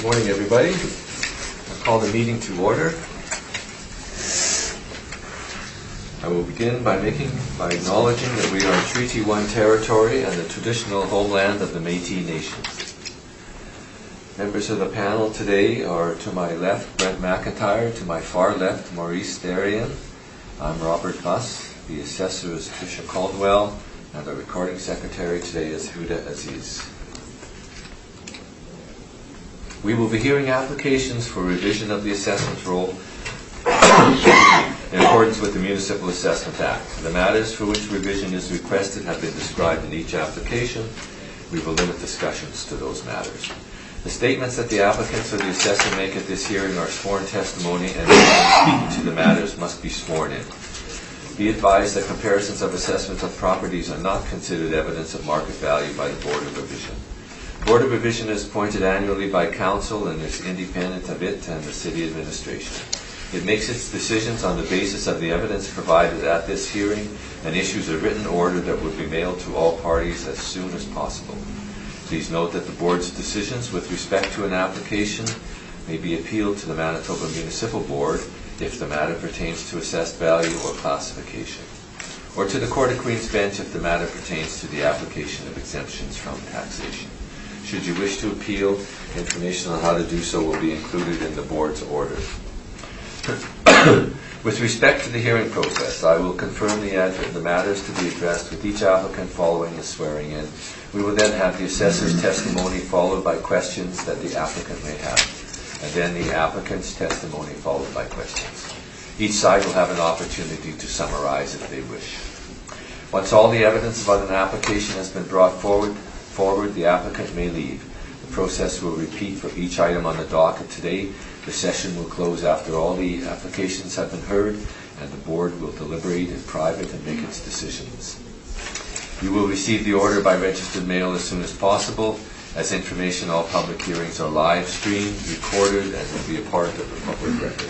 Morning, everybody. I'll call the meeting to order. I will begin by acknowledging that we are in Treaty 1 territory and the traditional homeland of the Métis Nations. Members of the panel today are to my left, Brent McIntyre, to my far left, Maurice Darian. I'm Robert Buss, the assessor is Tricia Caldwell, and the recording secretary today is Huda Aziz. We will be hearing applications for revision of the assessment roll in accordance with the Municipal Assessment Act. The matters for which revision is requested have been described in each application. We will limit discussions to those matters. The statements that the applicants or the assessor make at this hearing are sworn testimony, and those speaking to the matters must be sworn in. Be advised that comparisons of assessments of properties are not considered evidence of market value by the Board of Revision. The Board of Revision is appointed annually by Council and is independent of it and the City Administration. It makes its decisions on the basis of the evidence provided at this hearing and issues a written order that will be mailed to all parties as soon as possible. Please note that the Board's decisions with respect to an application may be appealed to the Manitoba Municipal Board if the matter pertains to assessed value or classification, or to the Court of Queen's Bench if the matter pertains to the application of exemptions from taxation. Should you wish to appeal, information on how to do so will be included in the Board's order. With respect to the hearing process, I will confirm the matters to be addressed with each applicant following the swearing in. We will then have the assessor's testimony followed by questions that the applicant may have, and then the applicant's testimony followed by questions. Each side will have an opportunity to summarize if they wish. Once all the evidence about an application has been brought forward, the applicant may leave. The process will repeat for each item on the docket today. The session will close after all the applications have been heard, and the Board will deliberate in private and make its decisions. You will receive the order by registered mail as soon as possible. As information, all public hearings are live streamed, recorded, and will be a part of the public record.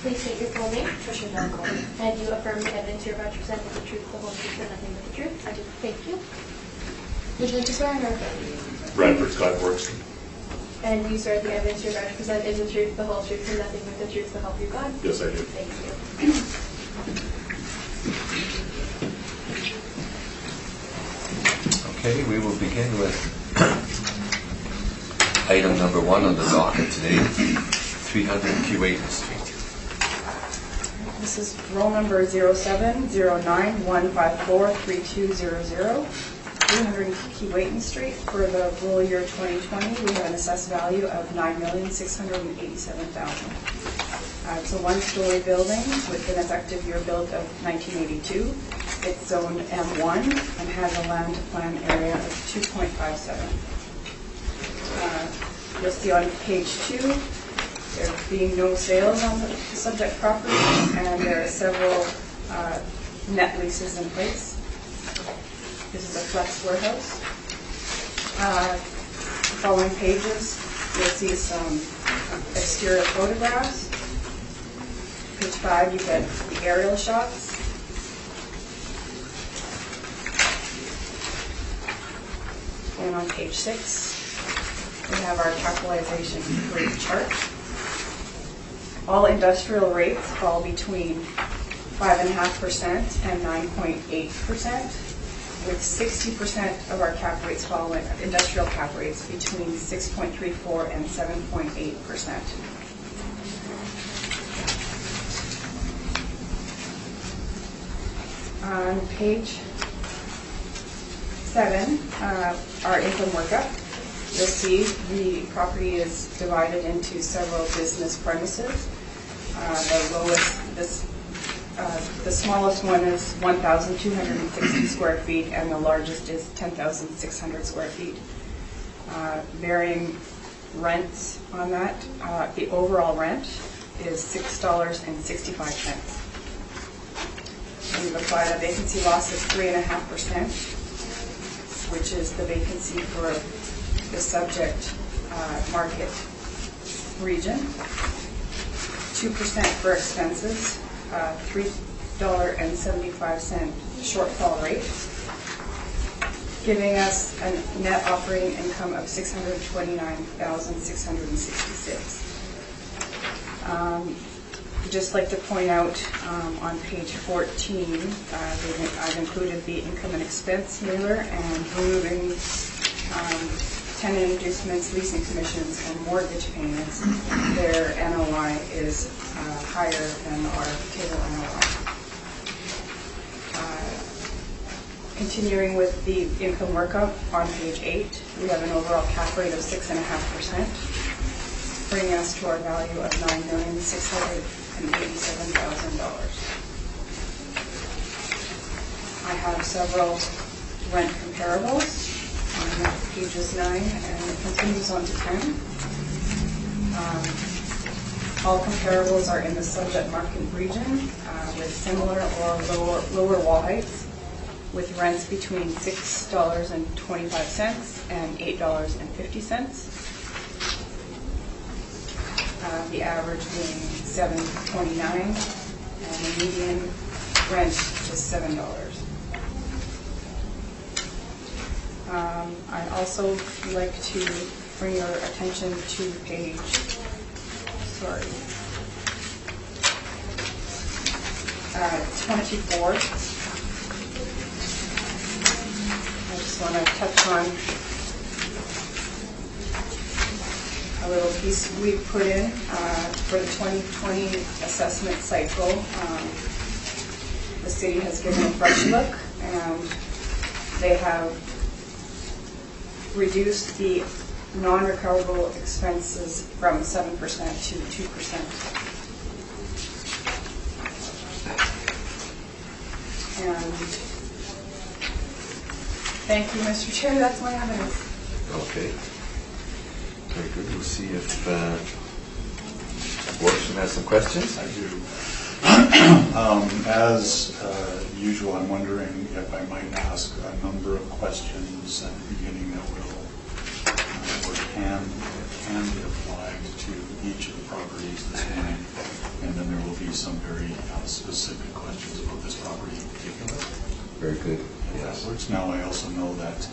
Please state your full name. Tricia Caldwell. And you affirm the evidence you're about to present is the truth, the whole truth, and nothing but the truth? I do. Thank you. Would you like to swear in or? Bradford Scott Workston. And you swear the evidence you're about to present is the truth, the whole truth, and nothing but the truth, so help you God? Yes, I do. Thank you. Okay, we will begin with item number 1 on the docket today, 300 Keewatin Street. This is roll number 0709-154-3200, 300 Keewatin Street. For the roll year 2020, we have an assessed value of $9,687,000. It's a one-story building with an effective year built of 1982. It's zoned M1 and has a land plan area of 2.57. You'll see on page 2, there being no sales on the subject property, and there are several net leases in place. This is a flex warehouse. The following pages, you'll see some exterior photographs. Page 5, you get the aerial shots. And on page 6, we have our capitalization rate chart. All industrial rates fall between 5.5% and 9.8%, with 60% of our cap rates falling, industrial cap rates, between 6.34 and 7.8%. On page 7, our income workup. You'll see the property is divided into several business premises. The smallest one is 1,260 square feet, and the largest is 10,600 square feet. Varying rents on that. The overall rent is $6.65. We've applied a vacancy loss of 3.5%, which is the vacancy for the subject market region. 2% for expenses, $1.75 shortfall rate, giving us a net operating income of $629,666. Just like to point out on page 14, I've included the income and expense mailer and removing tenant inducements, leasing commissions, and mortgage payments. Their NOI is higher than our table NOI. Continuing with the income workup on page 8, we have an overall cap rate of 6.5%, bringing us to our value of $9,687,000. I have several rent comparables on pages 9 and it continues on to 10. All comparables are in the subject market region with similar or lower wall heights, with rents between $6.25 and $8.50. The average being $7.29, and the median rent is $7. I'd also like to bring your attention to page 24. I just want to touch on a little piece we put in for the 2020 assessment cycle. The city has given a fresh look, and they have reduced the non-recoverable expenses from 7% to 2%. And thank you, Mr. Chair. That's my evidence. Okay. Very good. We'll see if Boardroom has some questions. I do. As usual, I'm wondering if I might ask a number of questions at the beginning that will or can be applied to each of the properties this morning, and then there will be some very specific questions about this property in particular. Very good. Yes. That works. Now, I also know that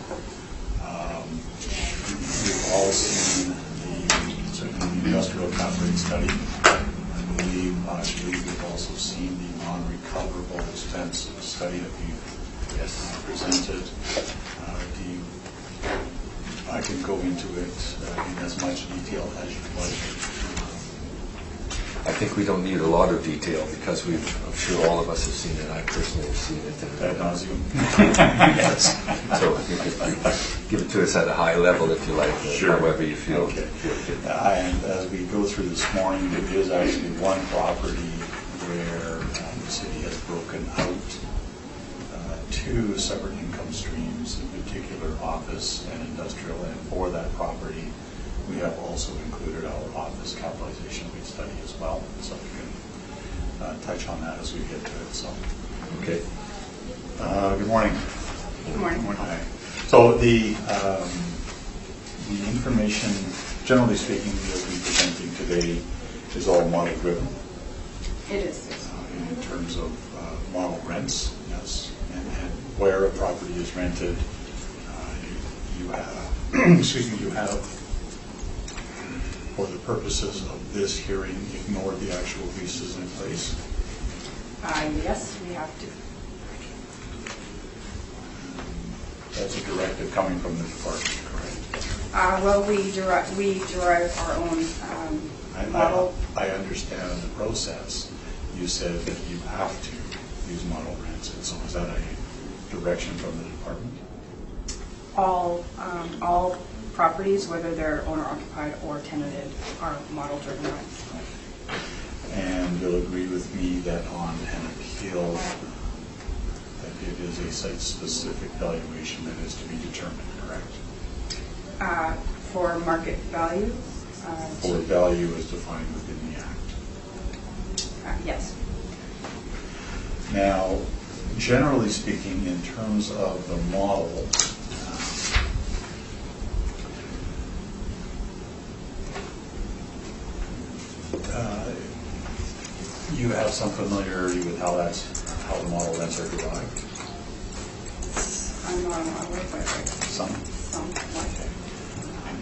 we've all seen certainly the industrial cap rate study. I believe we've also seen the non-recoverable expense study that we've presented. I can go into it in as much detail as you'd like. I think we don't need a lot of detail because I'm sure all of us have seen it. I personally have seen it. Ad nauseum. Yes. So you could give it to us at a high level if you like, Sure. however you feel. Okay. And as we go through this morning, there is actually one property where the city has broken out two separate income streams, in particular office and industrial, and for that property we have also included our office capitalization rate study as well, so we can touch on that as we get to it. So, Okay. Good morning. Good morning. Hi. So the information, generally speaking, that we'll be presenting today is all model driven. It is. In terms of model rents, yes, and where a property is rented, you have, you have, for the purposes of this hearing, ignored the actual leases in place. Yes, we have to. That's a directive coming from the department, correct? Well, we derive our own model. I understand the process. You said that you have to use model rents, and so is that a direction from the department? All properties, whether they're owner-occupied or tenanted, are model-driven rents. And you'll agree with me that on an appeal, that it is a site-specific valuation that is to be determined, correct? For market value? For value as defined within the Act. Yes. Now, generally speaking, in terms of the model, you have some familiarity with how that's how the model rents are derived? I'm not on my website. Some. Like it.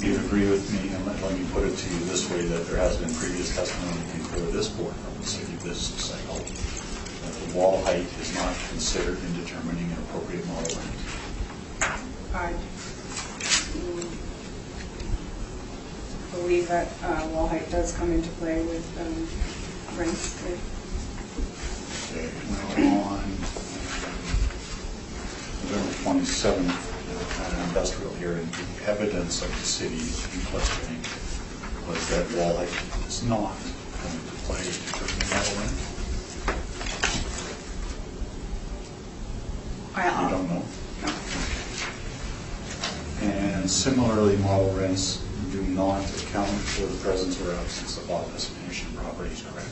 Do you agree with me, and let me put it to you this way, that there has been previous testimony before this board from the city business cycle that the wall height is not considered in determining an appropriate model rent? I believe that wall height does come into play with rents. Okay, now on November 27th, at an industrial hearing, the evidence of the city's questioning was that wall height is not going to play to determine model rent. You don't know? No. And similarly, model rents do not account for the presence or absence of office finish in properties, correct?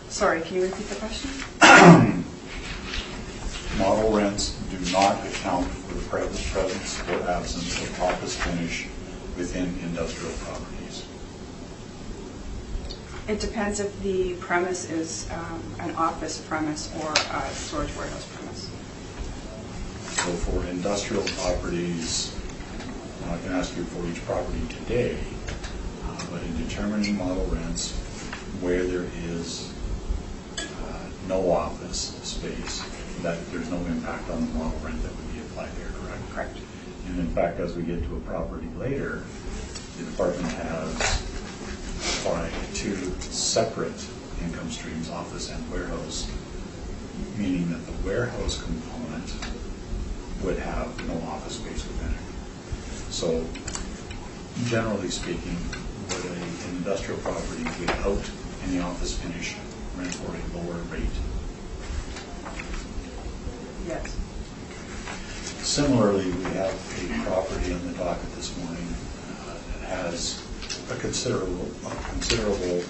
Sorry, can you repeat the question? Model rents do not account for the presence or absence of office finish within industrial properties. It depends if the premise is an office premise or a storage warehouse premise. So for industrial properties, I'm not going to ask you for each property today, but in determining model rents where there is no office space, that there's no impact on the model rent that would be applied there, correct? Correct. And in fact, as we get to a property later, the department has applied two separate income streams, office and warehouse, meaning that the warehouse component would have no office space within it. So generally speaking, would an industrial property without any office finish rent for a lower rate? Yes. Similarly, we have a property on the docket this morning that has a considerable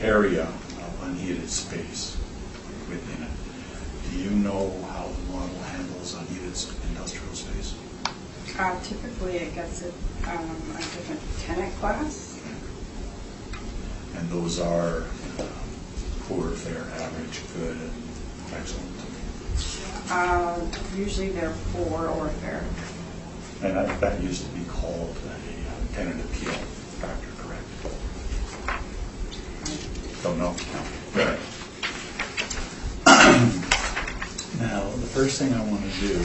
area of unheated space within it. Do you know how the model handles unheated industrial space? Typically, it gets a different tenant class. And those are poor, fair, average, good, and excellent. Usually they're poor or fair. And that used to be called a tenant appeal factor, correct? Don't know? No. Right. Now, the first thing I want to do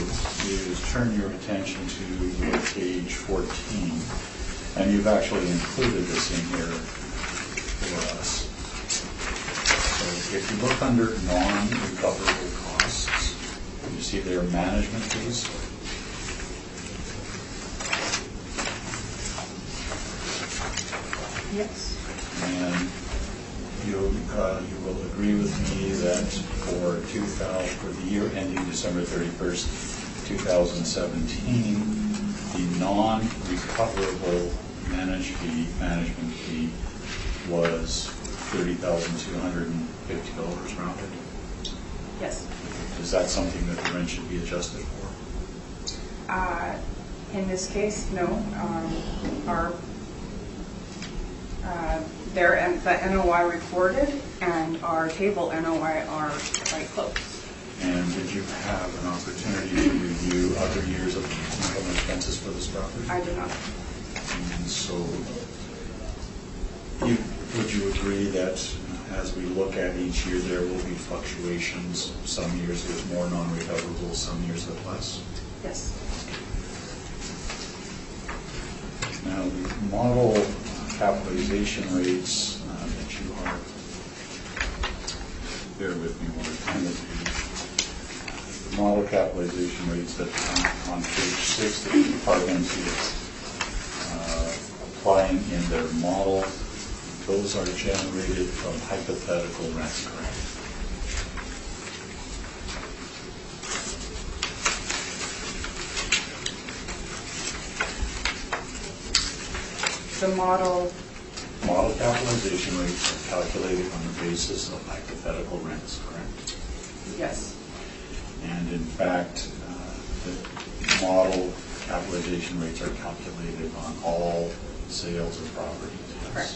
is turn your attention to your page 14. And you've actually included this in here for us. So if you look under non-recoverable costs, you see there management fees. Yes. And you will agree with me that for the year ending December 31st, 2017, the non-recoverable management fee was $30,250 rounded. Yes. Is that something that the rent should be adjusted for? In this case, no. The NOI recorded and our table NOI are quite close. And did you have an opportunity to review other years of income expenses for this property? I do not. And so, would you agree that as we look at each year, there will be fluctuations? Some years with more non-recoverable, some years with less? Yes. Now, the model capitalization rates that you are, bear with me while I find it. The model capitalization rates that on page 6 that the department is applying in their model, those are generated from hypothetical rents, correct? The model capitalization rates are calculated on the basis of hypothetical rents, correct? Yes. And in fact, the model capitalization rates are calculated on all sales of property. Yes. Correct.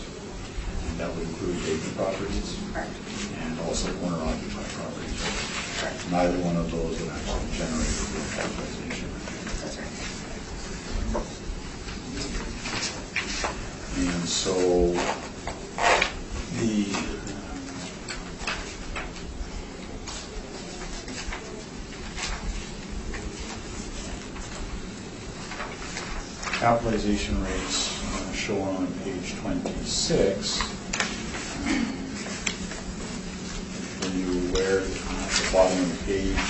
And that would include vacant properties Correct. and also owner-occupied properties. Correct. Neither one of those would actually generate a real capitalization. That's right. And so the capitalization rates shown on page 26. Are you aware at the bottom of the page,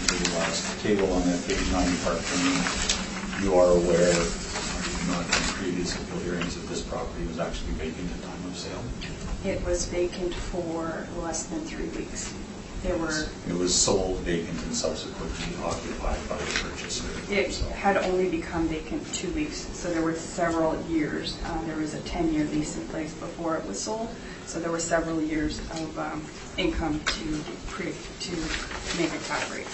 the last table on that page, 90 Park Lane, you are aware, you've not in previous appeal hearings, that this property was actually vacant at time of sale? It was vacant for less than 3 weeks. It was sold vacant and subsequently occupied by the purchaser. It So- had only become vacant 2 weeks, so there were several years. There was a 10-year lease in place before it was sold, so there were several years of income to make a cap rate.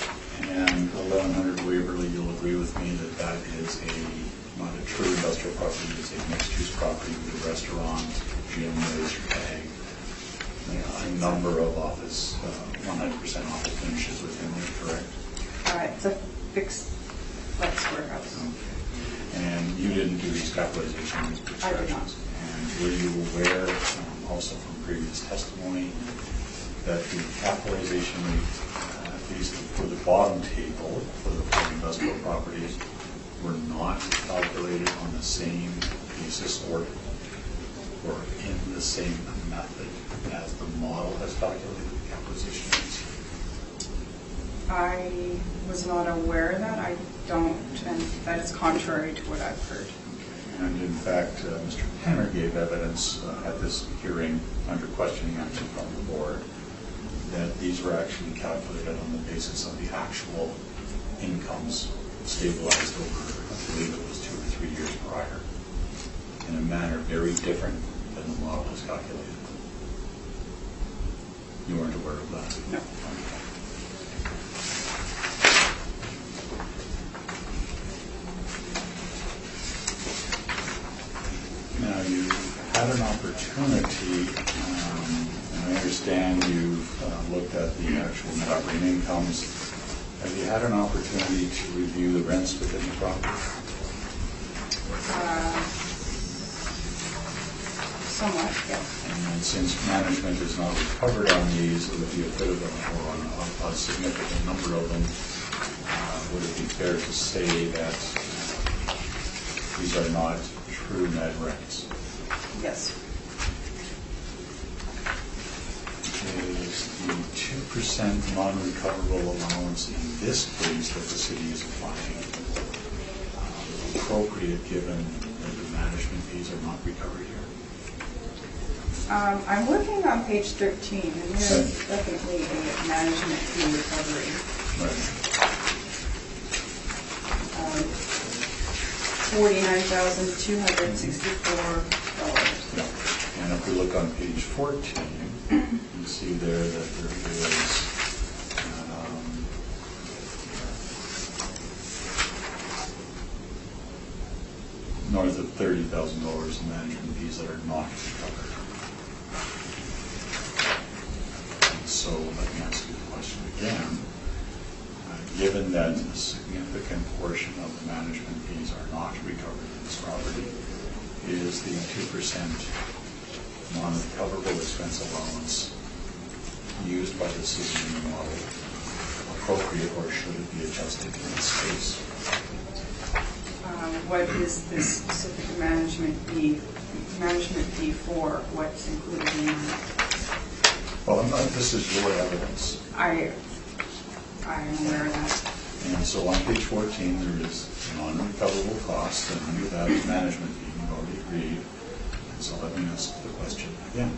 And 1100 Waverly, you'll agree with me that that is not a true industrial property, it's a mixed-use property with a restaurant, gym, laser tag, a number of office, 100% office finishes within there, correct? It's a fixed flex warehouse. And you didn't do these capitalization projections? I did not. And were you aware, also from previous testimony, that the capitalization rate, at least for the bottom table, for the four industrial properties, were not calculated on the same basis or in the same method as the model has calculated the capitalization rates? I was not aware of that. I don't, and that is contrary to what I've heard. And in fact, Mr. Penner gave evidence at this hearing under questioning action from the board that these were actually calculated on the basis of the actual incomes stabilized over, I believe it was 2 or 3 years prior, in a manner very different than the model was calculated. You weren't aware of that? No. Now, you had an opportunity, and I understand you've looked at the actual net operating incomes. Have you had an opportunity to review the rents within the property? Somewhat, yes. And since management is not recovered on these, it would be a bit of a significant number of them. Would it be fair to say that these are not true net rents? Yes. Is the 2% non-recoverable allowance in this case that the city is applying appropriate given that the management fees are not recovered here? I'm looking on page 13, and there's definitely a management fee recovery. Right. $49,264. Yeah. And if we look on page 14, you see there that there is north of $30,000 in management fees that are not recovered. And so let me ask you the question again. Given that a significant portion of the management fees are not recovered in this property, is the 2% non-recoverable expense allowance used by the city in the model appropriate, or should it be adjusted in this case? What is this specific management fee for? What's included in that? Well, this is your evidence. I am aware of that. And so on page 14, there is non-recoverable costs, and under that is management fee. You've already agreed. And so let me ask the question again.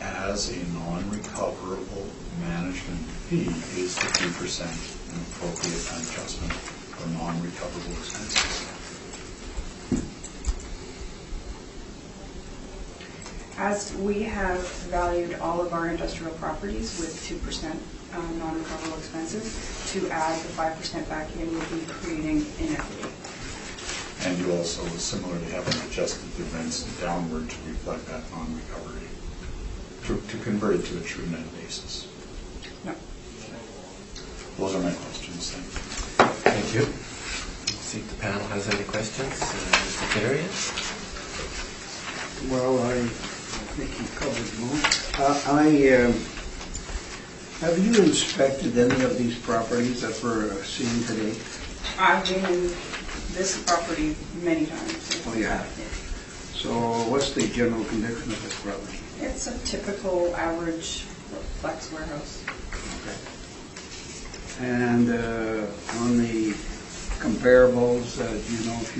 As a non-recoverable management fee, is the 2% an appropriate adjustment for non-recoverable expenses? As we have valued all of our industrial properties with 2% non-recoverable expenses, to add the 5% back in would be creating inequity. And you also similarly haven't adjusted the rents downward to reflect that non-recovery, to convert it to a true net basis. No. Those are my questions. Thank you. Thank you. See if the panel has any questions. Mr. Terry? Well, I think you covered most. Have you inspected any of these properties that we're seeing today? I've been in this property many times. Oh, you have? So what's the general condition of this property? It's a typical average flex warehouse. Okay. And on the comparables, do you know if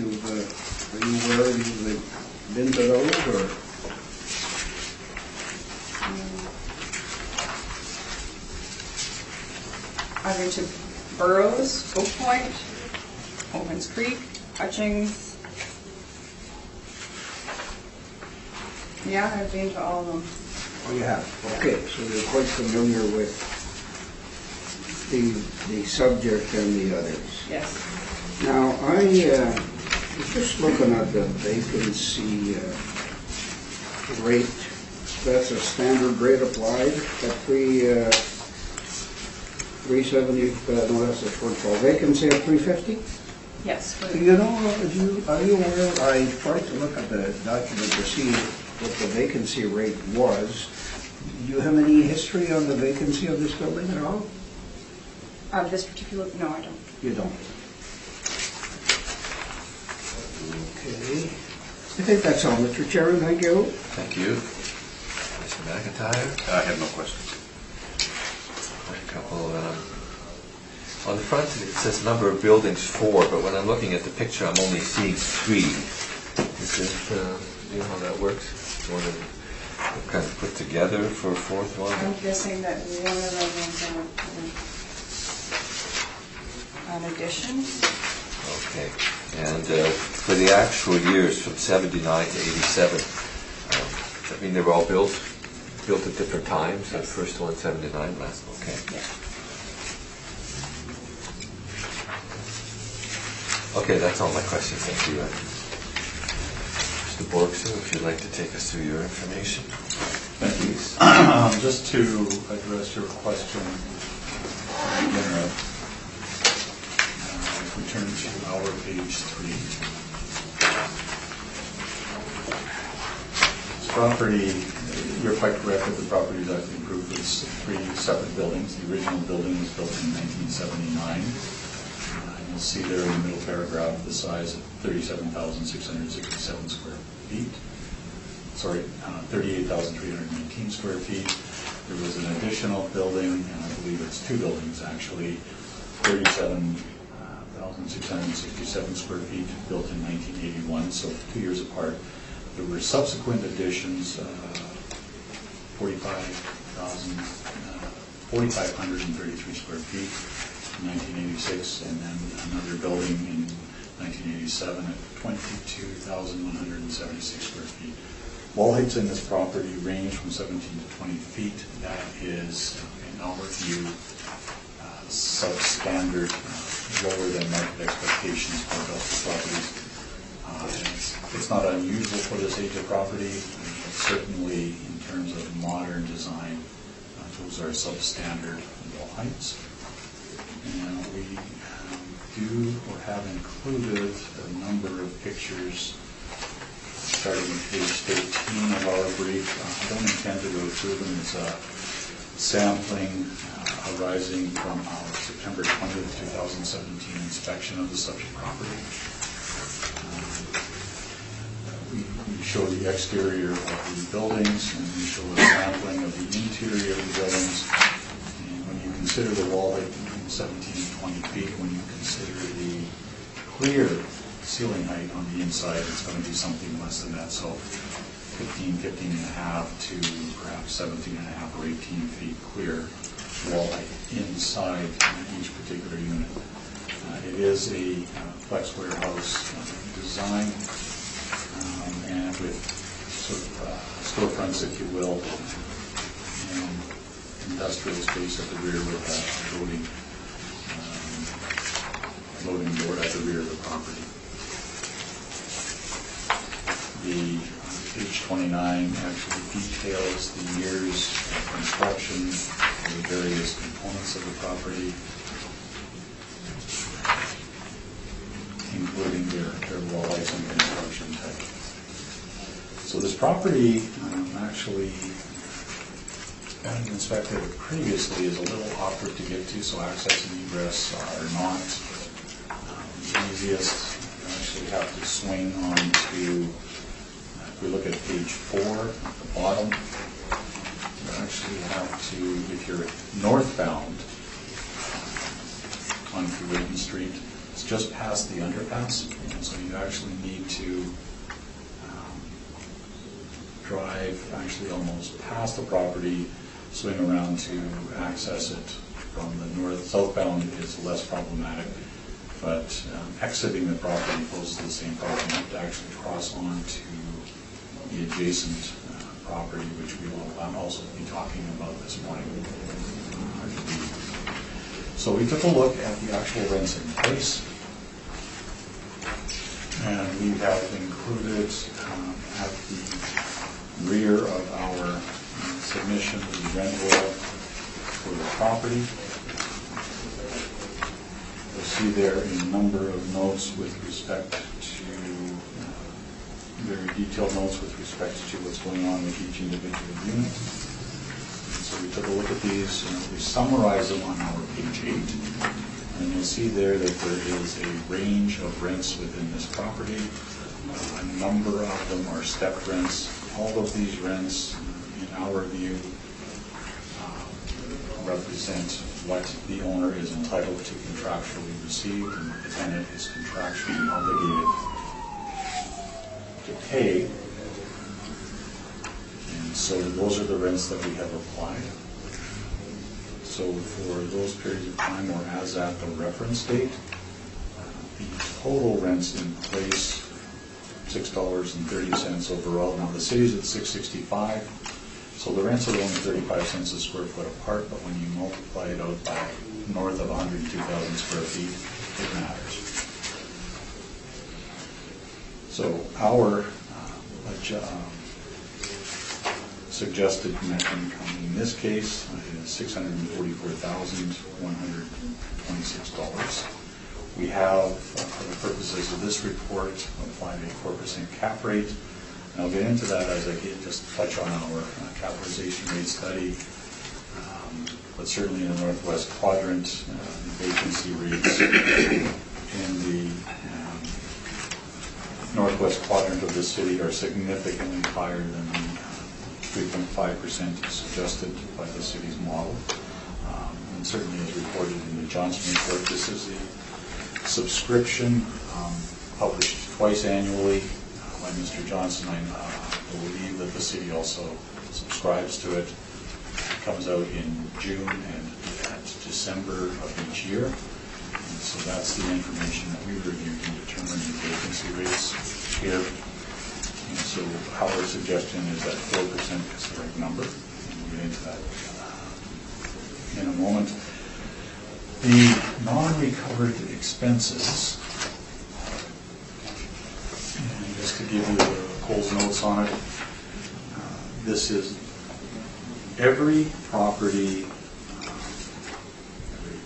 are you aware you've been to those, or? I've been to Burroughs, Oak Point, Owens Creek, Hutchings. Yeah, I've been to all of them. Oh, you have? Okay, so you're quite familiar with the subject and the others. Yes. Now, I was just looking at the vacancy rate. That's a standard rate applied at 370, no, that's a shortfall. Vacancy at 350? Yes. You know, are you aware, I tried to look at the document to see what the vacancy rate was. Do you have any history on the vacancy of this building at all? This particular, no, I don't. You don't? Okay. I think that's all, Mr. Chairman. Thank you. Thank you. Mr. McIntyre? I have no questions. A couple, on the front it says number of buildings 4, but when I'm looking at the picture I'm only seeing 3. Is it, do you know how that works? It's one of them kind of put together for a fourth one? I'm guessing that one of them is an addition. Okay. And for the actual years from 79 to 87, I mean they were all built at different times. The first one 79, last okay. Yeah. Okay, that's all my questions. Thank you. Mr. Borgson, if you'd like to take us through your information. Thank you. Just to address your question, if we turn to our page 3. This property, you're quite correct that the property is actually improved with 3 separate buildings. The original building was built in 1979. You'll see there in the middle paragraph the size of 37,667 square feet. Sorry, 38,319 square feet. There was an additional building, and I believe it's 2 buildings actually, 37,667 square feet, built in 1981, so 2 years apart. There were subsequent additions, 4,533 square feet in 1986, and then another building in 1987 at 22,176 square feet. Wall heights in this property range from 17 to 20 feet. That is, in our view, substandard, lower than market expectations for industrial properties. It's not unusual for this age of property, but certainly in terms of modern design, those are substandard wall heights. And we do or have included a number of pictures starting with page 13 of our brief. I don't intend to go through them. It's a sampling arising from our September 20th, 2017 inspection of the subject property. We show the exterior of the buildings, and we show a sampling of the interior of the buildings. And when you consider the wall height between 17 and 20 feet, when you consider the clear ceiling height on the inside, it's going to be something less than that. So 15 and a half to perhaps 17 and a half or 18 feet clear wall height inside each particular unit. It is a flex warehouse design, and with sort of storefronts, if you will, and industrial space at the rear with a loading door at the rear of the property. 29 actually details the years of construction of the various components of the property, including their wall heights and construction type. So this property actually, having inspected it previously, is a little awkward to get to, so access and egress are not the easiest. You actually have to swing on to, if we look at page 4 at the bottom, you actually have to, if you're northbound onto Wayton Street, it's just past the underpass, and so you actually need to drive actually almost past the property, swing around to access it from the north. Southbound is less problematic, but exiting the property close to the same property, you have to actually cross on to the adjacent property, which we will also be talking about this morning. So we took a look at the actual rents in place, and we have included at the rear of our submission the rent roll for the property. You'll see there a number of notes with respect to, very detailed notes with respect to what's going on with each individual unit. And so we took a look at these and we summarize them on our page 8. And you'll see there that there is a range of rents within this property. A number of them are stepped rents. All of these rents, in our view, represent what the owner is entitled to contractually receive and what the tenant is contractually obligated to pay. And so those are the rents that we have applied. So for those periods of time, or as at the reference date, the total rents in place, $6.30 overall. Now the city's at $6.65, so the rents are only 35 cents a square foot apart, but when you multiply it out by north of 102,000 square feet, it matters. So our suggested net income in this case is $644,126. We have, for the purposes of this report, applied a 4% cap rate. And I'll get into that as I just touch on our capitalization rate study. But certainly in the northwest quadrant, the vacancy rates in the northwest quadrant of the city are significantly higher than the 3.5% suggested by the city's model. And certainly as reported in the Johnson report, this is a subscription published twice annually by Mr. Johnson. I believe that the city also subscribes to it. It comes out in June and at December of each year. And so that's the information that we review to determine the vacancy rates here. And so our suggestion is that 4% is the right number. And we'll get into that in a moment. The non-recovered expenses, and just to give you Cole's notes on it, this is every property, every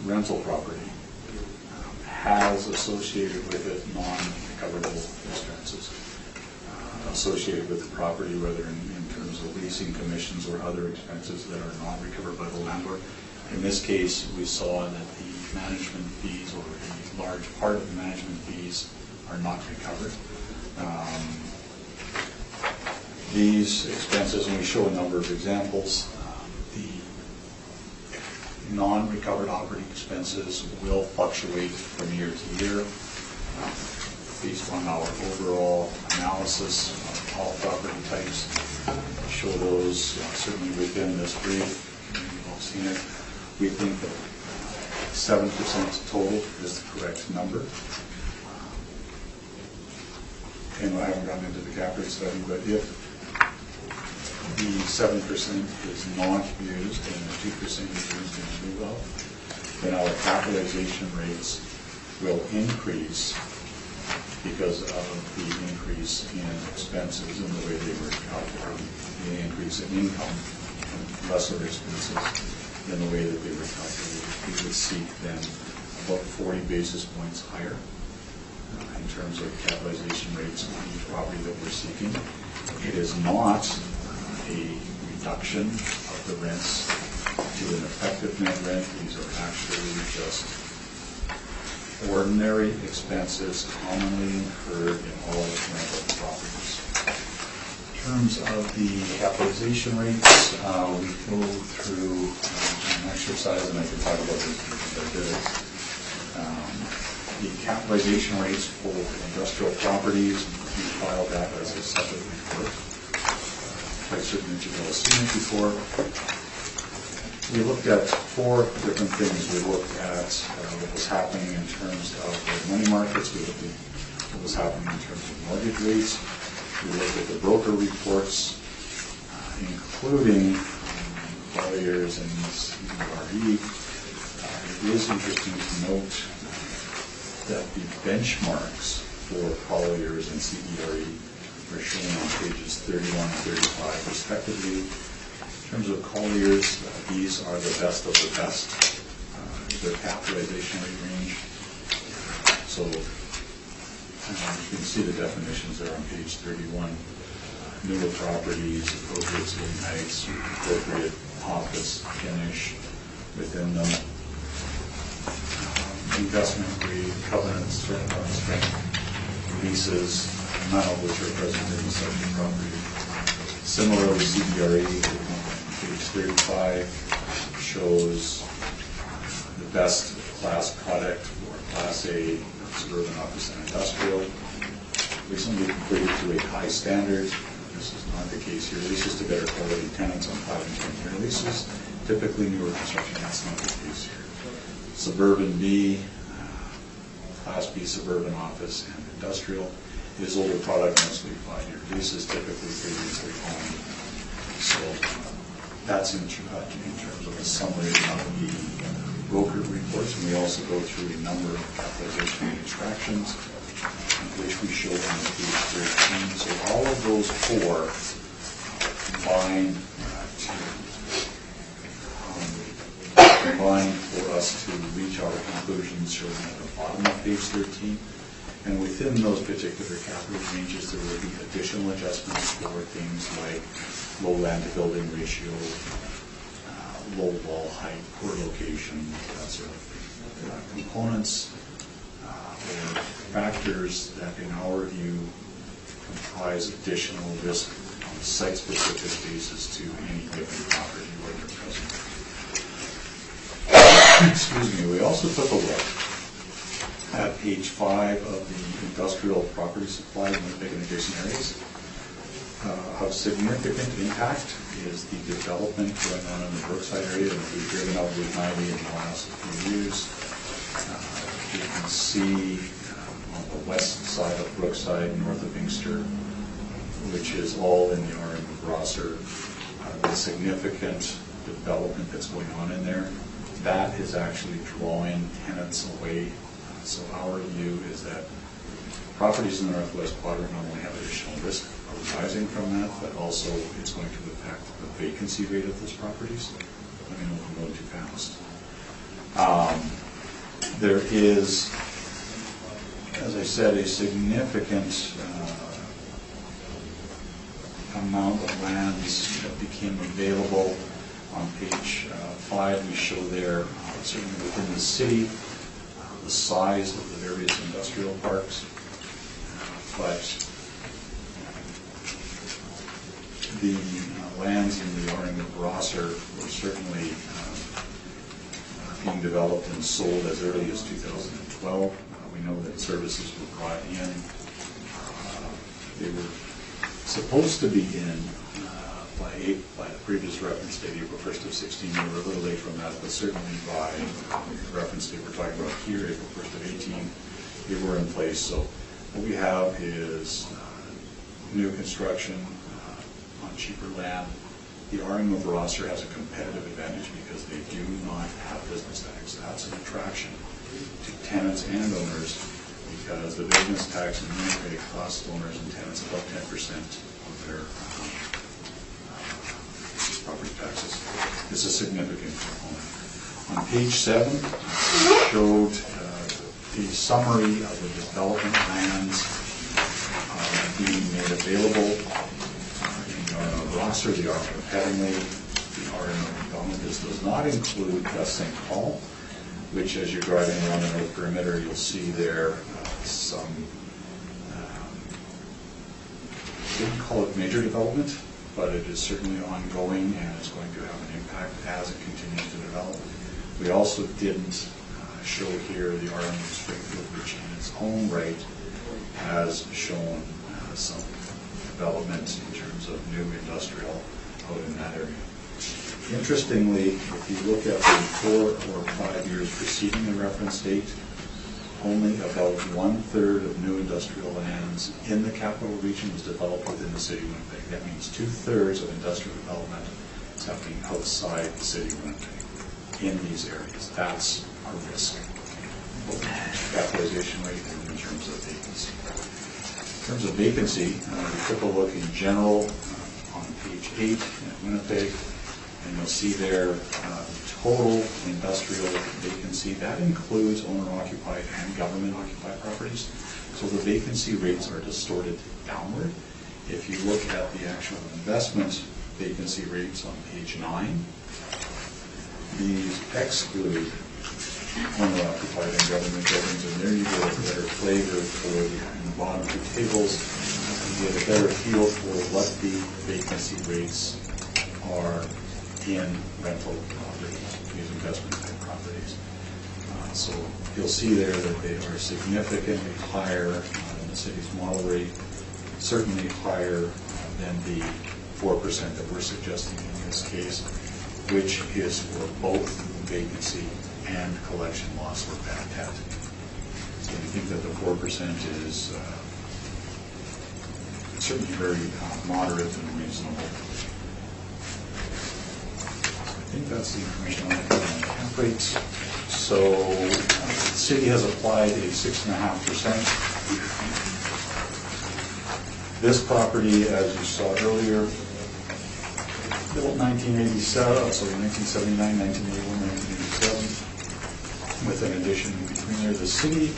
rental property has associated with it non-recoverable expenses associated with the property, whether in terms of leasing commissions or other expenses that are not recovered by the landlord. In this case, we saw that the management fees, or a large part of the management fees, are not recovered. These expenses, and we show a number of examples, the non-recovered operating expenses will fluctuate from year to year based on our overall analysis of all property types. We show those certainly within this brief. You've all seen it. We think that 7% total is the correct number. And I haven't gotten into the cap rate study, but if the 7% is not used and the 2% is used in move out, then our capitalization rates will increase because of the increase in expenses and the way they were calculated, the increase in income, lesser expenses than the way that they were calculated. We would seek then about 40 basis points higher in terms of capitalization rates on each property that we're seeking. It is not a reduction of the rents to an effective net rent. These are actually just ordinary expenses commonly incurred in all rental properties. In terms of the capitalization rates, we go through an exercise, and I can talk about this because I did it. The capitalization rates for industrial properties, we filed that as a separate report. Quite certain that you've all seen it before. We looked at 4 different things. We looked at what was happening in terms of the money markets. We looked at what was happening in terms of mortgage rates. We looked at the broker reports, including Colliers and CBRE. It is interesting to note that the benchmarks for Colliers and CBRE are shown on pages 31 and 35 respectively. In terms of Colliers, these are the best of the best. Their capitalization rate range. So you can see the definitions there on page 31. Newer properties, appropriate ceiling heights, appropriate office finish within them. Investment grade, covenants, strength, leases, none of which are present in such a property. Similarly, CBRE, page 35, shows the best class product for Class A suburban office and industrial. Recently completed to a high standard. This is not the case here. Leases to better quality tenants on 5 and 10-year leases. Typically newer construction, that's not the case here. Suburban B, Class B suburban office and industrial is older product, mostly 5-year leases, typically previously owned. So that's in terms of a summary of the broker reports, and we also go through a number of capitalization extractions, which we show on page 13. So all of those 4 combine for us to reach our conclusions shown at the bottom of page 13. And within those particular capital ranges, there will be additional adjustments for things like low land to building ratio, low wall height, poor location, that sort of thing. Components or factors that, in our view, comprise additional risk on a site-specific basis to any given property where they're present. Excuse me. We also took a look at page 5 of the industrial property supply in Winnipeg and adjacent areas. Of significant impact is the development going on in the Brookside area, and we've driven out Route 90 in the last few years. You can see on the west side of Brookside, north of Inkster, which is all in the Orange of Rosser, the significant development that's going on in there. That is actually drawing tenants away. So our view is that properties in the northwest quadrant not only have additional risk arising from that, but also it's going to affect the vacancy rate of those properties. Let me know if I'm going too fast. There is, as I said, a significant amount of lands that became available. On page 5, we show there, certainly within the city, the size of the various industrial parks, but the lands in the Orange of Rosser were certainly being developed and sold as early as 2012. We know that services were brought in. They were supposed to be in by the previous reference date, April 1st of 16. We were a little late from that, but certainly by the reference date we're talking about here, April 1st of 18, they were in place. So what we have is new construction on cheaper land. The Orange of Rosser has a competitive advantage because they do not have business tax. That's an attraction to tenants and owners because the business tax in Winnipeg costs owners and tenants about 10% of their property taxes. It's a significant component. On page 7, I showed the summary of the development plans being made available in the RMO roster, the RMO Headingley, the RMO development. This does not include St. Paul, which as you're driving around the north perimeter, you'll see there some, I wouldn't call it major development, but it is certainly ongoing and it's going to have an impact as it continues to develop. We also didn't show here the RMO Springfield, which in its own right has shown some development in terms of new industrial out in that area. Interestingly, if you look at the 4 or 5 years preceding the reference date, only about 1/3 of new industrial lands in the capital region was developed within the city of Winnipeg. That means 2/3 of industrial development is happening outside the city of Winnipeg in these areas. That's a risk, both in terms of capitalization rate and in terms of vacancy. In terms of vacancy, we took a look in general on page 8 in Winnipeg, and you'll see there total industrial vacancy. That includes owner-occupied and government-occupied properties. So the vacancy rates are distorted downward. If you look at the actual investment vacancy rates on page 9, these exclude owner-occupied and government buildings, and there you get a better flavor for in the bottom 2 tables. You get a better feel for what the vacancy rates are in rental properties, these investment type properties. So you'll see there that they are significantly higher than the city's model rate, certainly higher than the 4% that we're suggesting in this case, which is for both vacancy and collection loss or bad debt. So we think that the 4% is certainly very moderate and reasonable. I think that's the information I have on cap rates. So the city has applied a 6.5%. This property, as you saw earlier, built 1987, so 1979, 1981, 1987, with an addition in between there. The city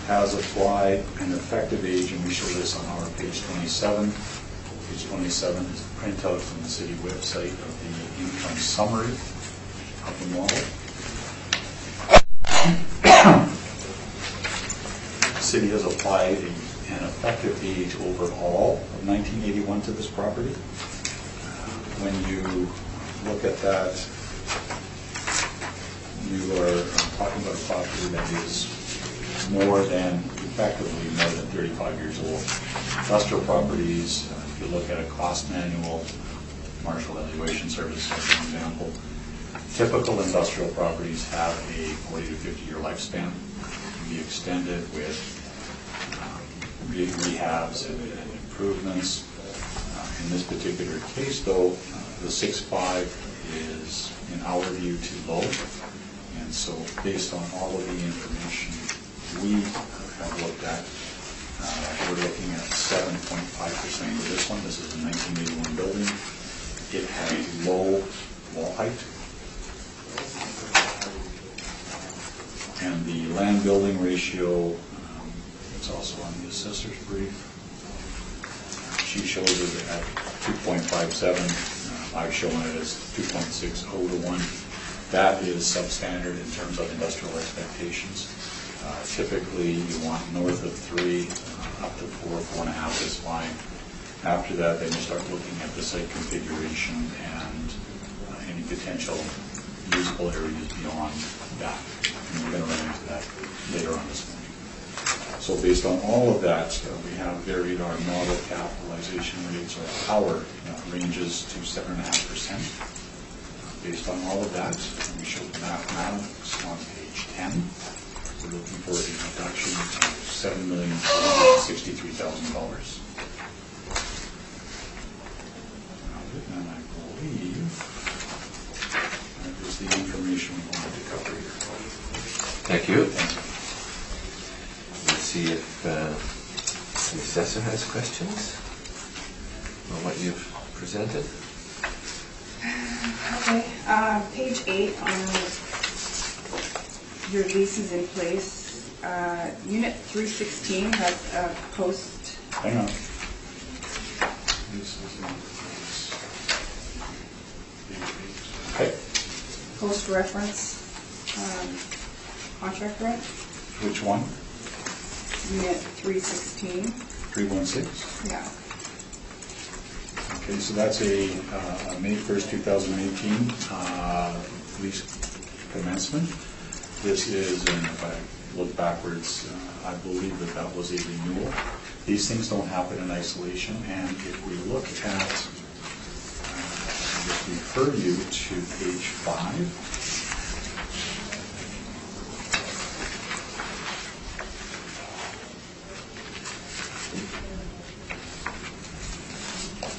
has applied an effective age, and we show this on our page 27. Page 27 is a printout from the city website of the income summary of the model. The city has applied an effective age overall of 1981 to this property. When you look at that, you are talking about a property that is effectively more than 35 years old. Industrial properties, if you look at a cost manual, Marshall Evaluation Service, for example, typical industrial properties have a 40 to 50 year lifespan. It can be extended with rehabs and improvements. In this particular case, though, the 6.5 is, in our view, too low. And so, based on all of the information we have looked at, we're looking at 7.5% for this one. This is a 1981 building. It has low wall height. And the land building ratio, it's also on the assessor's brief. She shows it at 2.57. I've shown it as 2.60 to 1. That is substandard in terms of industrial expectations. Typically, you want north of 3, up to 4, 4.5 is fine. After that, then you start looking at the site configuration and any potential usable areas beyond that. And we're going to run into that later on this morning. So based on all of that, we have varied our model capitalization rates or power ranges to 7.5%. Based on all of that, we show the mathematics on page 10. We're looking for a reduction of $7,463,000. And I believe that is the information we wanted to cover here. Thank you. Let's see if The assessor has questions on what you've presented. Okay, page 8 on your leases in place. Unit 316 has a post. Hang on. This is in place. Okay. Post reference contract rent, Which one? unit 316. 316? Yeah. Okay, so that's a May 1st, 2018 lease commencement. This is, and if I look backwards, I believe that that was a renewal. These things don't happen in isolation, and if we look at, just refer you to page 5.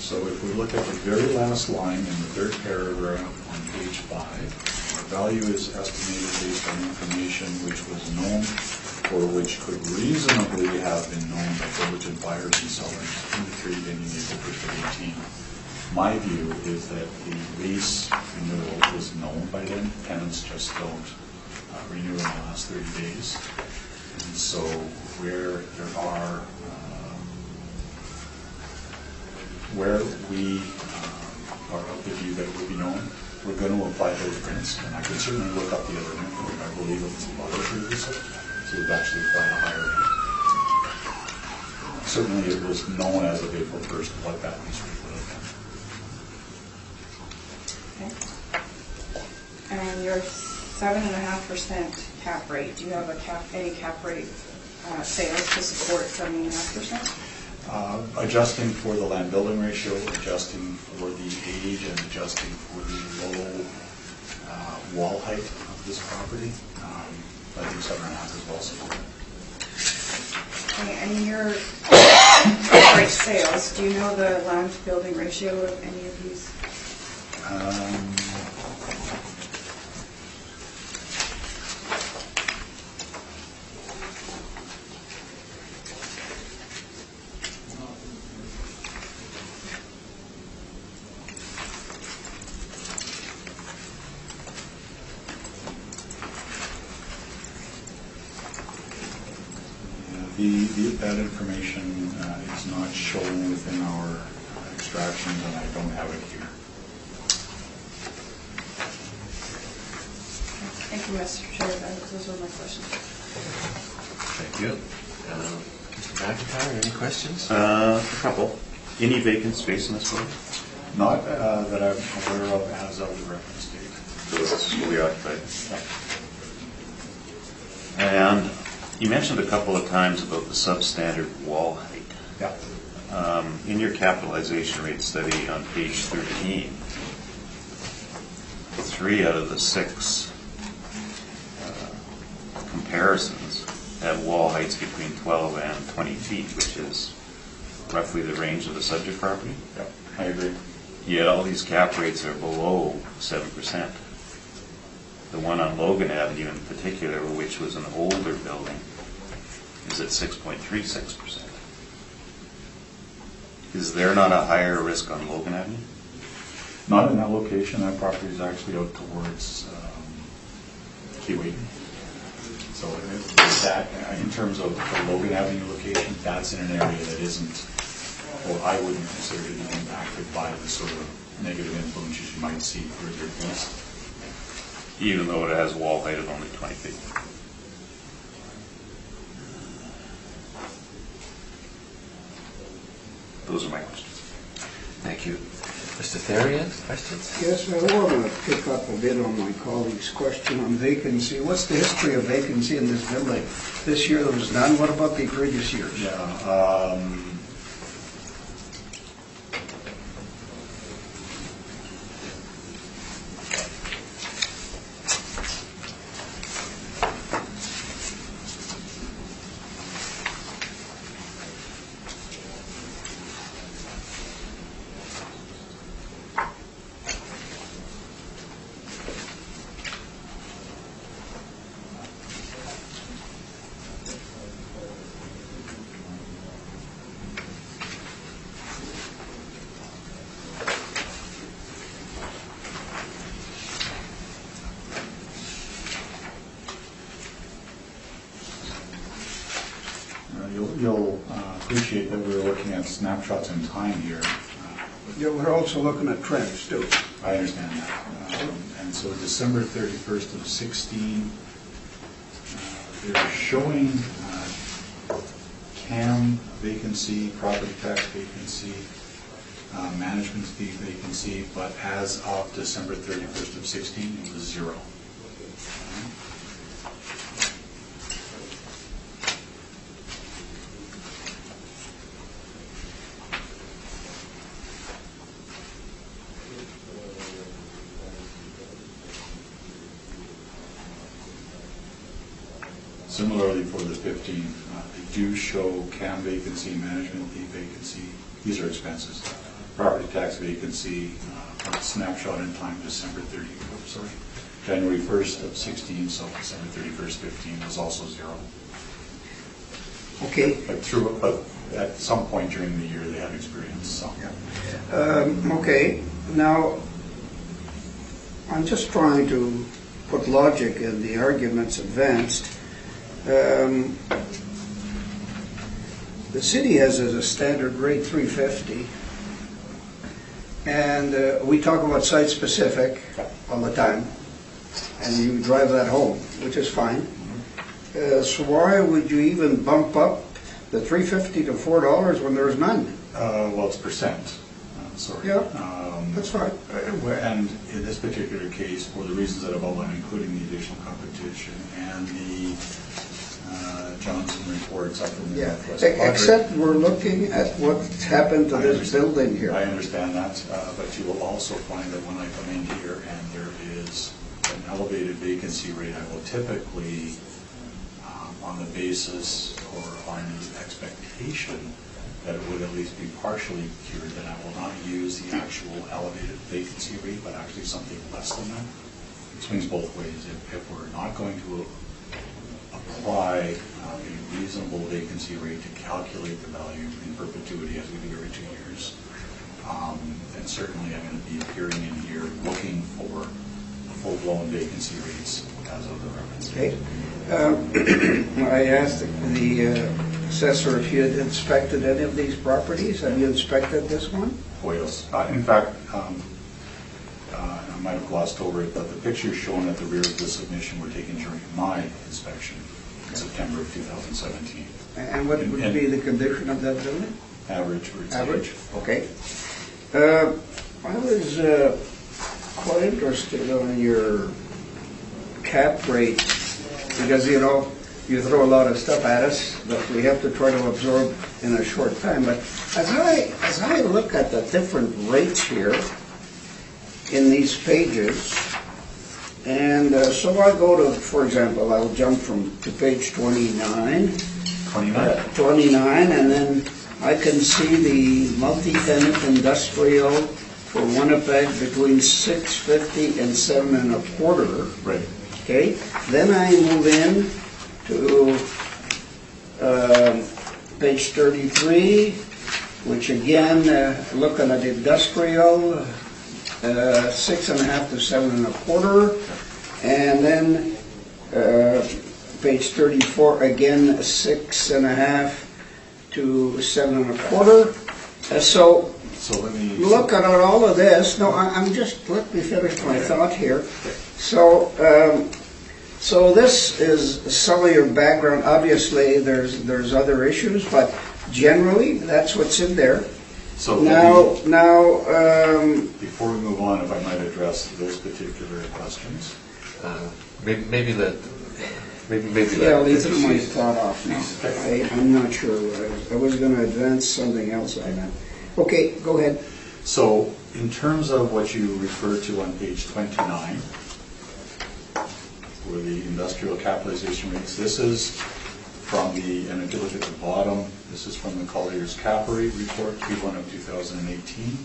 So if we look at the very last line in the third paragraph on page 5, our value is estimated based on information which was known or which could reasonably have been known by diligent buyers and sellers in the period ending April 1st of 18. My view is that the lease renewal is known by then. Tenants just don't renew in the last 30 days. And so where there are where we are of the view that it would be known, we're going to apply those rents. And I can certainly look up the other rent. I believe it's about a third or so. So we've actually applied a higher rent. Certainly it was known as of April 1st what that lease rate would have been. Okay. And your 7.5% cap rate, do you have any cap rate sales to support 7.5%? Adjusting for the land building ratio, adjusting for the age, and adjusting for the low wall height of this property, I think 7.5 is well supported. Okay, and your cap rate sales, do you know the land building ratio of any of these? That information is not shown within our extractions, and I don't have it here. Thank you, Mr. Chair. Those were my questions. Thank you. Mr. McIntyre, any questions? A couple. Any vacant space in this building? Not that I'm aware of as of the reference date. So this is fully occupied. And you mentioned a couple of times about the substandard wall height. Yeah. In your capitalization rate study on page 13, 3 out of the 6 comparisons have wall heights between 12 and 20 feet, which is roughly the range of the subject property. Yeah, I agree. Yet all these cap rates are below 7%. The one on Logan Avenue in particular, which was an older building, is at 6.36%. Is there not a higher risk on Logan Avenue? Not in that location. That property is actually out towards Kiwi. So that, in terms of the Logan Avenue location, that's in an area that isn't, well, I wouldn't consider to be impacted by the sort of negative influences you might see further east. Even though it has a wall height of only 20 feet. Those are my questions. Thank you. Mr. Therian, questions? Yes, I want to pick up a bit on my colleague's question on vacancy. What's the history of vacancy in this building? This year there was none. What about the previous years? Yeah. that we're looking at snapshots in time here. Yeah, we're also looking at trends too. I understand that. And so December 31st of 16, they're showing CAM vacancy, property tax vacancy, management fee vacancy, but as of December 31st of 16, it was 0. Similarly for the 15, they do show CAM vacancy, management fee vacancy. These are expenses. Property tax vacancy, snapshot in time December 30, January 1st of 16, so December 31st, 15 was also 0. Okay. But at some point during the year they have experience. So. Okay, now, I'm just trying to put logic in the arguments advanced. The city has as a standard rate $3.50, and we talk about site-specific all the time, and you drive that home, which is fine. So why would you even bump up the $3.50 to $4 when there's none? Well, it's percent. Sorry. Yeah, that's fine. And in this particular case, for the reasons that I've outlined, including the additional competition and the Johnson reports up in the Yeah, Northwest except we're looking at what's happened to this building here. I understand that, but you will also find that when I come in here and there is an elevated vacancy rate, I will typically, on the basis or on the expectation that it would at least be partially cured, then I will not use the actual elevated vacancy rate, but actually something less than that. It swings both ways. If we're not going to apply a reasonable vacancy rate to calculate the value in perpetuity as we do every 2 years, then certainly I'm going to be appearing in here looking for full-blown vacancy rates as of the reference. Okay. I asked the assessor if he had inspected any of these properties. Have you inspected this one? Oh, yes. In fact, I might have glossed over it, but the pictures shown at the rear of the submission were taken during my inspection in September of 2017. And what would be the condition of that building? Average. Average? Okay. I was quite interested on your cap rate, because, you know, you throw a lot of stuff at us that we have to try to absorb in a short time. But as I look at the different rates here in these pages, and so I go to, for example, I'll jump to page 29. 29, and then I can see the multi-tenant industrial for Winnipeg between $6.50 and $7.25. Right. Okay. Then I move in to page 33, which again, looking at industrial, 6.5 to 7.25, and then page 34 again, 6.5 to 7.25. So let me look at all of this. No, I'm just, let me finish my thought here. So this is some of your background. Obviously, there's other issues, but generally, that's what's in there. So now, before we move on, if I might address those particular questions. Maybe let yeah, I'll throw my thought off now. I'm not sure what I was going to advance something else I meant. Okay, go ahead. So in terms of what you refer to on page 29, for the industrial capitalization rates, this is from the, and if you look at the bottom, this is from the Collier's Cap Rate Report, Q1 of 2018.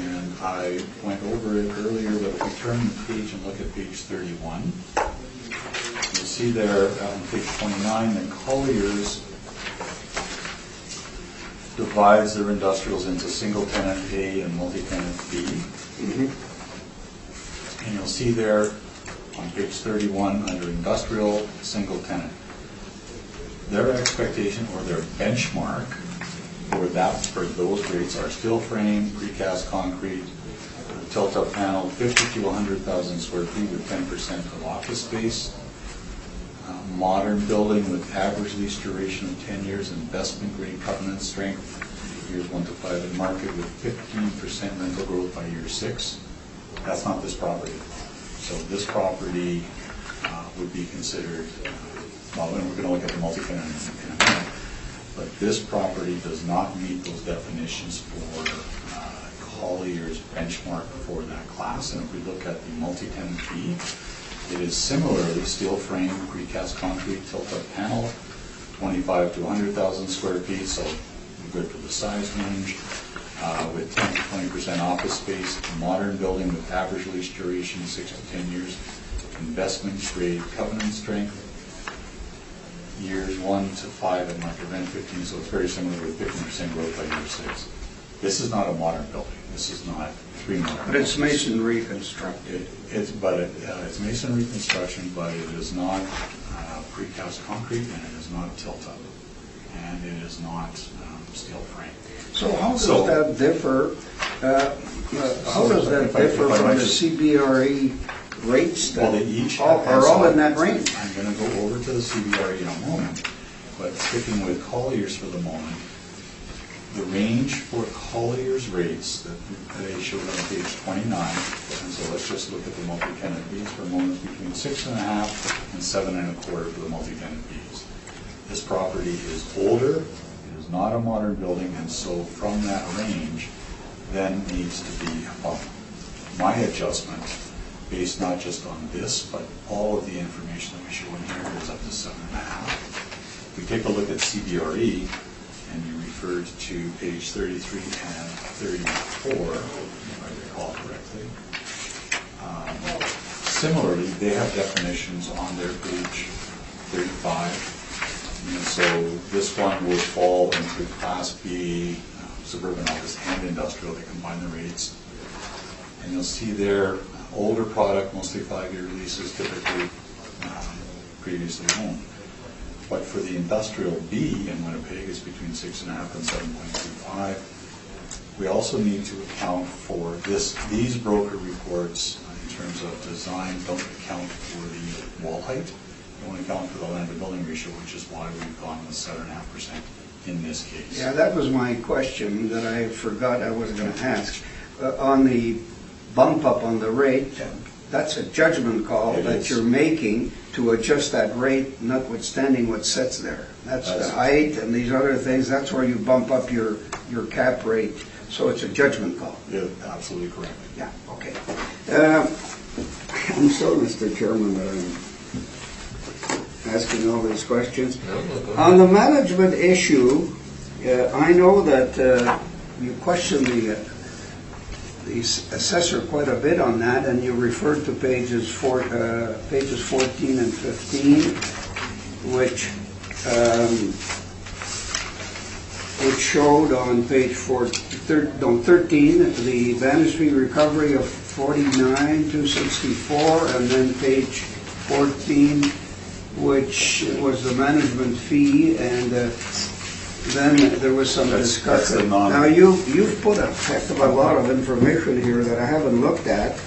And I went over it earlier, but if we turn the page and look at page 31, you'll see there on page 29 that Collier's divides their industrials into single tenant A and multi-tenant B. Mm-hmm. And you'll see there on page 31 under industrial, single tenant. Their expectation or their benchmark for those rates are steel frame, precast concrete, tilt-up panel, 50 to 100,000 square feet with 10% of office space. Modern building with average lease duration of 10 years, investment grade covenant strength, years 1 to 5 in market with 15% rental growth by year 6. That's not this property. So this property would be considered, well, and we're going to look at the multifamily in a minute, but this property does not meet those definitions for Collier's benchmark for that class. And if we look at the multi-tenant B, it is similarly steel frame, precast concrete, tilt-up panel, 25 to 100,000 square feet, so good for the size range, with 10 to 20% office space, modern building with average lease duration 6 to 10 years, investment grade covenant strength, years 1 to 5 at market rent 15, so it's very similar with 15% growth by year 6. This is not a modern building. This is not three modern But it's buildings. masonry constructed. It's masonry construction, but it is not precast concrete, and it is not tilt-up, and it is not steel frame. So how does that differ, how does that differ from the CBRE rates Well, that they each are all in that range? I'm going to go over to the CBRE in a moment, but sticking with Collier's for the moment, the range for Collier's rates that they showed on page 29, and so let's just look at the multi-tenant Bs for a moment, between 6.5 and 7.25 for the multi-tenant Bs. This property is older, it is not a modern building, and so from that range, then needs to be above. My adjustment, based not just on this, but all of the information that we show in here, is up to 7.5. If we take a look at CBRE, and you referred to page 33 and 34, if I recall correctly. Similarly, they have definitions on their page 35. And so this one will fall into Class B, suburban office and industrial. They combine the rates. And you'll see there, older product, mostly 5-year leases, typically previously owned. But for the industrial B in Winnipeg, it's between 6.5 and 7.25. We also need to account for these broker reports in terms of design don't account for the wall height, don't account for the land to building ratio, which is why we've gone with 7.5% in this case. Yeah, that was my question that I forgot I was going to ask. On the bump up on the rate, that's a judgment call It that is. you're making to adjust that rate, notwithstanding what sets there. That's the height and these other things, that's where you bump up your cap rate. So it's a judgment call. Yeah, absolutely correct. Yeah, okay. I'm sorry, Mr. Chairman, that I'm asking all these questions. On the management issue, I know that you questioned the assessor quite a bit on that, and you referred to pages 14 and 15, which showed on page 13 the management fee recovery of 49,264, and then page 14, which was the management fee, and then there was some discussion. Now you've put a heck of a lot of information here that I haven't looked at.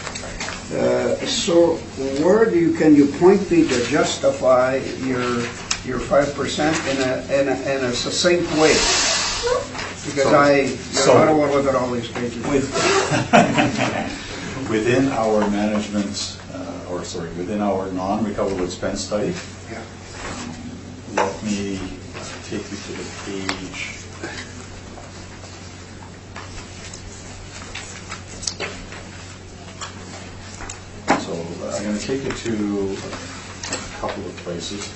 So where can you point me to justify your 5% in a succinct way? Because I don't want to look at all these pages. Within our management, within our non-recoverable expense study, Yeah. let me take you to the page. So I'm going to take you to a couple of places.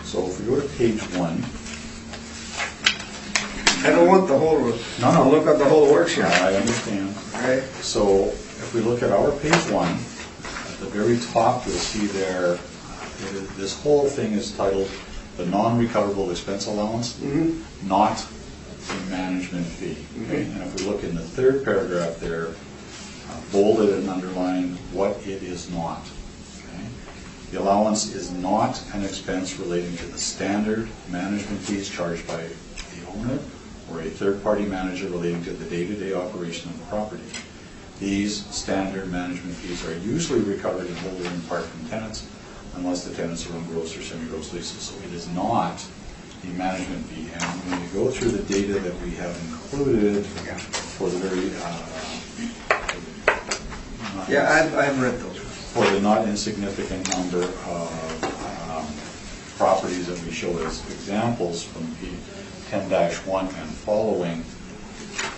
So if we go to page 1. I don't want the whole, No. look at the whole worksheet. I understand. Okay. So if we look at our page 1, at the very top, you'll see there, this whole thing is titled the non-recoverable expense allowance, not the management fee. Okay? And if we look in the third paragraph there, bolded and underlined what it is not. Okay? The allowance is not an expense relating to the standard management fees charged by the owner or a third-party manager relating to the day-to-day operation of the property. These standard management fees are usually recovered in whole or in part from tenants, unless the tenants are on gross or semi-gross leases. So it is not the management fee. And when you go through the data that we have included for the very I've read those. for the not insignificant number of properties that we show as examples from P10-1 and following,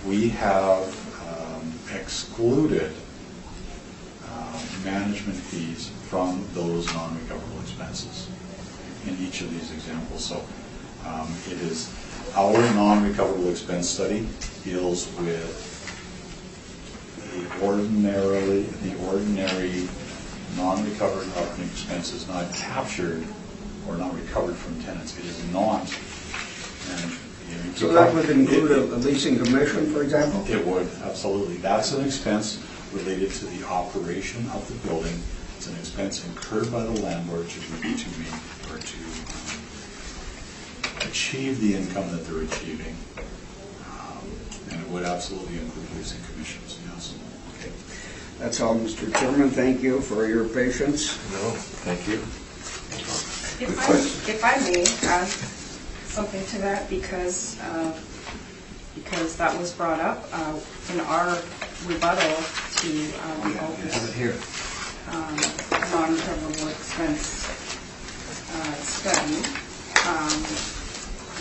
we have excluded management fees from those non-recoverable expenses in each of these examples. So it is our non-recoverable expense study deals with the ordinary non-recovered operating expenses not captured or not recovered from tenants. It is not management fee. So that would include a leasing commission, for example? It would, absolutely. That's an expense related to the operation of the building. It's an expense incurred by the landlord to achieve the income that they're achieving. And it would absolutely include leasing commissions, yes. Okay. That's all, Mr. Chairman. Thank you for your patience. No, thank you. Good If question. I may add something to that, because that was brought up in our rebuttal to this here. non-recoverable expense study.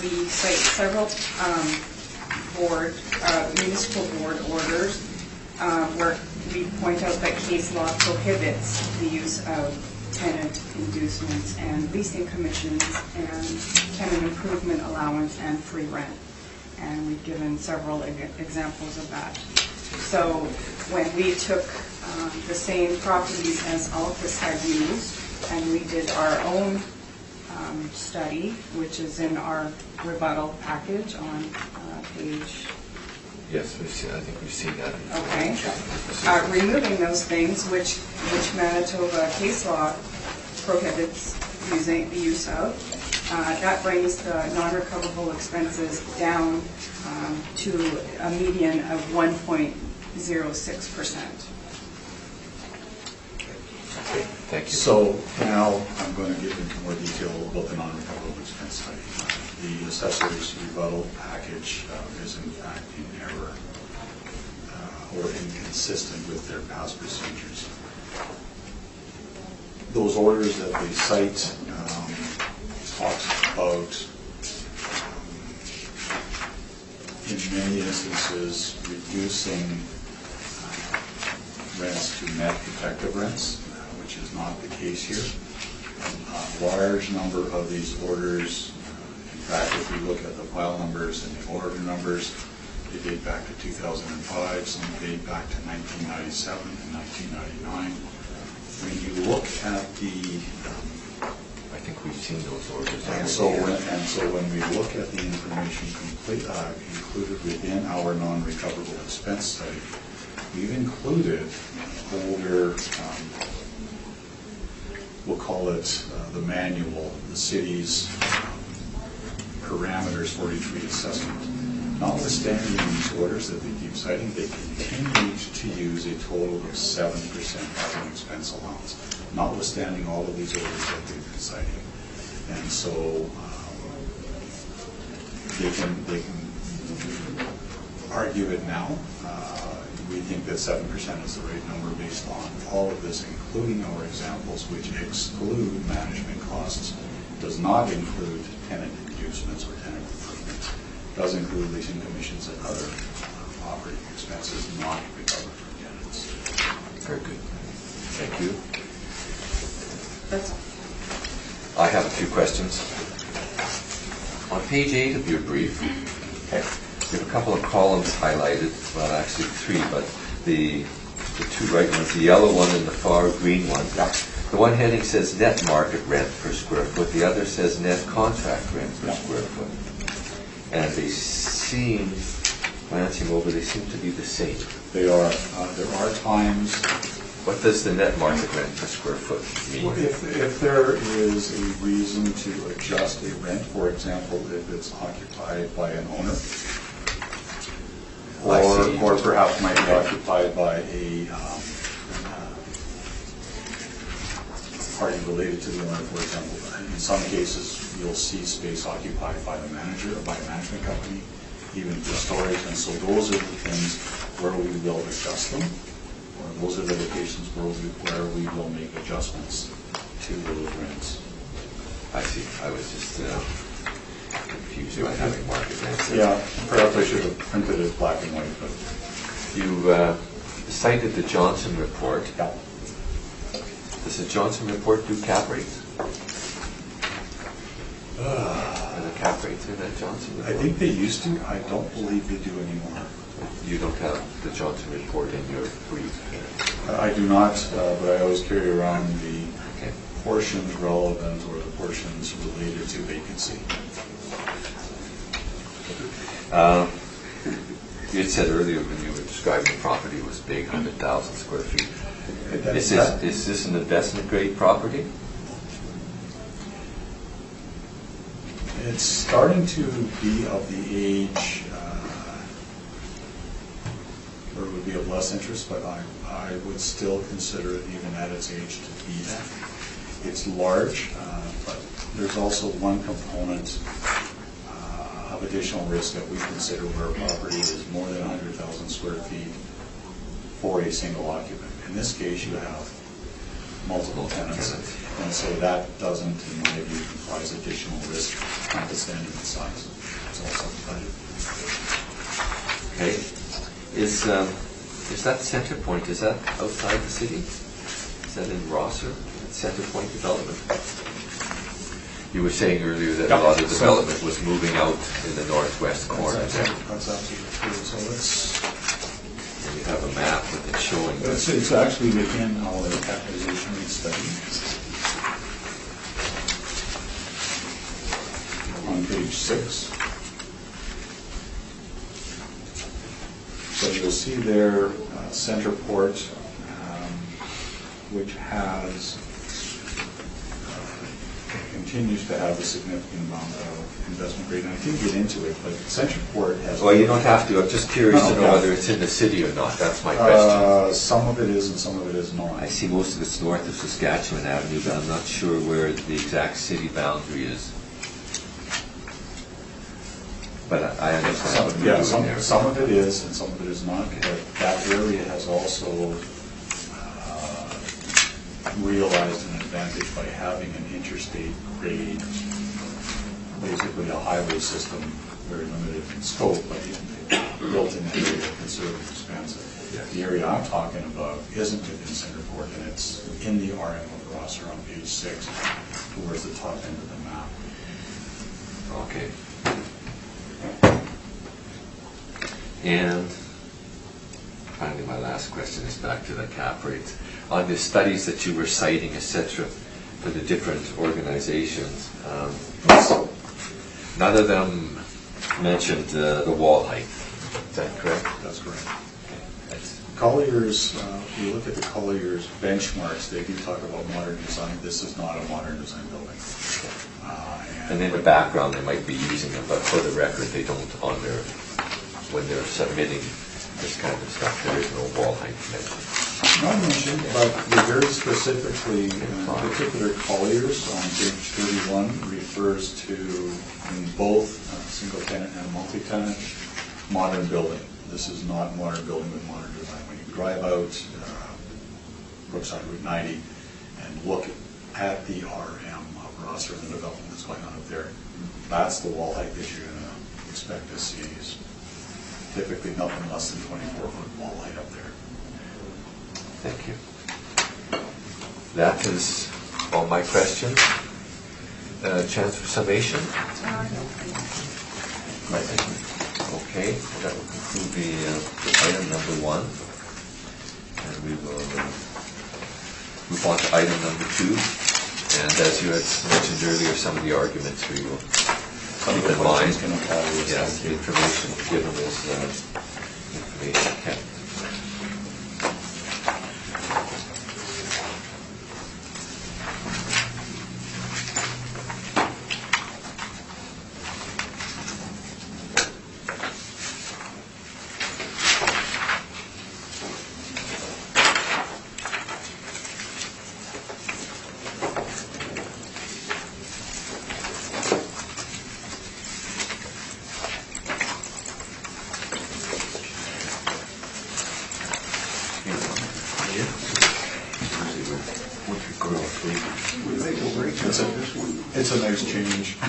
We cite several municipal board orders where we point out that case law prohibits the use of tenant inducements and leasing commissions and tenant improvement allowance and free rent. And we've given several examples of that. So when we took the same properties as Altus had used, and we did our own study, which is in our rebuttal package on page... Yes, I think we've seen that. Okay. Removing those things, which Manitoba case law prohibits the use of, that brings the non-recoverable expenses down to a median of 1.06%. Okay, thank you. So now I'm going to get into more detail about the non-recoverable expense study. The assessor's rebuttal package is in fact in error or inconsistent with their past procedures. Those orders that they cite talks about, in many instances, reducing rents to net effective rents, which is not the case here. A large number of these orders, in fact, if we look at the file numbers and the order numbers, they date back to 2005, some date back to 1997 and 1999. When you look at the... I think we've seen those orders. And so when we look at the information included within our non-recoverable expense study, we've included older, we'll call it the manual, the city's parameters for each reassessment. Notwithstanding these orders that they keep citing, they continued to use a total of 7% as an expense allowance, notwithstanding all of these orders that they've been citing. And so they can argue it now. We think that 7% is the right number based on all of this, including our examples, which exclude management costs, does not include tenant inducements or tenant improvements, does include leasing commissions and other operating expenses not recovered from tenants. Very good. Thank you. That's all. I have a few questions. On page 8 of your brief, you have a couple of columns highlighted, well actually 3, but the two right ones, the yellow one and the far green one. The one heading says net market rent per square foot, the other says net contract rent per square foot. And they seem glancing over, they seem to be the same. They are, there are times, What does the net market rent per square foot mean? if there is a reason to adjust a rent, for example, if it's occupied by an owner, I see. or perhaps might be occupied by a party related to the owner, for example. In some cases, you'll see space occupied by the manager or by a management company, even for storage, and so those are the things where we will adjust them, or those are the locations where we will make adjustments to those rents. I see, I was just confused by having market rents. Yeah, perhaps I should have printed it black and white, but You cited the Johnson report. yeah. Does the Johnson report do cap rates? Are the cap rates in that Johnson I report? think they used to, I don't believe they do anymore. You don't have the Johnson report in your brief? I do not, but I always carry around the Okay. portions relevant or the portions related to vacancy. You had said earlier when you were describing the property was big, 100,000 square feet. Is this an investment grade property? It's starting to be of the age where it would be of less interest, but I would still consider it, even at its age, to be that. It's large, but there's also one component of additional risk that we consider where a property is more than 100,000 square feet for a single occupant. In this case, you have multiple tenants, and so that doesn't, in my view, comprise additional risk, notwithstanding its size. It's also budget. Okay. Is that Center Point, is that outside the city? Is that in Rosser, Center Point development? You were saying earlier that a lot of development was moving out in the northwest corner there. That's absolutely true. So And you have a map with it showing. it's actually within our capitalization rate study. On page 6. So you'll see there Centerport, which has continues to have a significant amount of investment grade. And I didn't get into it, but Centerport has. Well, you don't have to. I'm just curious to know No. whether it's in the city or not. That's my question. Some of it is and some of it is not. I see most of it's north of Saskatchewan Avenue, but I'm not sure where the exact city boundary is. But I understand. what you're doing there. Some of it is and some of it is not. But that area has also realized an advantage by having an interstate grade, basically a highway system, very limited in scope, but built in that area, considerably expansive. Yeah. The area I'm talking about isn't within Centerport, and it's in the RM of Rosser on page 6, towards the top end of the map. Okay. And finally, my last question is back to the cap rates. On the studies that you were citing, et cetera, for the different organizations, none of them mentioned the wall height. Is that correct? That's correct. That's- Colliers, if you look at the Colliers benchmarks, they do talk about modern design. This is not a modern design building. And in the background, they might be using them, but for the record, they don't on their, when they're submitting this kind of stuff, there is no wall height mentioned. Not mentioned, but they very specifically, in particular Colliers on page 31 refers to, in both single tenant and multi-tenant, modern building. This is not modern building with modern design. When you drive out Brookside Route 90 and look at the RM of Rosser and the development that's going on up there, that's the wall height that you're going to expect to see. Is typically nothing less than 24-foot wall height up there. Thank you. That is all my questions. Chance for summation? Okay, that will conclude the item number 1. And we will move on to item number 2. And as you had mentioned earlier, some of the arguments we will keep in mind, questions can apply to this. yes, the information given is information kept. It's a nice change. No.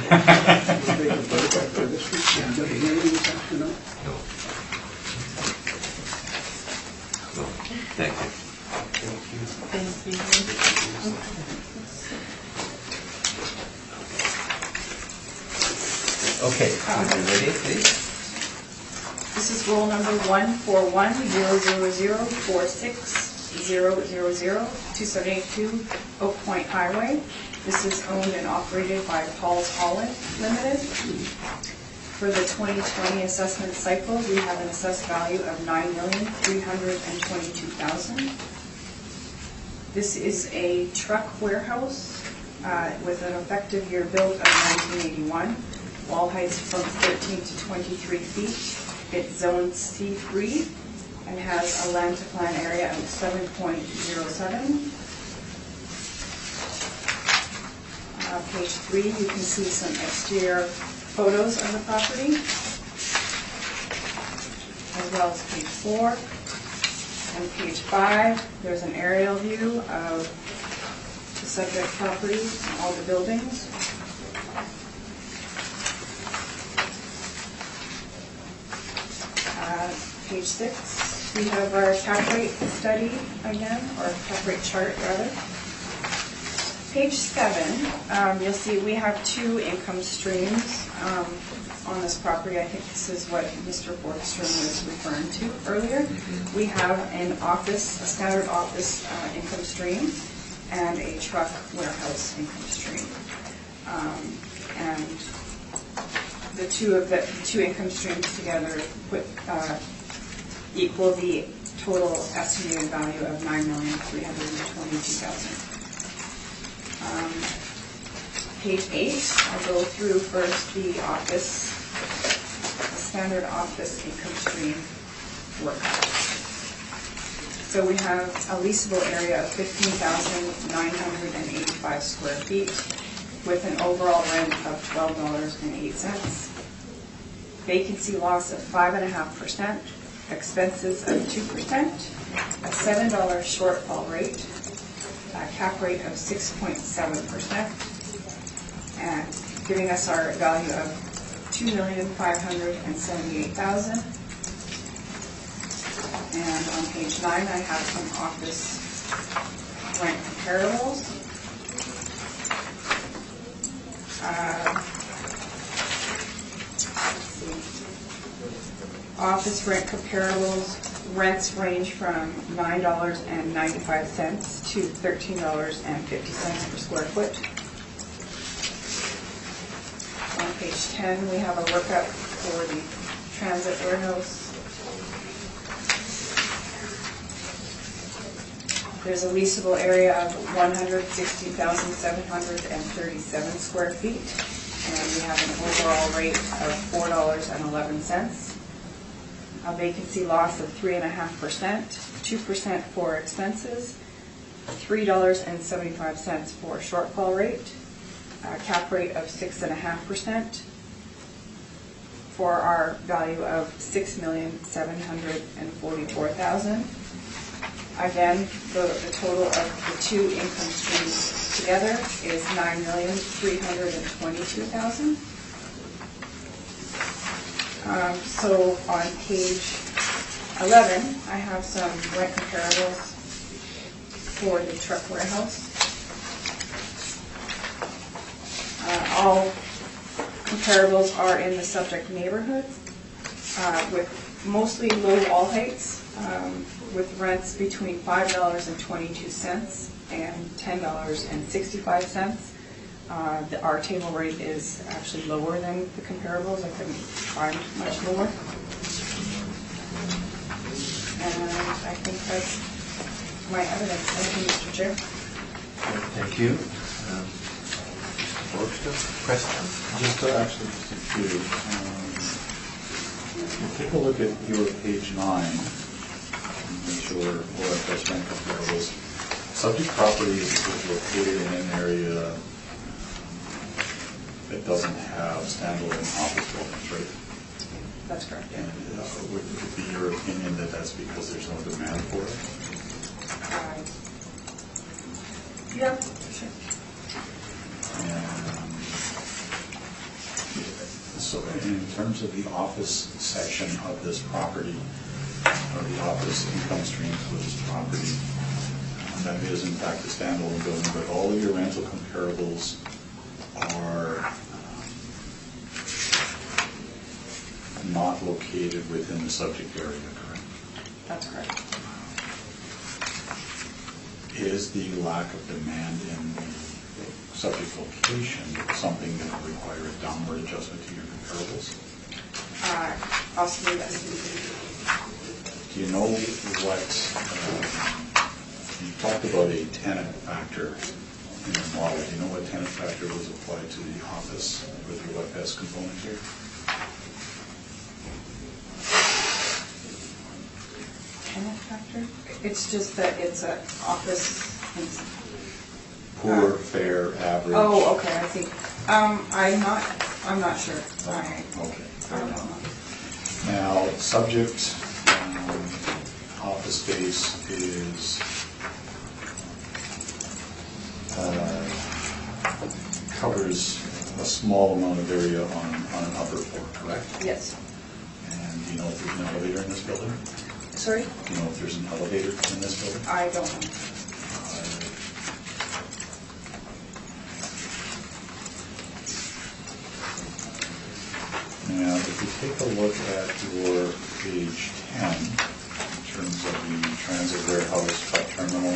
No, thank you. Okay, are you ready, please? This is roll number 141-000-46000, 272 Oak Point Highway. This is owned and operated by Paul's Holland Limited. For the 2020 assessment cycle, we have an assessed value of $9,322,000. This is a truck warehouse with an effective year built of 1981. Wall heights from 13 to 23 feet. It's zone C3 and has a land to plan area of 7.07. Page 3, you can see some exterior photos of the property, as well as page 4. And page 5, there's an aerial view of the subject property and all the buildings. Page 6, we have our cap rate study again, or cap rate chart rather. Page 7, you'll see we have 2 income streams on this property. I think this is what Mr. Boardroom was referring to earlier. We have a standard office income stream and a truck warehouse income stream. And the two income streams together equal the total estimated value of $9,322,000. Page 8, I'll go through first the standard office income stream workout. So we have a leasable area of 15,985 square feet with an overall rent of $12.08. Vacancy loss of 5.5%, expenses of 2%, a $7 shortfall rate, a cap rate of 6.7%, and giving us our value of $2,578,000. And on page 9, I have some office rent comparables. Office rent comparables, rents range from $9.95 to $13.50 per square foot. On page 10, we have a workup for the transit warehouse. There's a leasable area of 160,737 square feet, and we have an overall rate of $4.11. A vacancy loss of 3.5%, 2% for expenses, $3.75 for shortfall rate, a cap rate of 6.5% for our value of $6,744,000. Again, the total of the 2 income streams together is $9,322,000. So on page 11, I have some rent comparables for the truck warehouse. All comparables are in the subject neighborhood with mostly low wall heights with rents between $5.22 and $10.65. Our table rate is actually lower than the comparables. I couldn't find much lower. And I think that's my evidence. Thank you, Mr. Chair. Thank you. Boardroom, questions? Just actually, just a few. Take a look at your page 9. Make sure OFS rent comparables. Subject property is located in an area that doesn't have standalone office buildings, right? That's correct. And would it be your opinion that that's because there's no demand for it? Yeah, for sure. And so in terms of the office section of this property, or the office income streams for this property, that is in fact a standalone building, but all of your rental comparables are not located within the subject area, correct? That's correct. Is the lack of demand in the subject location something that would require a downward adjustment to your comparables? Possibly, yes. Do you know what, you talked about a tenant factor in your model. Do you know what tenant factor was applied to the office with your OFS component here? Tenant factor? It's just that it's an office. Poor, fair, average? Oh, okay, I see. I'm not sure. Okay. I don't know. Now, subject office space is covers a small amount of area on an upper floor, correct? Yes. And do you know if there's an elevator in this building? Sorry? Do you know if there's an elevator in this building? I don't know. Now, if you take a look at your page 10, in terms of the transit warehouse truck terminal,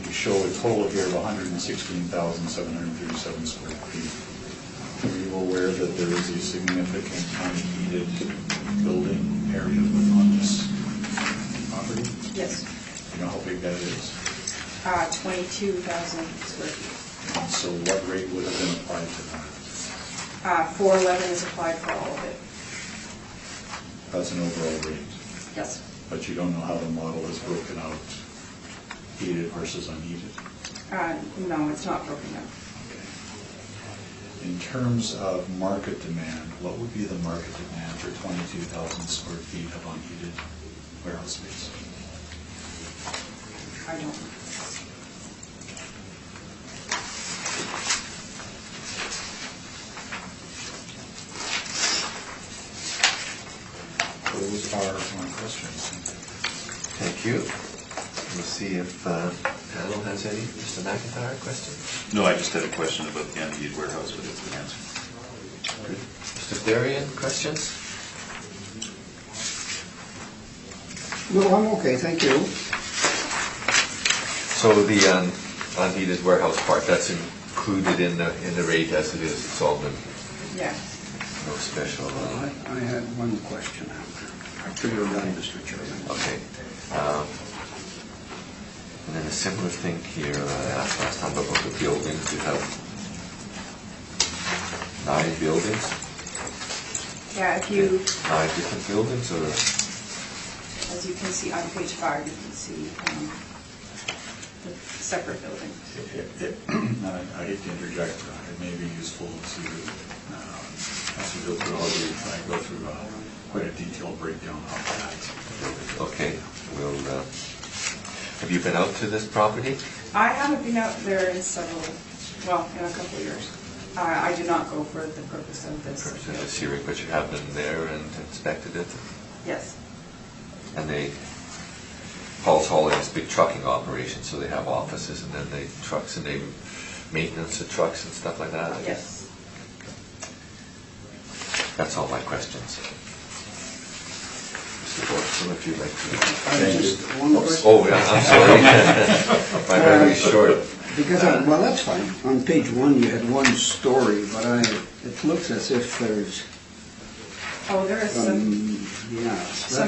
you show a total here of 116,737 square feet. Are you aware that there is a significant unheated building area on this property? Yes. Do you know how big that is? 22,000 square feet. And so what rate would have been applied to that? 411 is applied for all of it. That's an overall rate. Yes. But you don't know how the model is broken out, heated versus unheated? No, it's not broken up. Okay. In terms of market demand, what would be the market demand for 22,000 square feet of unheated warehouse space? I don't know. Those are my questions. Thank you. We'll see if panel has any. Mr. McIntyre, question? No, I just had a question about the unheated warehouse, but it's been answered. Good. Mr. Darian, questions? No, I'm okay, thank you. So the unheated warehouse part, that's included in the rate as it is. It's all been Yeah. no special. I had one question after you're done, Mr. Chairman. Okay. And then a similar thing here, I asked last time about the buildings. You have 9 buildings, Yeah, if you, 9 different buildings, or? as you can see on page 5, you can see the separate buildings. I hate to interject, it may be useful to, as we go through all these, I go through quite a detailed breakdown of that. Okay, we'll, have you been out to this property? I haven't been out there in in a couple of years. I do not go for the purpose of this. For this hearing, but you have been there and inspected it? Yes. And Paul's hauling this big trucking operation, so they have offices and then they trucks and they maintenance of trucks and stuff like that? Yes. That's all my questions. Mr. Boardroom, if you'd like to. Just one question. Oh, yeah, I'm sorry. My memory's short. Because, well, that's fine. On page 1, you had 1 story, but it looks as if there's Oh, there is some yeah.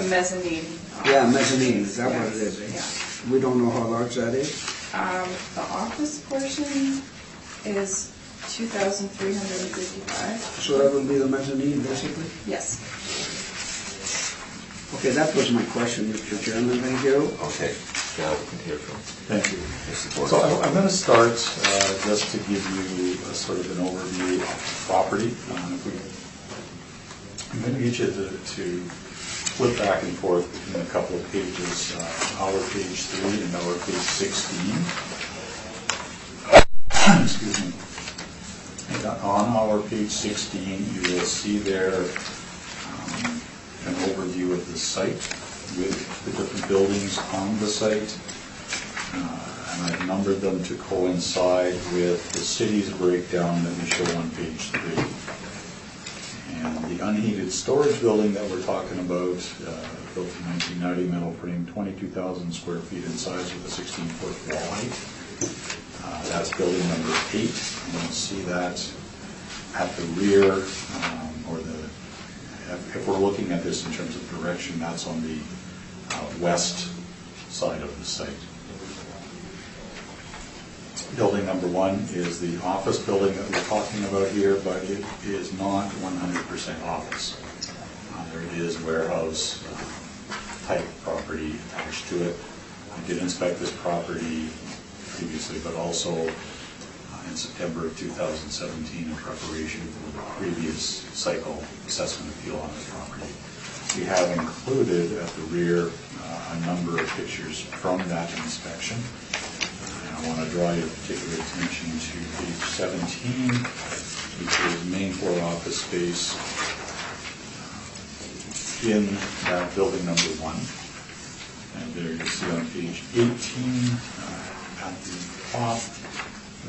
mezzanine. Yeah, mezzanine, is that what it is? Eh? Yeah. We don't know how large that is? The office portion is 2,355. So that would be the mezzanine, basically? Yes. Okay, that was my question, Mr. Chairman, thank you. Okay, now we can hear from Thank you. Mr. So Boardroom. I'm going to start just to give you a sort of an overview of the property. I'm going to get you to flip back and forth between a couple of pages, our page 3 and our page 16. Excuse me. And on our page 16, you will see there an overview of the site with the different buildings on the site. And I've numbered them to coincide with the city's breakdown that we show on page 3. And the unheated storage building that we're talking about, built in 1990, metal frame, 22,000 square feet in size with a 16-foot wall height. That's building number 8. And you'll see that at the rear, if we're looking at this in terms of direction, that's on the west side of the site. Building number 1 is the office building that we're talking about here, but it is not 100% office. There is warehouse type property attached to it. I did inspect this property previously, but also in September of 2017 in preparation for the previous cycle assessment appeal on this property. We have included at the rear a number of pictures from that inspection. I want to draw your particular attention to page 17, which is main floor office space in that building number 1. And there you see on page 18 at the top,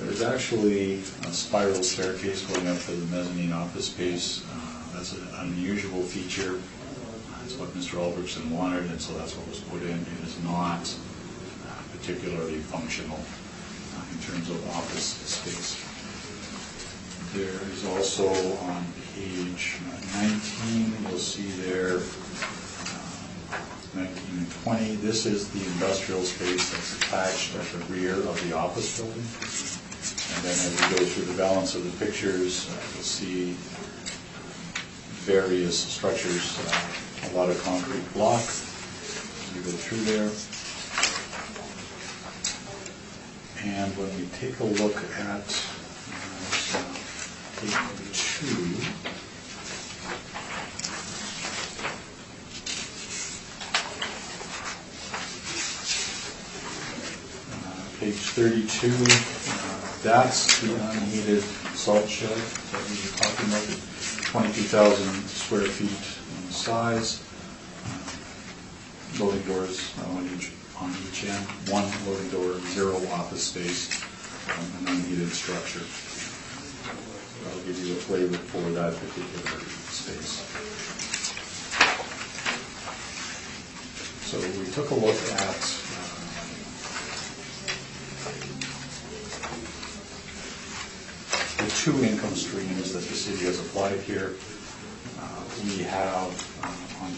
there's actually a spiral staircase going up to the mezzanine office space. That's an unusual feature. That's what Mr. Albrechtsen wanted, and so that's what was put in. It is not particularly functional in terms of office space. There is also on page 19, you'll see there, 19 and 20, this is the industrial space that's attached at the rear of the office building. And then as we go through the balance of the pictures, you'll see various structures, a lot of concrete block as we go through there. And when we take a look at page 2, page 32, that's the unheated salt shed that we were talking about, 22,000 square feet in size. Loading doors on each end, 1 loading door, 0 office space, an unheated structure. I'll give you a flavor for that particular space. So we took a look at the 2 income streams that the city has applied here. We have,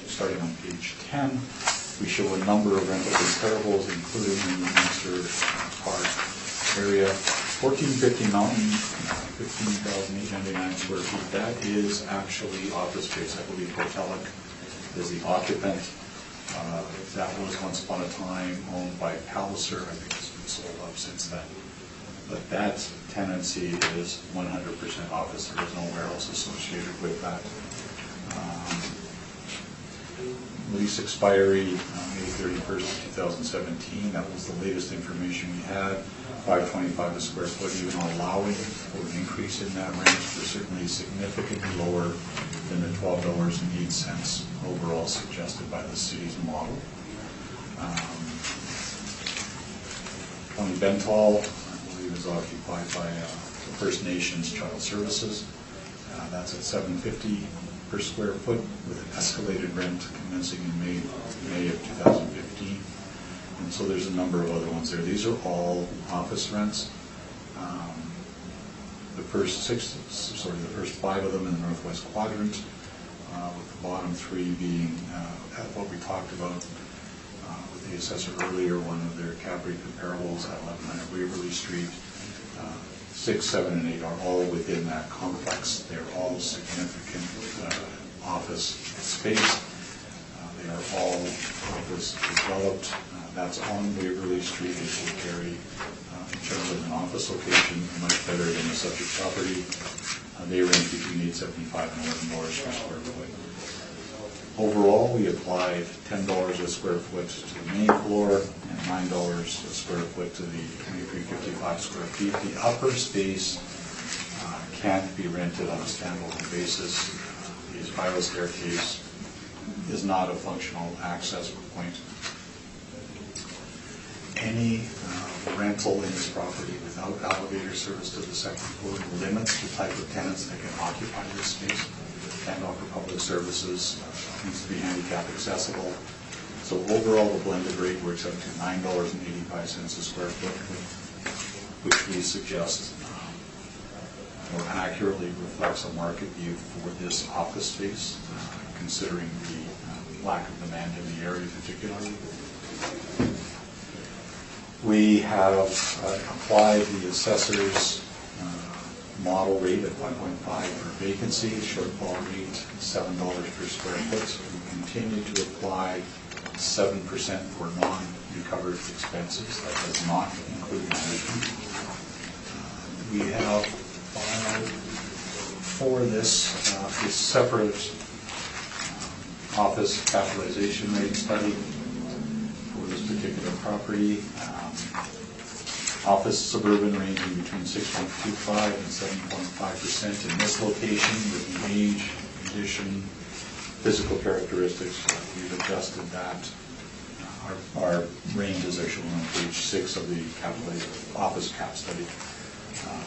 starting on page 10, we show a number of rental comparables, including in the Munster Park area. 1450 Mountain, 15,899 square feet. That is actually office space. I believe Hotelic is the occupant. That was once upon a time owned by Palliser. I think it's been sold up since then. But that tenancy is 100% office. There is no warehouse associated with that. Lease expiry, May 31st, 2017. That was the latest information we had. $5.25 a square foot, even allowing for an increase in that range. We're certainly significantly lower than the $12.08 overall suggested by the city's model. Tony Bentall, I believe, is occupied by the First Nations Child Services. That's at $7.50 per square foot with an escalated rent commencing in May of 2015. And so there's a number of other ones there. These are all office rents. The first the first 5 of them in the northwest quadrant, with the bottom 3 being at what we talked about with the assessor earlier, one of their cap rate comparables at 1100 Waverly Street. 6, 7, and 8 are all within that complex. They're all significant office space. They are all office developed. That's on Waverly Street. It will carry, in terms of an office location, much better than the subject property. They range between $8.75 and $11 per square foot. Overall, we applied $10 a square foot to the main floor and $9 a square foot to the 2355 square feet. The upper space can't be rented on a standalone basis. The spiral staircase is not a functional access point. Any rental in this property without elevator service to the second floor limits the type of tenants that can occupy this space and offer public services. Needs to be handicap accessible. So overall, the blended rate works out to $9.85 a square foot, which we suggest more accurately reflects a market view for this office space, considering the lack of demand in the area particularly. We have applied the assessor's model rate at 5.5 for vacancy, shortfall rate $7 per square foot. We continue to apply 7% for non-recovered expenses. That does not include management. We have filed for this a separate office capitalization rate study for this particular property. Office suburban ranging between 6.25 and 7.5% in this location with the age, condition, physical characteristics. We've adjusted that. Our ranges are shown on page 6 of the calculated office cap study.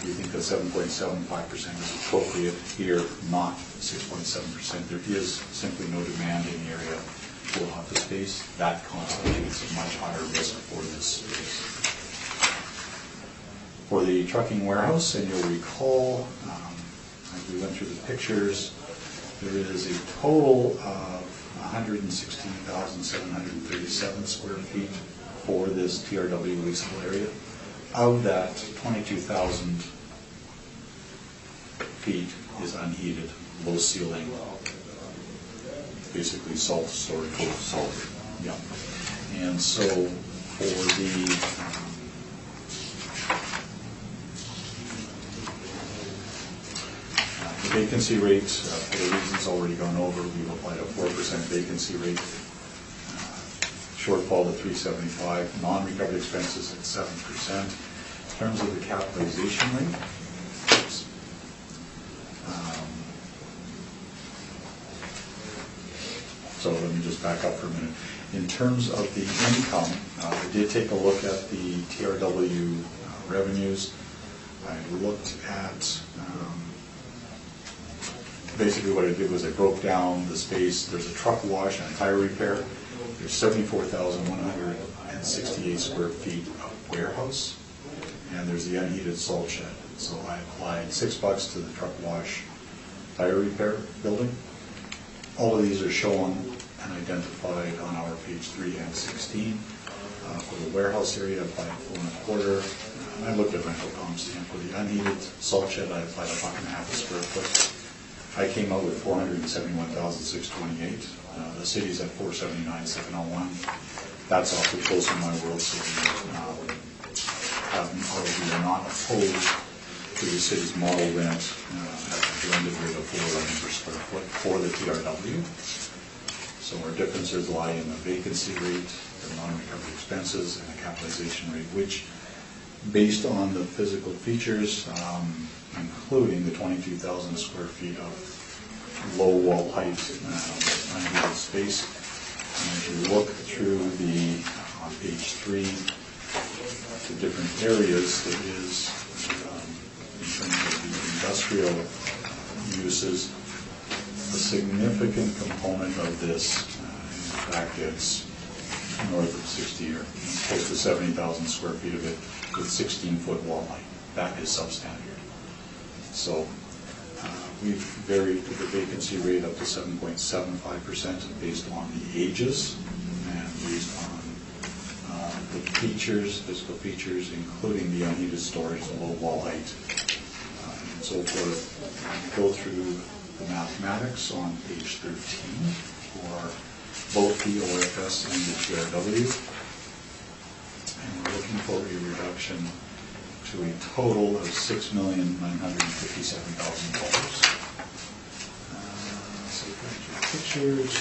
We think that 7.75% is appropriate here, not 6.7%. There is simply no demand in the area for office space. That constitutes a much higher risk for this space. For the trucking warehouse, and you'll recall, as we went through the pictures, there is a total of 116,737 square feet for this TRW leasable area. Of that, 22,000 feet is unheated, low ceiling, basically salt storage. Salt. Yeah. And so for the vacancy rate, for the reasons already gone over, we've applied a 4% vacancy rate. Shortfall to 375, non-recovered expenses at 7%. In terms of the capitalization rate, so let me just back up for a minute. In terms of the income, I did take a look at the TRW revenues. I looked at basically what I did was I broke down the space. There's a truck wash and a tire repair. There's 74,168 square feet of warehouse, and there's the unheated salt shed. So I applied $6 to the truck wash tire repair building. All of these are shown and identified on our page 3 and 16. For the warehouse area, I applied $4.25. I looked at rental comps, and for the unheated salt shed, I applied $1.50 a square foot. I came out with $471,628. The city's at $479,701. That's awfully close in my world, so we are not opposed to the city's model rent at a blended rate of $411 per square foot for the TRW. So our differences lie in the vacancy rate, the non-recovered expenses, and the capitalization rate, which, based on the physical features, including the 22,000 square feet of low wall height unheated space. And as you look through on page 3, the different areas, it is, in terms of the industrial uses, a significant component of this, in fact, it's north of 60 or close to 70,000 square feet of it with 16-foot wall height. that is substandard. So we've varied the vacancy rate up to 7.75% based on the ages and based on the features, physical features, including the unheated storage, the low wall height, and so forth. Go through the mathematics on page 13 for both the OFS and the TRW. And we're looking for a reduction to a total of $6,957,000. So pictures.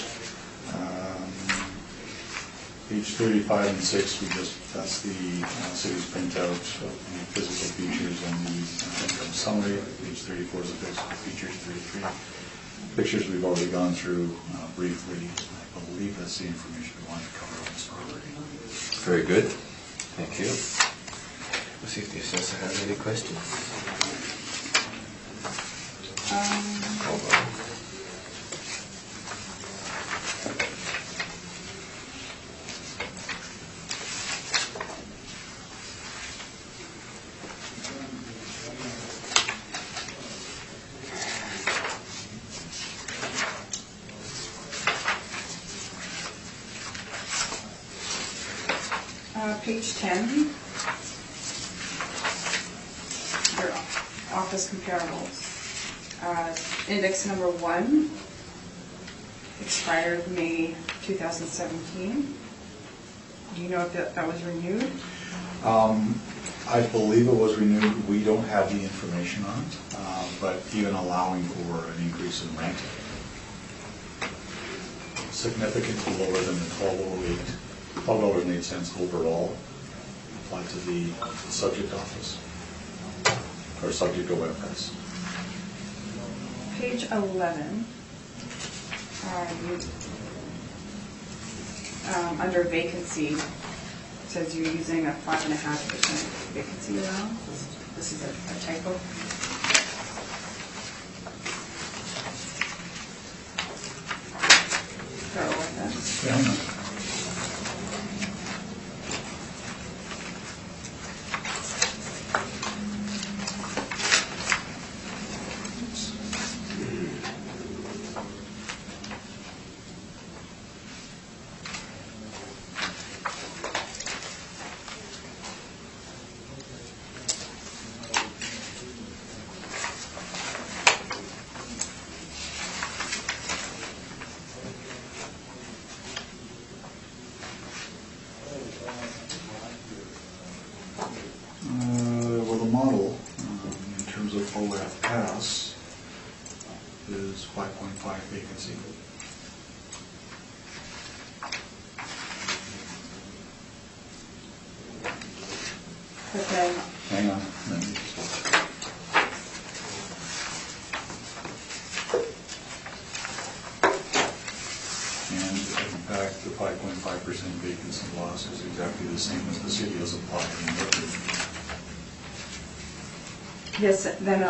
Page 35 and 6, that's the city's printout of the physical features and the income summary. Page 34 is the physical features, 33. Pictures we've already gone through briefly. I believe that's the information we wanted to cover on this property. Very good. Thank you. We'll see if the assessor has any questions. Hold on. Page 10, your office comparables. Index number 1 expired May 2017. Do you know if that was renewed? I believe it was renewed. We don't have the information on it, but even allowing for an increase in rent, significantly lower than the $12.08 overall applied to the subject office or subject OFS. Page 11, under vacancy, it says you're using a 5.5% vacancy allowance. This is a typo. For OFS. Yeah. Well, the model, in terms of OFS, is 5.5 vacancy. But then, Hang on, let me just look. And in fact, the 5.5% vacancy loss is exactly the same as the city has applied in Winnipeg. yes, then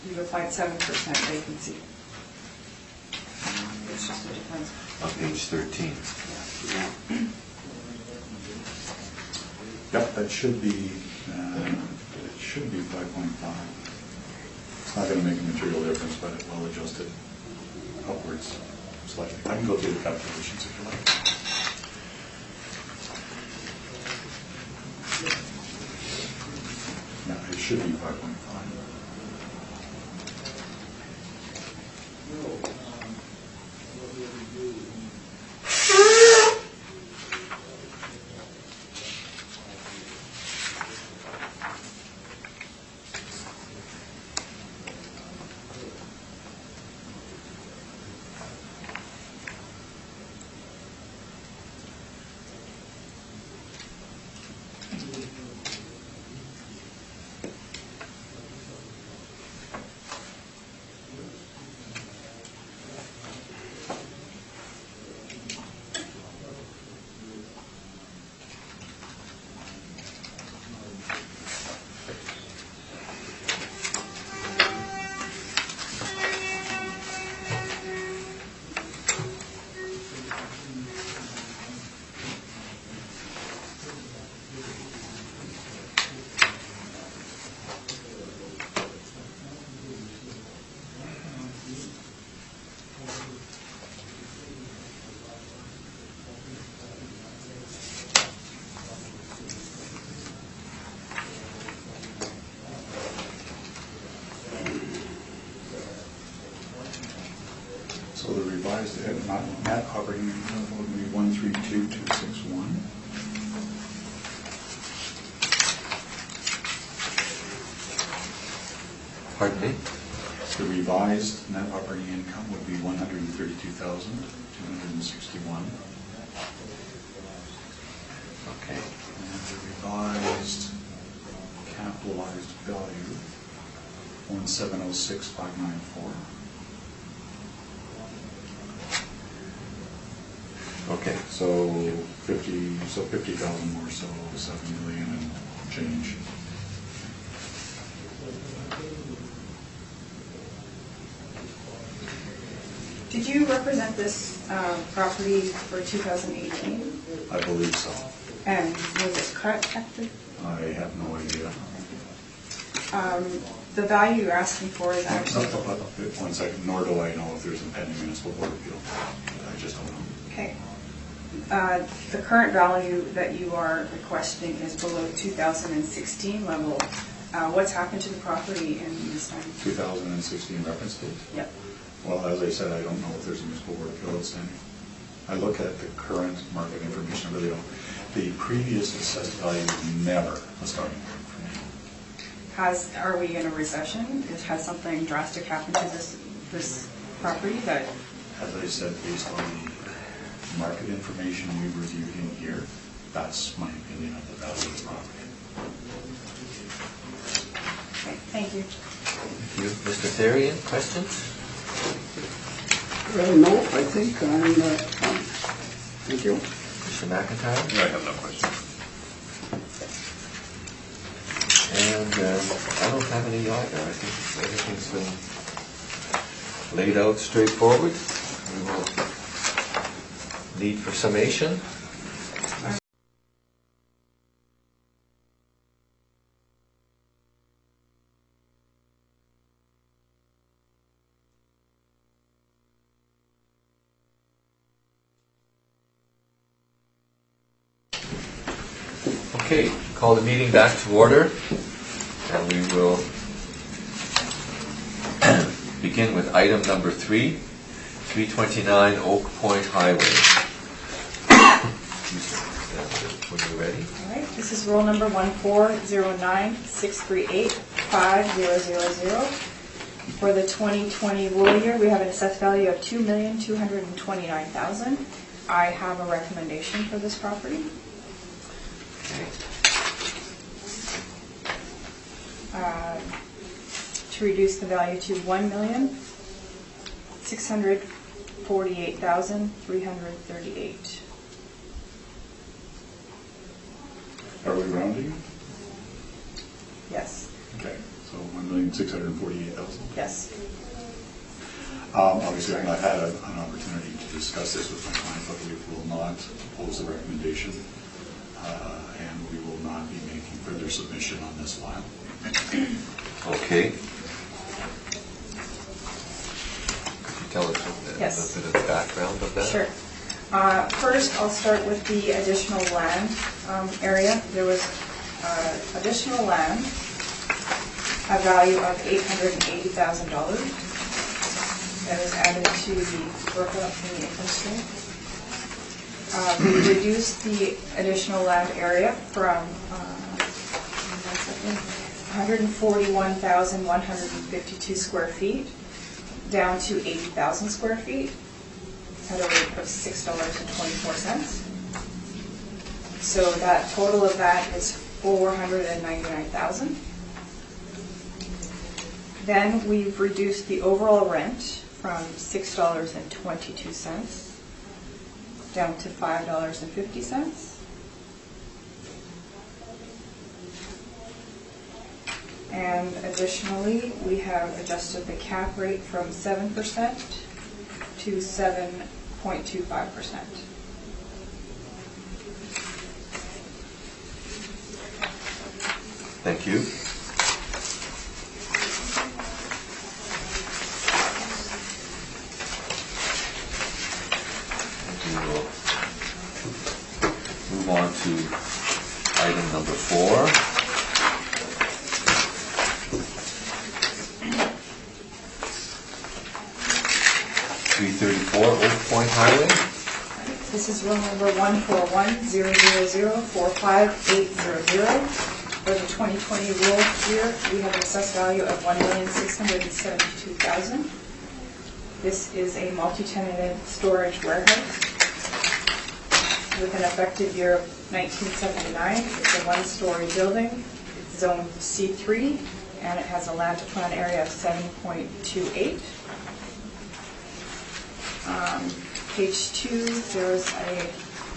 you've applied 7% vacancy. It's just a difference. On page 13. Yep, that should be 5.5. It's not going to make a material difference, but it will adjust it upwards slightly. I can go through the calculations if you like. Yeah, it should be 5.5. revised net operating income would be 132,261. Pardon me? The revised net operating income would be 132,261. Okay. And the revised capitalized value, 1706594. Okay. So 50,000 more, so 7 million and change. Did you represent this property for 2018? I believe so. And was it cut after? I have no idea. The value you're asking for is actually... 1 second, nor do I know if there's a pending municipal board appeal. I just don't know. Okay. The current value that you are requesting is below 2016 level. What's happened to the property in this time? 2016 reference date? Yep. Well, as I said, I don't know if there's a municipal board appeal outstanding. I look at the current market information, I really don't. The previous assessed value was never a starting point for me. Are we in a recession? Has something drastic happened to this property that... As I said, based on the market information we reviewed in here, that's my opinion of the value of the property. Okay, thank you. Thank you. Mr. Therian, questions? No, I think I'm fine. Thank you. Mr. McIntyre? I have no questions. And I don't have any either. I think everything's been laid out straightforward. We will need for summation. Okay, call the meeting back to order, and we will begin with item number 3, 329 Oak Point Highway. When you're ready. All right, this is roll number 14096385000. For the 2020 rural year, we have an assessed value of $2,229,000. I have a recommendation for this property. To reduce the value to $1,648,338. Are we rounding? Yes. Okay, so 1,648,000. Yes. Obviously, I've not had an opportunity to discuss this with my client, but we will not oppose the recommendation, and we will not be making further submission on this file. Okay. Could you tell us a Yes. bit of the background of that? Sure. First, I'll start with the additional land area. There was additional land, a value of $880,000 that was added to the workup in the income stream. We reduced the additional land area from 141,152 square feet down to 80,000 square feet at a rate of $6.24. So that total of that is $499,000. Then we've reduced the overall rent from $6.22 down to $5.50. And additionally, we have adjusted the cap rate from 7% to 7.25%. Thank you. We will move on to item number 4. $334 4 Oak Point Highway. This is room number 141-000-45800. For the 2020 roll year, we have an assessed value of $1,672,000. This is a multi-tenanted storage warehouse with an effective year of 1979. It's a one-story building, zone C3, and it has a land to plan area of 7.28. Page 2, there's a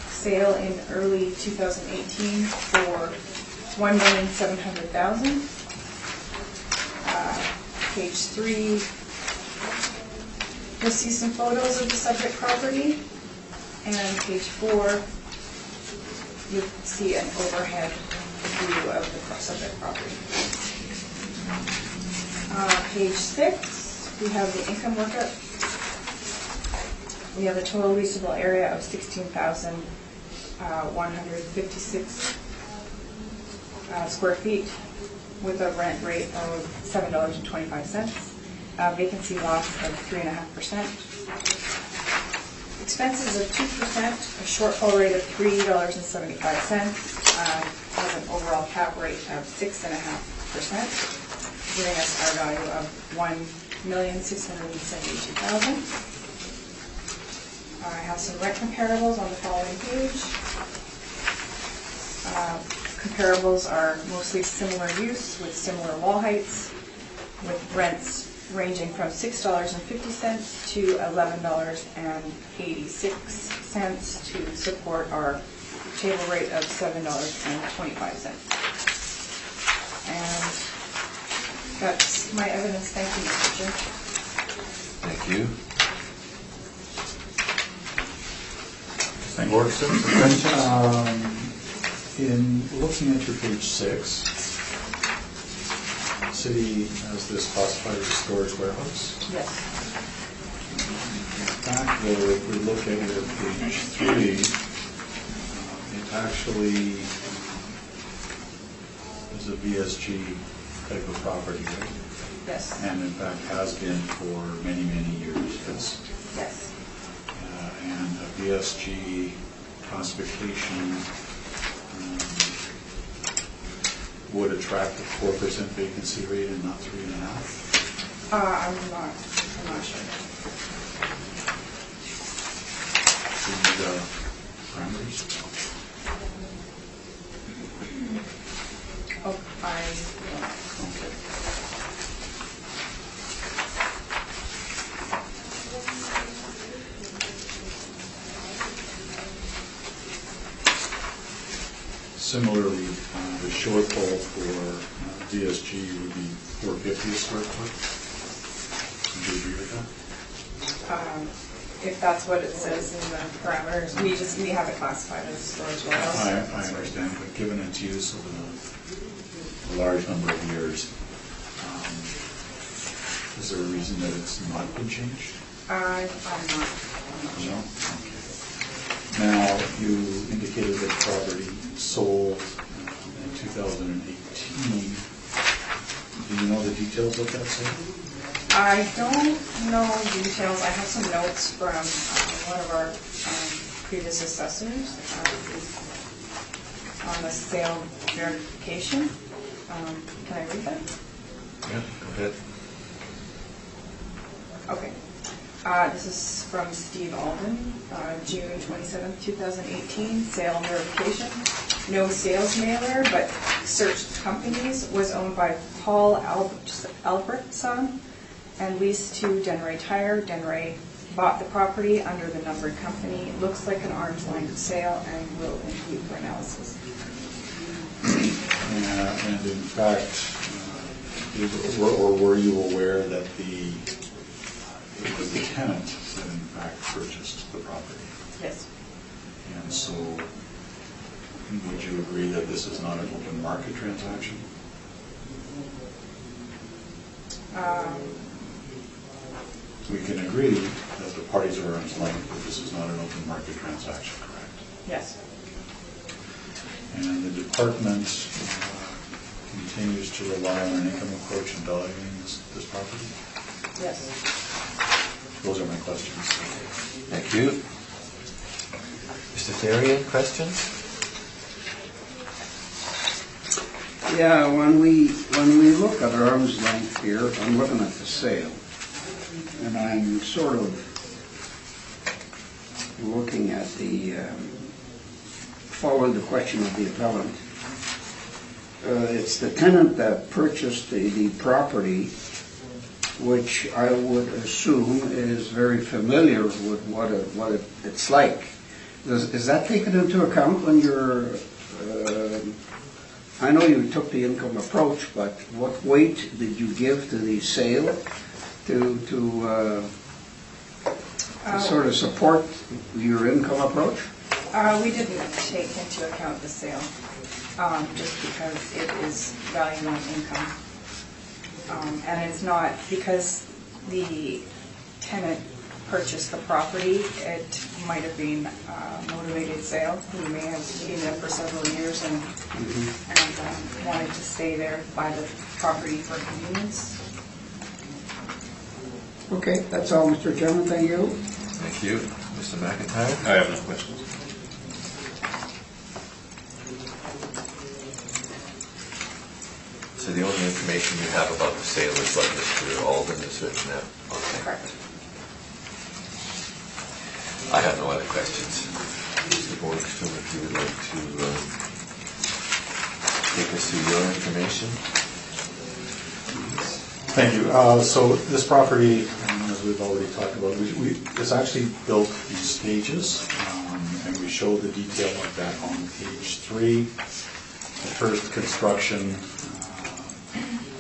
sale in early 2018 for $1,700,000. Page 3, you'll see some photos of the subject property. And page 4, you'll see an overhead view of the subject property. Page 6, we have the income workup. We have a total leasable area of 16,156 square feet with a rent rate of $7.25, vacancy loss of 3.5%, expenses of 2%, a shortfall rate of $3.75, has an overall cap rate of 6.5%, giving us our value of $1,672,000. I have some rent comparables on the following page. Comparables are mostly similar use with similar wall heights, with rents ranging from $6.50 to $11.86 to support our table rate of $7.25. And that's my evidence. Thank you, Mr. Chair. Thank you. Board citizens. In looking at your page 6, city has this classified as a storage warehouse. Yes. In fact, though, if we look at your page 3, it actually is a VSG type of property, right? Yes. And in fact has been for many, many years. Yes. Yes. And a VSG classification would attract a 4% vacancy rate and not 3.5%. I'm not sure. Do you need parameters? Oh, Okay. Similarly, the shortfall for DSG would be 450 a square foot. Would you agree with that? if that's what it says in the parameters, we have it classified as storage warehouse. I understand, but given its use over a large number of years, is there a reason that it's not been changed? I'm not sure. No? Okay. Now, you indicated that property sold in 2018. Do you know the details of that sale? I don't know details. I have some notes from one of our previous assessors on the sale verification. Can I read that? Yeah, go ahead. Okay. This is from Steve Alden, June 27th, 2018, sale verification. No sales mailer, but searched companies, was owned by Paul Albertson and leased to Denray Tire. Denray bought the property under the numbered company. It looks like an arm's length sale and will include for analysis. And in fact, were you aware that it was the tenant that in fact purchased the property? Yes. And so, would you agree that this is not an open market transaction? We can agree that the parties are arm's length, but this is not an open market transaction, correct? Yes. And the department continues to rely on an income approach in valuing this property? Yes. those are my questions. Thank you. Mr. Therian, questions? Yeah, when we look at arm's length here, I'm looking at the sale, and I'm sort of looking at the, following the question of the appellant. It's the tenant that purchased the property, which I would assume is very familiar with what it's like. Is that taken into account when you're, I know you took the income approach, but what weight did you give to the sale to sort of support your income approach? We didn't take into account the sale, just because it is value on income. And it's not, because the tenant purchased the property, it might have been a motivated sale. He may have been there for several years and wanted to stay there, buy the property for convenience. Okay, that's all, Mr. Chairman, thank you. Thank you. Mr. McIntyre? I have no questions. So the only information you have about the sale is what Mr. Alden has written out? Okay. Correct. I have no other questions. Mr. Boardroom, if you would like to take us through your information. Thank you. So this property, as we've already talked about, it's actually built in stages, and we show the detail of that on page 3. The first construction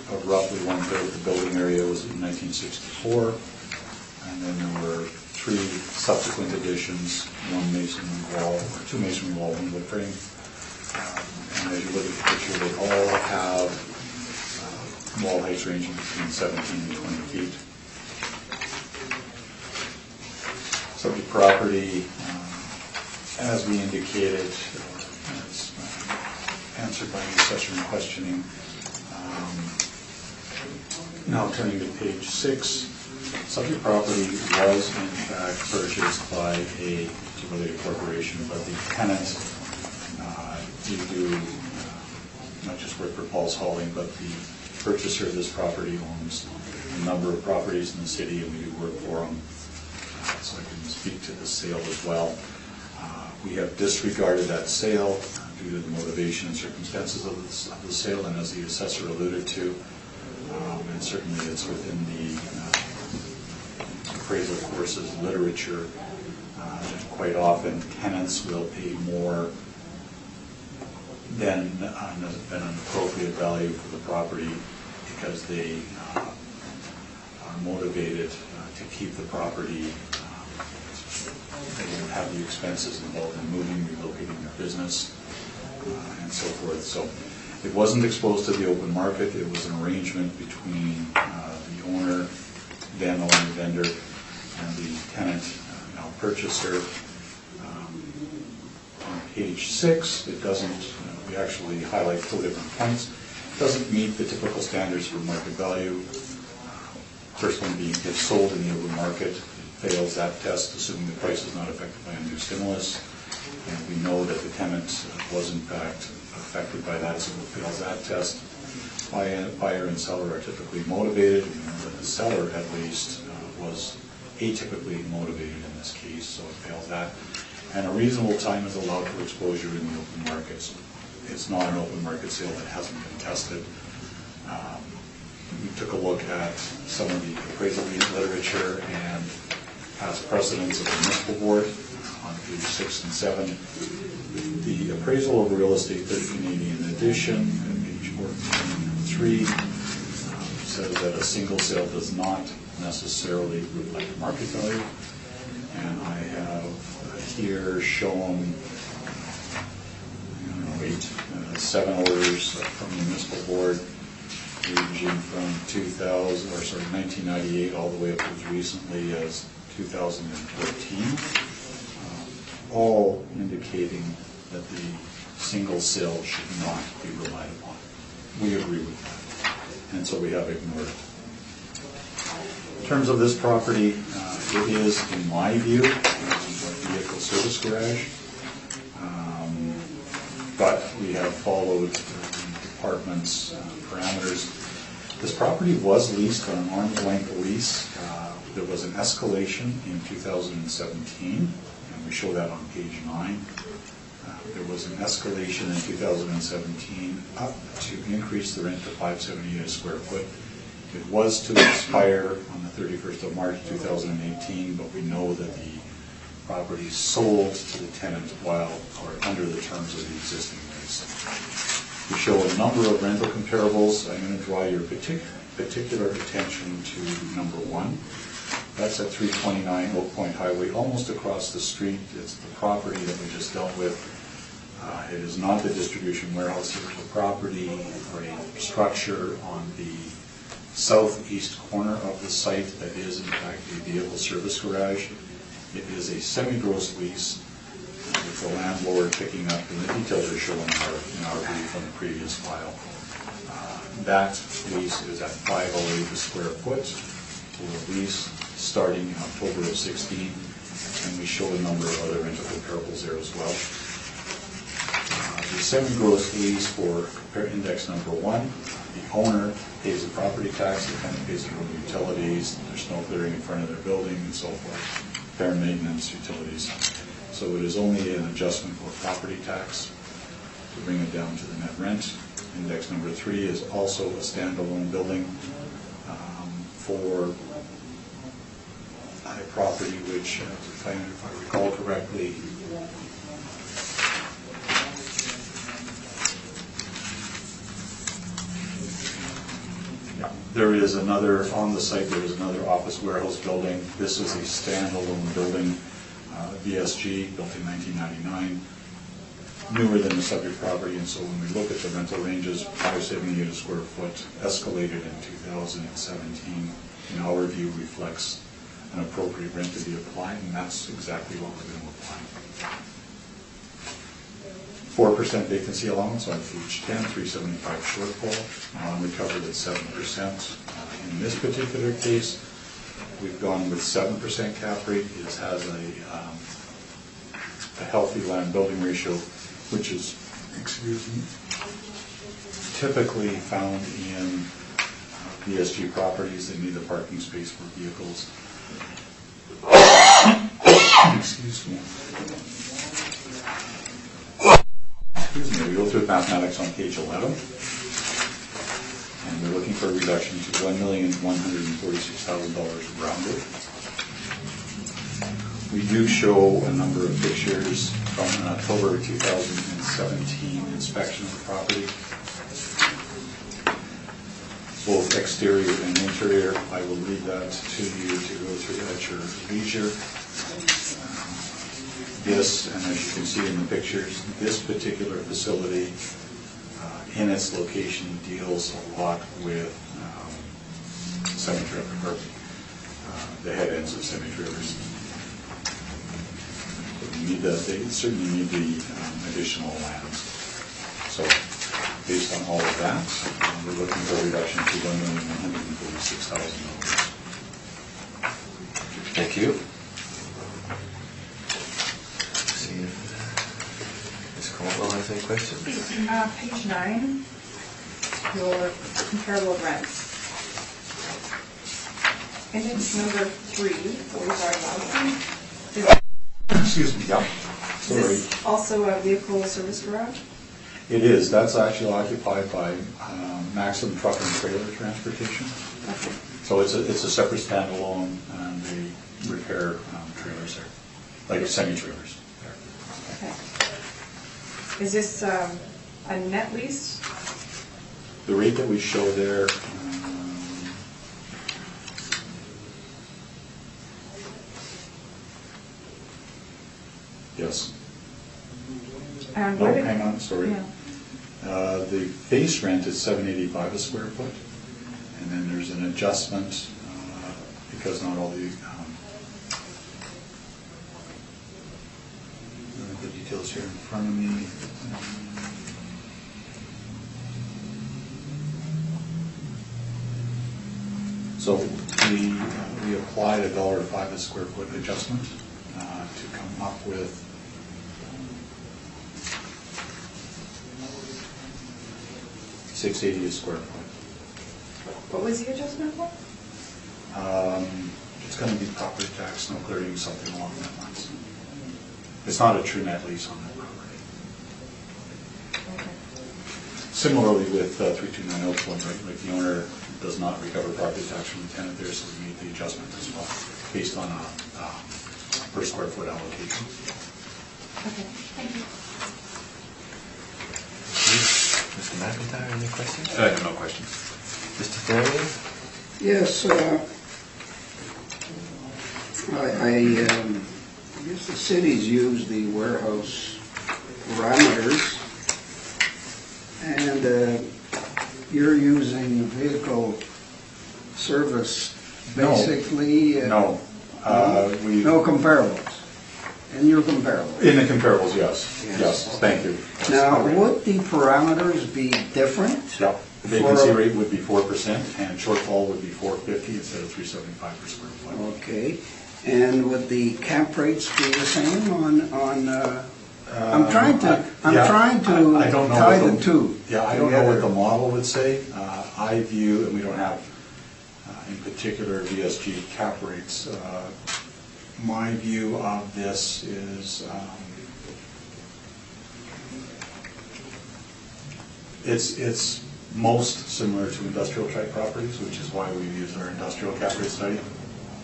of roughly 1/3 of the building area was in 1964, and then there were 3 subsequent additions, 1 masonry wall, or 2 masonry wall, 1 wood frame. And as you look at the picture, they all have wall heights ranging between 17 and 20 feet. Subject property, as we indicated, as answered by the assessor in questioning. Now turning to page 6, subject property was in fact purchased by a related corporation, but the tenant, due to not just work for Paul's Hauling, but the purchaser of this property owns a number of properties in the city, and we do work for them, so I can speak to the sale as well. We have disregarded that sale due to the motivation and circumstances of the sale, and as the assessor alluded to, and certainly it's within the appraisal courses literature, quite often tenants will pay more than an appropriate value for the property because they are motivated to keep the property. They don't have the expenses involved in moving, relocating their business, and so forth. So it wasn't exposed to the open market. It was an arrangement between the owner, then owner, vendor, and the tenant, now purchaser. On page 6, it doesn't, we actually highlight 4 different points. It doesn't meet the typical standards for market value. First one being, if sold in the open market, it fails that test, assuming the price is not affected by undue stimulus. And we know that the tenant was in fact affected by that, so it fails that test. Buyer and seller are typically motivated. We know that the seller, at least, was atypically motivated in this case, so it fails that. And a reasonable time is allowed for exposure in the open markets. It's not an open market sale that hasn't been tested. We took a look at some of the appraisal literature and past precedents of the municipal board on page 6 and 7. The appraisal of real estate, the Canadian edition, at page 14.3, says that a single sale does not necessarily reflect market value. And I have here shown 7 orders from the municipal board ranging from 1998 all the way up to as recently as 2014, all indicating that the single sale should not be relied upon. We agree with that, and so we have ignored it. In terms of this property, It is, in my view, a vehicle service garage. But we have followed the department's parameters. This property was leased on an arm's length lease. There was an escalation in 2017, and we show that on page 9. There was an escalation in 2017 up to increase the rent to $5.78 a square foot. It was to expire on the 31st of March 2018, but we know that the property sold to the tenant while or under the terms of the existing lease. We show a number of rental comparables. I'm going to draw your particular attention to number 1. That's at 329 Oak Point Highway, almost across the street. It's the property that we just dealt with. It is not the distribution warehouse. It is a property or a structure on the southeast corner of the site that is in fact a vehicle service garage. It is a semi-gross lease with the landlord picking up, and the details are shown in our view from the previous file. That lease is at $5.08 a square foot for the lease starting in October of 16, and we show a number of other rental comparables there as well. The semi-gross lease for compare index number 1, the owner pays the property tax, the tenant pays their own utilities, there's snow clearing in front of their building and so forth, fair maintenance, utilities. So it is only an adjustment for property tax to bring it down to the net rent. Index number 3 is also a standalone building for a property which, if I recall correctly, there is another, on the site there is another office warehouse building. This is a standalone building, VSG, built in 1999, newer than the subject property, and so when we look at the rental ranges, $5.78 a square foot escalated in 2017, in our view reflects an appropriate rent to be applied, and that's exactly what we're going to apply. 4% vacancy allowance on page 10, 375 shortfall, non-recovered at 7%. In this particular case, we've gone with 7% cap rate. It has a healthy land building ratio, which is, typically found in VSG properties. They need a parking space for vehicles. Excuse me. We go through mathematics on page 11, and we're looking for a reduction to $1,146,000 rounded. We do show a number of pictures from an October 2017 inspection of the property, both exterior and interior. I will leave that to you to go through at your leisure. This, and as you can see in the pictures, this particular facility in its location deals a lot with semi-trailer, or the head ends of semi-trailers. They certainly need the additional land. So based on all of that, we're looking for a reduction to $1,146,000. Thank you. Ms. Caldwell has any questions? Page 9, your comparable rents. Index number 3, $45,000. Excuse me, yeah. Is this also a vehicle service garage? It is. That's actually occupied by Maxim Truck and Trailer Transportation. Okay. So it's a separate standalone, and they repair trailers there, like semi-trailers there. Okay. Is this a net lease? The rate that we show there, yes. And No, where did- hang on, sorry. Yeah. The base rent is $785 a square foot, and then there's an adjustment because not all the details here in front of me. So we we applied $1.05 a square foot adjustment to come up with $6.80 a square foot. What was the adjustment for? It's going to be property tax, snow clearing, something along that lines. It's not a true net lease on that property. Okay. Similarly with 3290 Oakland, right, the owner does not recover property tax from the tenant there, so we made the adjustment as well, based on a per square foot allocation. Okay, thank you. Mr. McIntyre, any questions? I have no questions. Mr. Therian? Yes, I guess the cities use the warehouse parameters, and you're using vehicle service, basically. No. No comparables. And you're comparable. In the comparables, yes. Yes. Yes, thank you. Now, would the parameters be different? Yeah. Vacancy rate would be 4%, and shortfall would be $4.50 instead of $3.75 per square foot. Okay, and would the cap rates be the same on, I'm trying to I don't know tie what the two. Yeah, I don't know what the together. model would say. I view, and we don't have, in particular, VSG cap rates. My view of this is, it's most similar to industrial type properties, which is why we use our industrial cap rate study,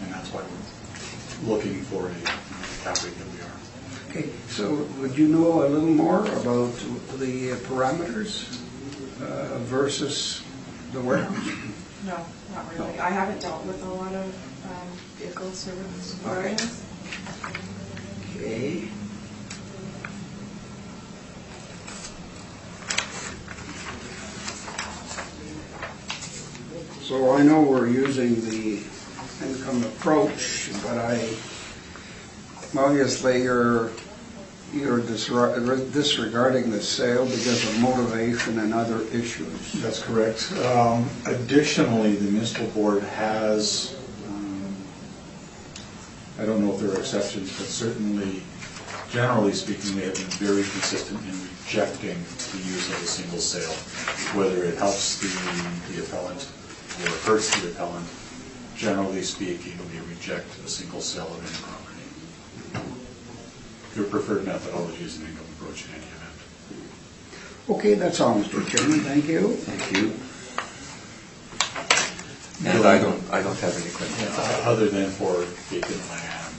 and that's why we're looking for a cap rate that we are. Okay, so would you know a little more about the parameters versus the warehouse? No, not really. I haven't dealt with a lot of vehicle service providers. Okay. So I know we're using the income approach, but obviously you're disregarding the sale because of motivation and other issues. That's correct. Additionally, the municipal board has, I don't know if there are exceptions, but certainly, generally speaking, they have been very consistent in rejecting the use of a single sale, whether it helps the appellant or hurts the appellant. Generally speaking, we reject a single sale of any property. Your preferred methodology is an income approach in any event. Okay, that's all, Mr. Chairman. Thank you. Thank you. And I don't have any questions. Other than for vacant land,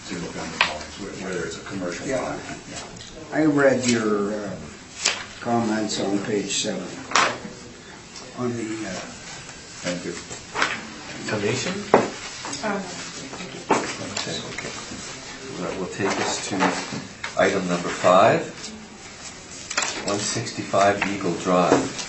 single-family homes, whether it's a commercial Yeah. property. Yeah. I read your comments on page 7 on the Thank you. Donation? No. Okay. That will take us to item number 5, 165 Eagle Drive.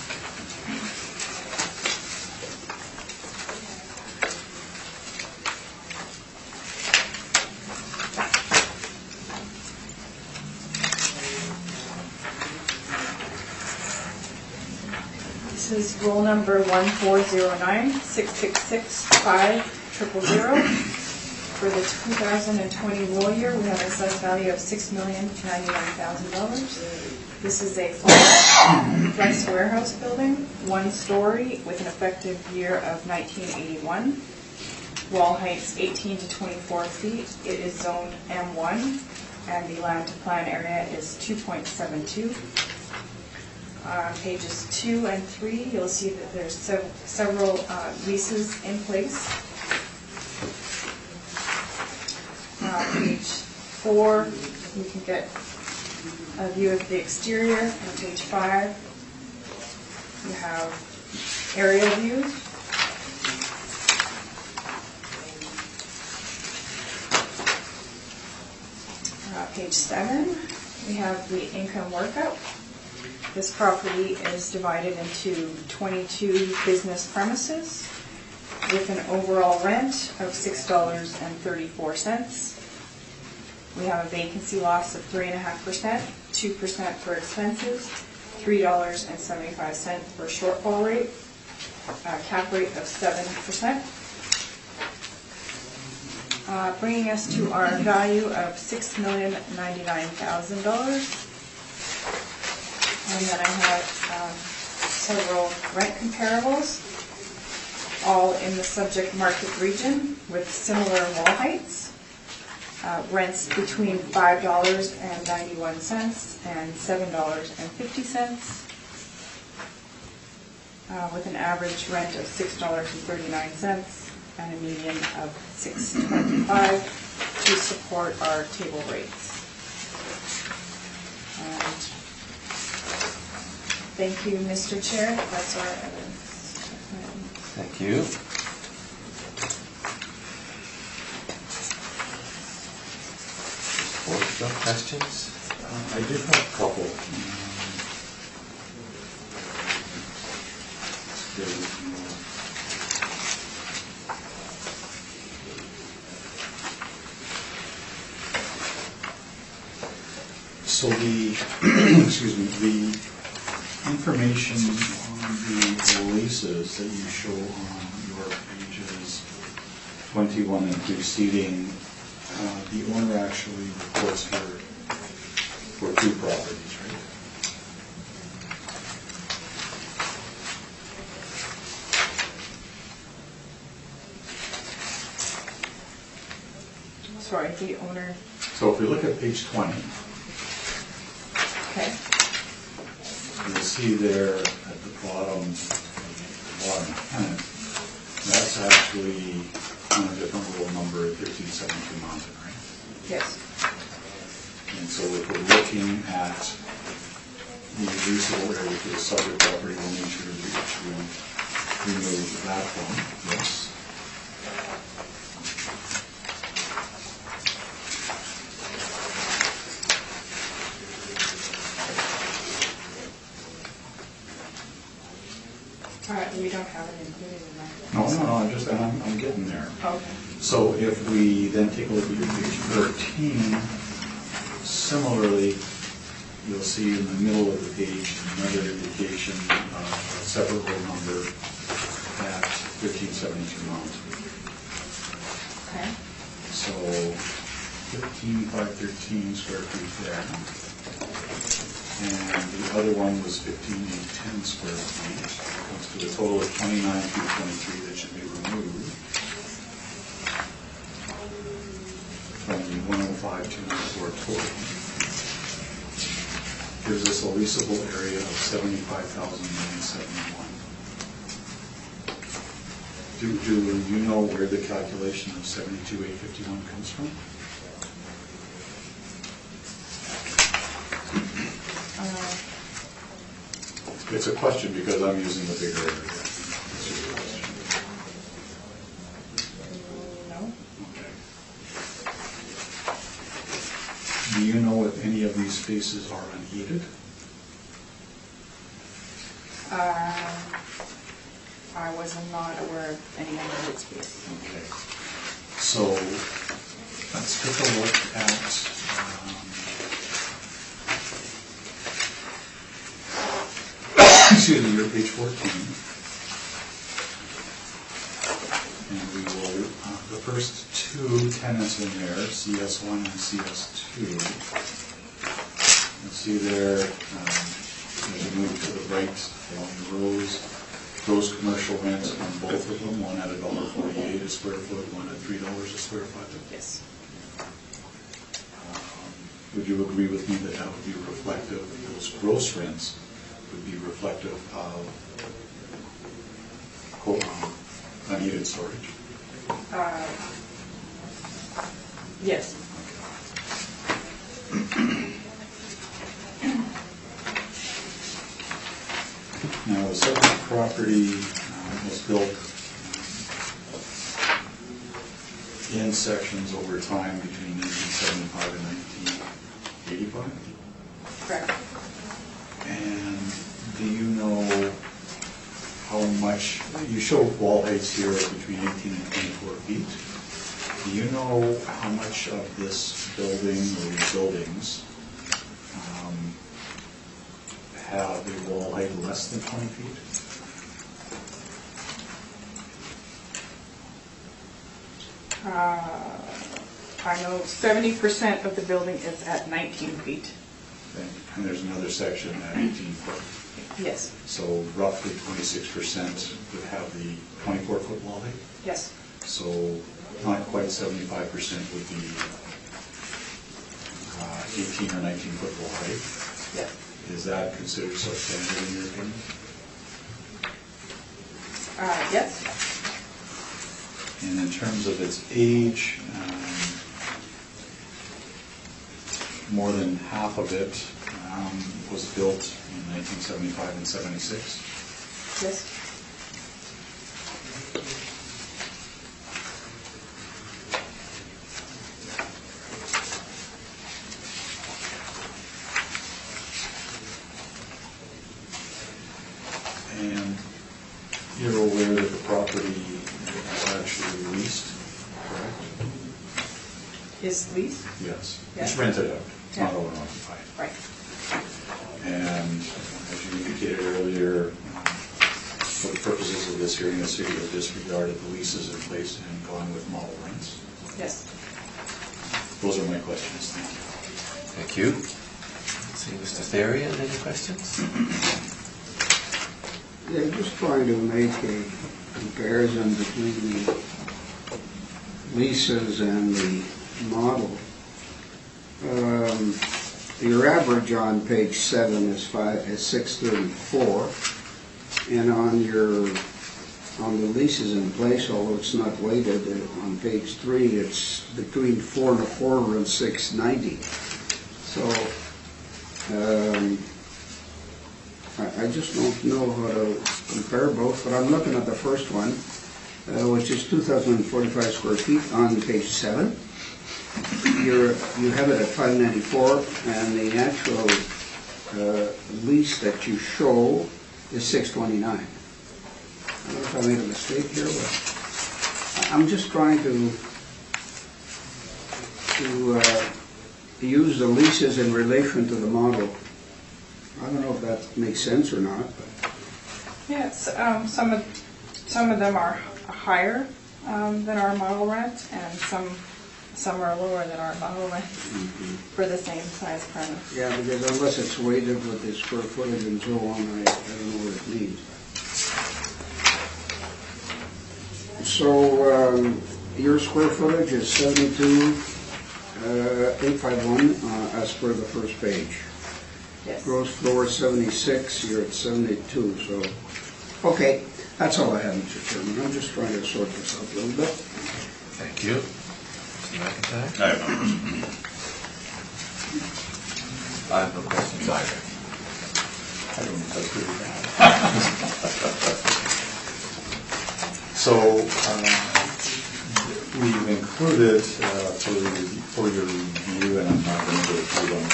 This is roll number 14096665000. For the 2020 roll year, we have an assessed value of $6,099,000. This is a flex warehouse building, 1 story, with an effective year of 1981. Wall heights 18 to 24 feet. It is zoned M1, and the land to plan area is 2.72. Pages 2 and 3, you'll see that there's several leases in place. Page 4, you can get a view of the exterior. On page 5, you have area views. Page 7, we have the income workup. This property is divided into 22 business premises with an overall rent of $6.34. We have a vacancy loss of 3.5%, 2% for expenses, $3.75 for shortfall rate, cap rate of 7%. bringing us to our value of $6,099,000. And then I have several rent comparables, all in the subject market region with similar wall heights. Rents between $5.91 and $7.50, with an average rent of $6.39 and a median of $6.25 to support our table rates. And thank you, Mr. Chair. That's our evidence. Thank you. Board, some questions? I did have a couple. So the, excuse me, the information on the leases that you show on your pages 21 and preceding, the owner actually reports for two properties, right? Sorry, the owner. So if we look at page 20, Okay. you'll see there at the bottom tenant, that's actually on a different little number at 1372 Mountain, right? Yes. And so if we're looking at the leaseable area for the subject property, we'll make sure that we remove that one, yes. All right, we don't have it included in that. No, I'm getting there. Okay. So if we then take a look at your page 13, similarly, you'll see in the middle of the page another indication of a separate roll number at 1372 Mount. Okay. So 15,513 square feet there. And the other one was 15,810 square feet. Comes to a total of 29,223 that should be removed from the 105,294 total. Gives us a leasable area of 75,971. Do you know where the calculation of 72,851 comes from? It's a question because I'm using the bigger area. It's just a question. No. Okay. Do you know if any of these spaces are unheated? I was not aware of any unheated space. Okay. So let's take a look at excuse me, your page 14. And we will, the first two tenants in there, CS1 and CS2. You'll see there, as you move to the right along the rows, gross commercial rent on both of them, one at $1.48 a square foot, one at $3 a square foot. Yes. Would you agree with me that that would be reflective, those gross rents would be reflective of unheated storage? Yes. Now, the subject property was built in sections over time between 1975 and 1985. Correct. And do you know how much, you show wall heights here between 18 and 24 feet. Do you know how much of this building or these buildings have a wall height less than 20 feet? I know 70% of the building is at 19 feet. Okay. And there's another section at 18 foot. Yes, So roughly 26% would have the 24-foot wall height. yes. So not quite 75% would be 18 or 19-foot wall height. Yeah. Is that considered substandard in your opinion? Yes. And in terms of its age, more than half of it was built in 1975 and 76. Yes. And you're aware that the property is actually leased, correct? Is leased? Yes. Yeah. It's rented out, it's not Yeah. owner occupied. Right. And as you indicated earlier, for the purposes of this hearing, the city has disregarded the leases in place and gone with model rents. Yes. Those are my questions, thank you. Thank you. Let's see, Mr. Therian, any questions? Yeah, just trying to make a comparison between the leases and the model. Your average on page 7 is 634, and on the leases in place, although it's not weighted, on page 3 it's between 4 1/4 and 690. So I just don't know how to compare both, but I'm looking at the first one, which is 2,045 square feet on page 7. You have it at 594, and the actual lease that you show is 629. I don't know if I made a mistake here, but I'm just trying to use the leases in relation to the model. I don't know if that makes sense or not, but Yes, some of them are higher than our model rent, and some are lower than our model rent for the same size premise. yeah, because unless it's weighted with the square footage and so on, I don't know what it means. So your square footage is 72,851 as per the first page. Yes. Gross floor 76, you're at 72, so, okay, that's all I have, Mr. Chairman. I'm just trying to sort this out a little bit. Thank you. Mr. McIntyre? I have no question. I have no questions either. I don't know if that's good or bad. So we've included for your review, and I'm not going to go through them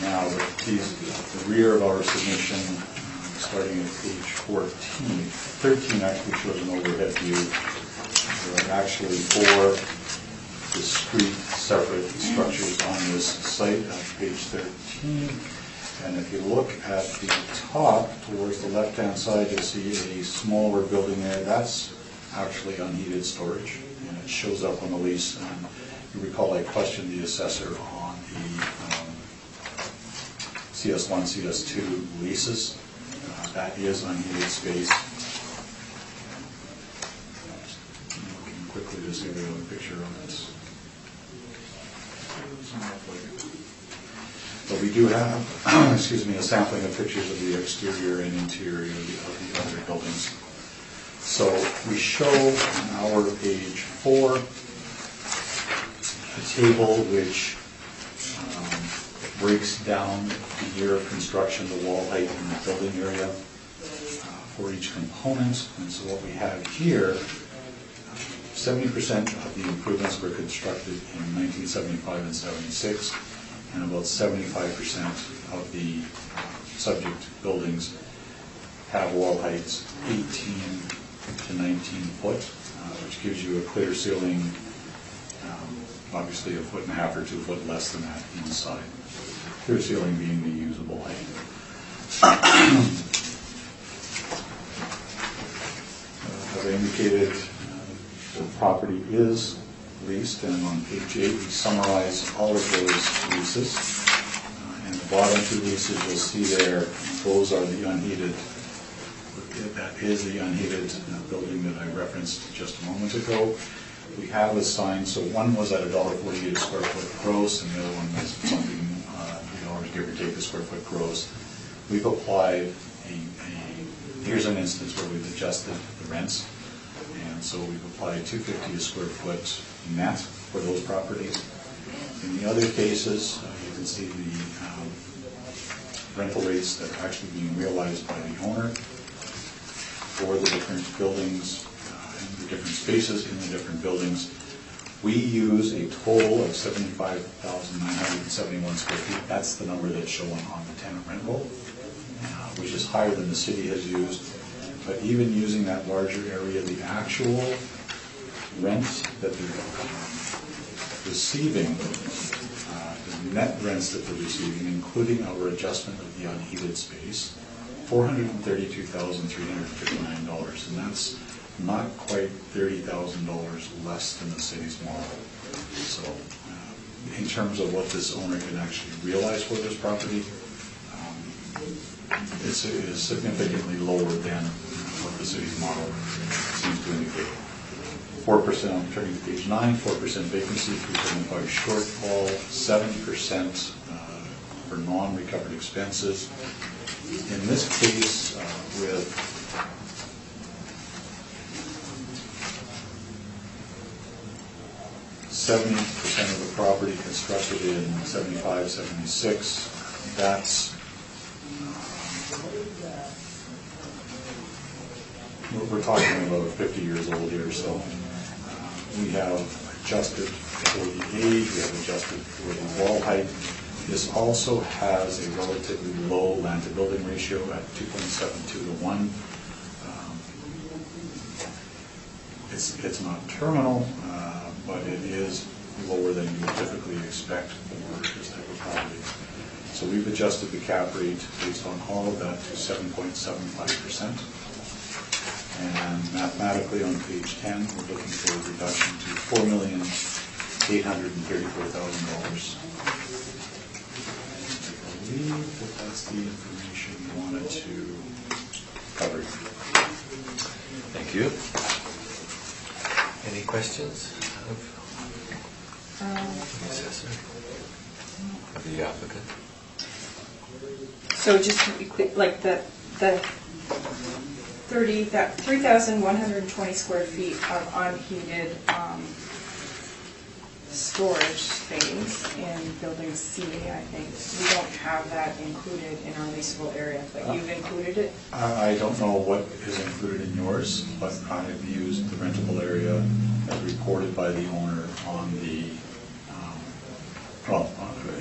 now, but these, the rear of our submission, starting at page 13 actually shows an overhead view. There are actually 4 discrete separate structures on this site on page 13. And if you look at the top, towards the left-hand side, you'll see a smaller building there. That's actually unheated storage, and it shows up on the lease. And you recall I questioned the assessor on the CS1, CS2 leases. That is unheated space. Looking quickly to see if we have a picture of this. But we do have, excuse me, a sampling of pictures of the exterior and interior of the other buildings. So we show on our page 4 a table which breaks down the year of construction, the wall height, and the building area for each component. And so what we have here, 70% of the improvements were constructed in 1975 and 76, and about 75% of the subject buildings have wall heights 18 to 19 foot, which gives you a clear ceiling, obviously 1.5 or 2 foot less than that inside. Clear ceiling being the usable height. As I indicated, the property is leased, and on page 8 we summarize all of those leases. And the bottom two leases you'll see there, those are the unheated, that is the unheated building that I referenced just a moment ago. We have assigned, so one was at $1.48 a square foot gross, and the other one was something, $3 give or take a square foot gross. We've applied here's an instance where we've adjusted the rents, and so we've applied $2.50 a square foot net for those properties. In the other cases, you can see the rental rates that are actually being realized by the owner for the different buildings and the different spaces in the different buildings. We use a total of 75,971 square feet. That's the number that's shown on the tenant rent roll, which is higher than the city has used. But even using that larger area, the actual rents that they're receiving, the net rents that they're receiving, including our adjustment of the unheated space, $432,359, and that's not quite $30,000 less than the city's model. So in terms of what this owner can actually realize for this property, it is significantly lower than what the city's model seems to indicate. 4%, I'm turning to page 9, 4% vacancy, 375 shortfall, 7% for non-recovered expenses. In this case, with %70 of the property constructed in 75, 76, that's we're talking about 50 years old here, so we have adjusted for the age, we have adjusted for the wall height. This also has a relatively low land-to-building ratio at 2.72 to 1. It's not terminal, but it is lower than you would typically expect for this type of property. So we've adjusted the cap rate based on all of that to 7.75%. And mathematically on page 10, we're looking for a reduction to $4,834,000. I believe that that's the information we wanted to cover. Thank you. Any questions of the assessor? Of the applicant? So just to be clear, like the 3,120 square feet of unheated storage space in building C, I think, we don't have that included in our leasable area, but you've included it? I don't know what is included in yours, but I have used the rentable area as reported by the owner on the,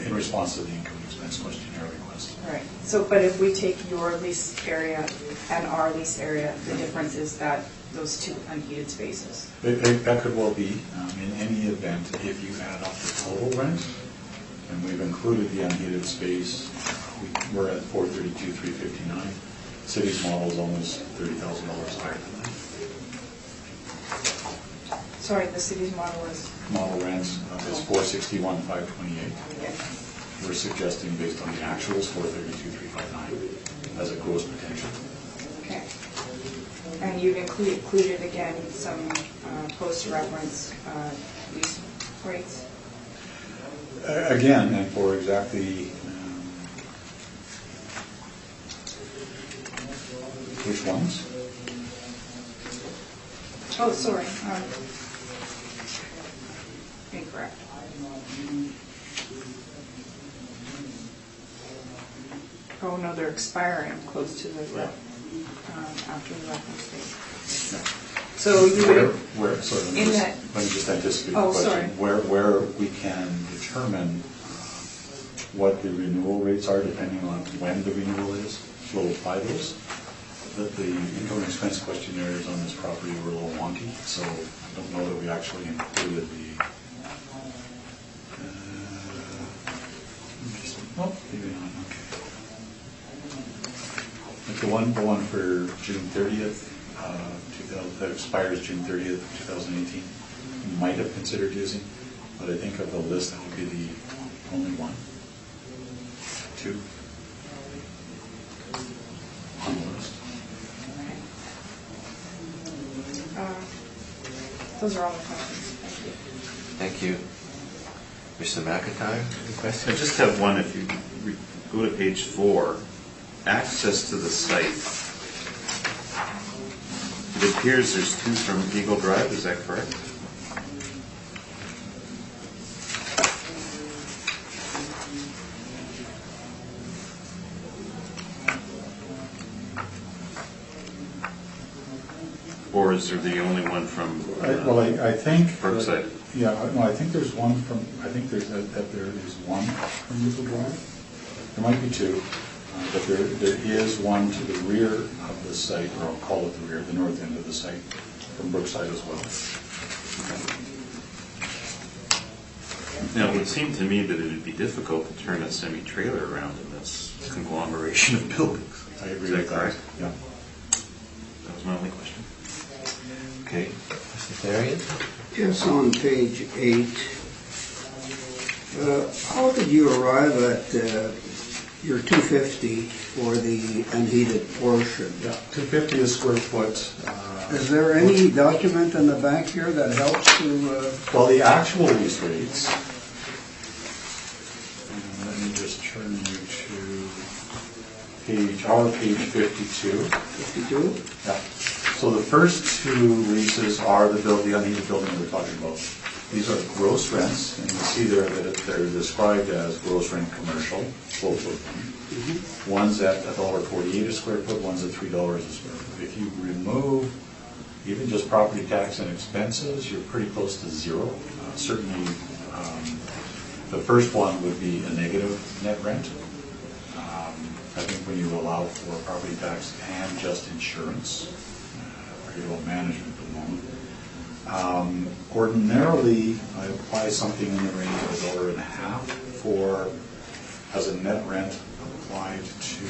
in response to the income expense questionnaire request. Right. So, but if we take your lease area and our lease area, the difference is that those two unheated spaces. That could well be. In any event, if you add up the total rent, and we've included the unheated space, we're at $432,359. City's model is almost $30,000 higher than that. Sorry, the city's model is? Model rent is $461,528. Yeah. We're suggesting, based on the actuals, $432,359 as a gross potential. Okay. And you've included again some post-reference lease rates? Again, and for exactly which ones? Oh, sorry. Incorrect. Oh, no, they're expiring close to the after the reference date. No. So you would... Sorry, let me just anticipate the Oh, question. sorry. Where we can determine what the renewal rates are, depending on when the renewal is, we'll apply those. That the income and expense questionnaires on this property were a little wonky, so I don't know that we actually included the... oh, maybe not, okay. Like the one for June 30th, that expires June 30th, 2018. might have considered using, but I think of the list, that would be the only one. Two on the list. Those are all the questions. Thank you. Thank you. Mr. McIntyre, any I questions? just have one, if you go to page 4, access to the site. It appears there's 2 from Eagle Drive, is that correct? Or is there the only one from I think. Brookside? Yeah, no, I think there's one from, I think there's, that there is one from Eagle Drive. There might be 2, but there is one to the rear of the site, or I'll call it the rear, the north end of the site, from Brookside as well. Now, it would seem to me that it would be difficult to turn a semi-trailer around in this conglomeration of buildings. I agree Is that with that. correct? Yeah. That was my only question. Okay, Mr. Therrien? Yes, on page 8, how did you arrive at your 250 for the unheated portion? Yeah, 250 a square foot. Is there any document in the back here that helps to, Well, the actual lease rates, let me just turn you to page 52. 52? Yeah. So the first 2 leases are the unheated building we're talking about. These are gross rents, and you see there that they're described as gross rent commercial, both of them. One's at $1.48 a square foot, one's at $3 a square foot. If you remove even just property tax and expenses, you're pretty close to 0. Certainly, the first one would be a negative net rent. I think when you allow for property tax and just insurance, about management at the moment. Ordinarily, I apply something in the range of $1.50 for as a net rent applied to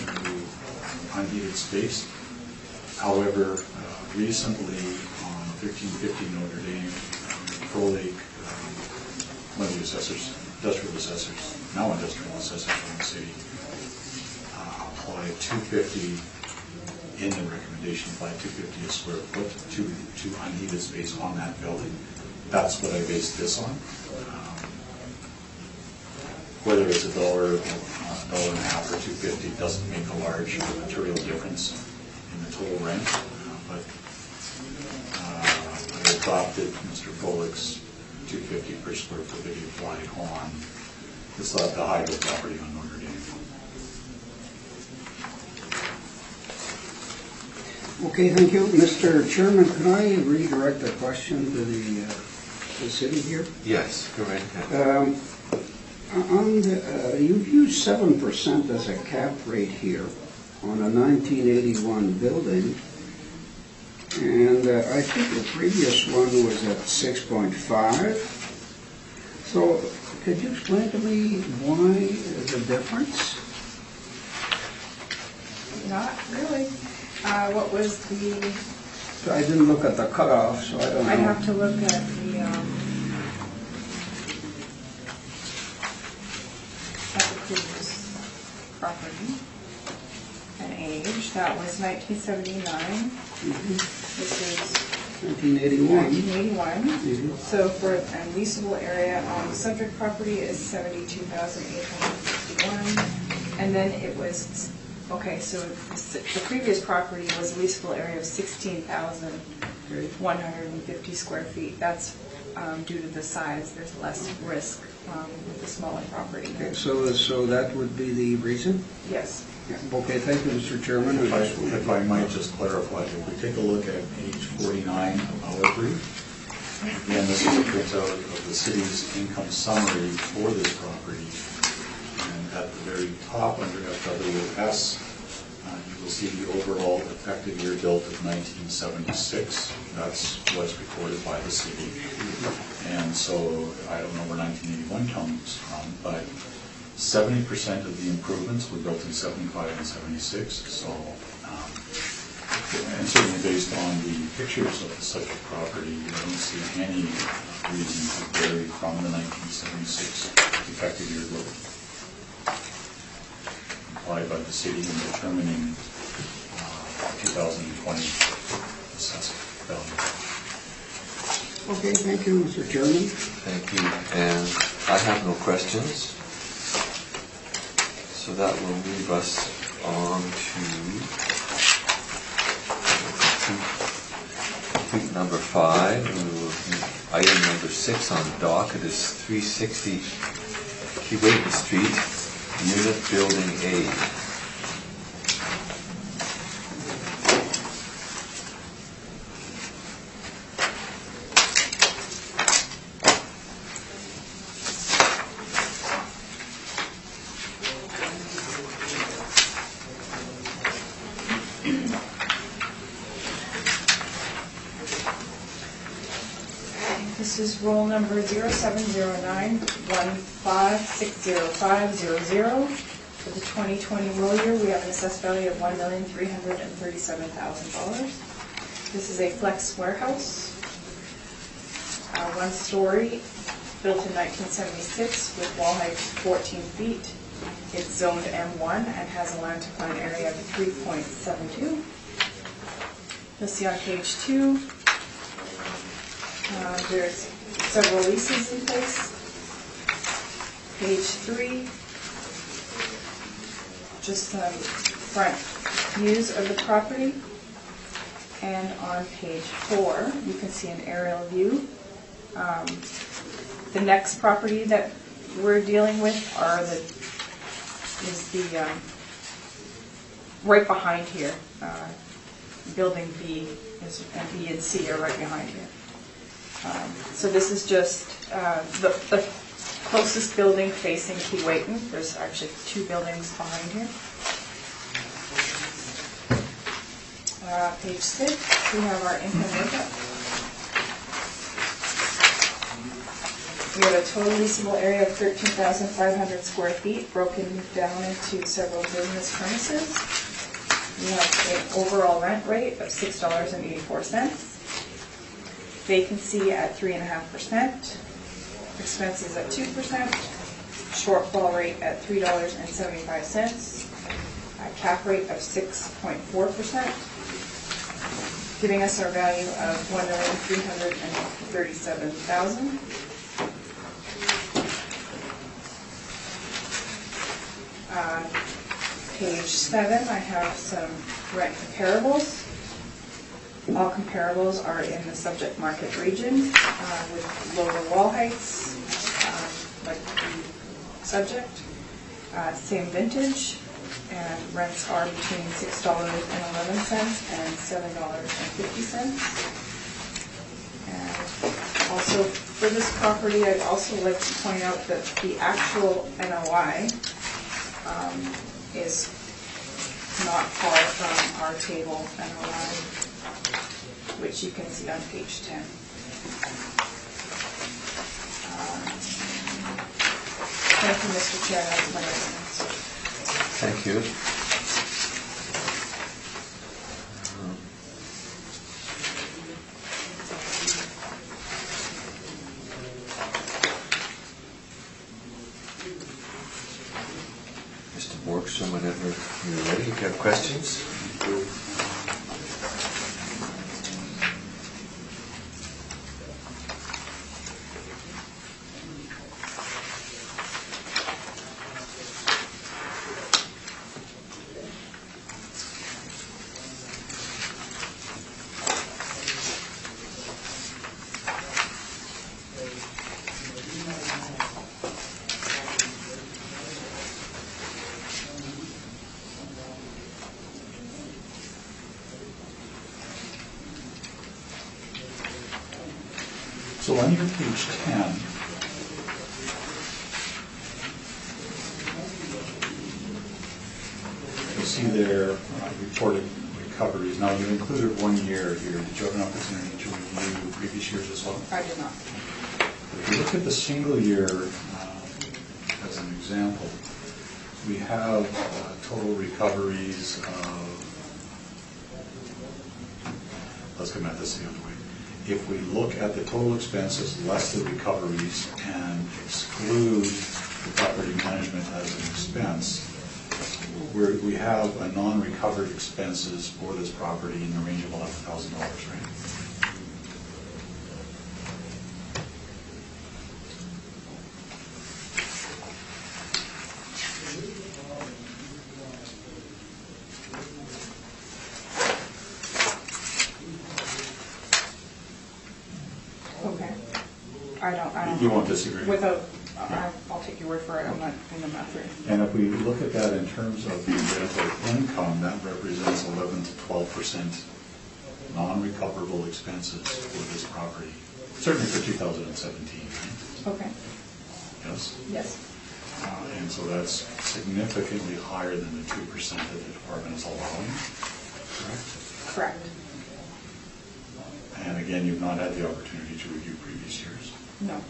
unheated space. However, recently on 1350 Notre Dame, Pro Lake, one of the assessors, industrial assessors, now industrial assessors from the city, applied 250 in the recommendation, applied 250 a square foot to unheated space on that building. That's what I based this on. Whether it's $1, $1.50, or $2.50 doesn't make a large material difference in the total rent. But I adopted Mr. Bullock's $2.50 per square foot that he applied on the hydro property on Notre Dame. Okay, thank you. Mr. Chairman, can I redirect a question to the city here? Yes, go right ahead. You've used 7% as a cap rate here on a 1981 building, and I think the previous one was at 6.5. So could you explain to me why the difference? Not really. What was the, I didn't look at the cutoff, so I don't know. I'd have to look at the previous property and age. That was 1979. This is 1981. 1981. So for a leasable area on the subject property is 72,851. And then it was, okay, so the previous property was a leasable area of 16,150 square feet. That's due to the size. There's less risk with the smaller property. Okay, so that would be the reason? Yes. Yeah. Okay, thank you, Mr. Chairman. If I might just clarify, if we take a look at page 49 of our brief, again, this is a printout of the city's income summary for this property. And at the very top under FWS, you will see the overall effective year built of 1976. That's what's recorded by the city. And so I don't know where 1981 comes from, but 70% of the improvements were built in 75 and 76. So And certainly based on the pictures of the subject property, you don't see any reason to vary from the 1976 effective year load applied by the city in determining 2020 assessed value. Okay, thank you, Mr. Chairman. Thank you, and I have no questions. So that will move us on to number 5. Item number 6 on the docket is 360 Keewatin Street, Unit Building A. This is roll number 0709-1560-500. For the 2020 roll year, we have an assessed value of $1,337,000. This is a flex warehouse, 1 story, built in 1976 with wall height 14 feet. It's zoned M1 and has a land to plan area of 3.72. You'll see on page 2, there's several leases in place. Page 3, just some front views of the property. And on page 4, you can see an aerial view. The next property that we're dealing with is right behind here. Building B and B and C are right behind here. So this is just the closest building facing Keewatin. There's actually 2 buildings behind here. Page 6, we have our income makeup. We have a total leasable area of 13,500 square feet, broken down into several business premises. We have an overall rent rate of $6.84. Vacancy at 3.5%, expenses at 2%, shortfall rate at $3.75, a cap rate of 6.4%, giving us our value of $1,337,000. Page 7, I have some rent comparables. All comparables are in the subject market region with lower wall heights, like the subject, same vintage, and rents are between $6.11 and $7.50. And also for this property, I'd also like to point out that the actual NOI is not far from our table NOI, which you can see on page 10. Thank you, Mr. Chair. That's my comments. Thank you. Mr. Borgstrom, whenever you're ready, if you have questions. So on your page 10, you'll see there reported recoveries. Now, you included 1 year here. Did you have an opportunity to review previous years as well? I did not. If you look at the single year as an example, we have total recoveries of let's come at this the other way. If we look at the total expenses less the recoveries and exclude the property management as an expense, we have a non-recovered expenses for this property in the range of $11,000, right? Okay. I don't. You won't disagree? Without, I'll take your word for it, I'm not doing the math right. And if we look at that in terms of the rental income, that represents 11 to 12% non-recoverable expenses for this property, certainly for 2017, right? Okay, Yes? yes. And so that's significantly higher than the 2% that the department is allowing, correct? Correct. And again, you've not had the opportunity to review previous years. No.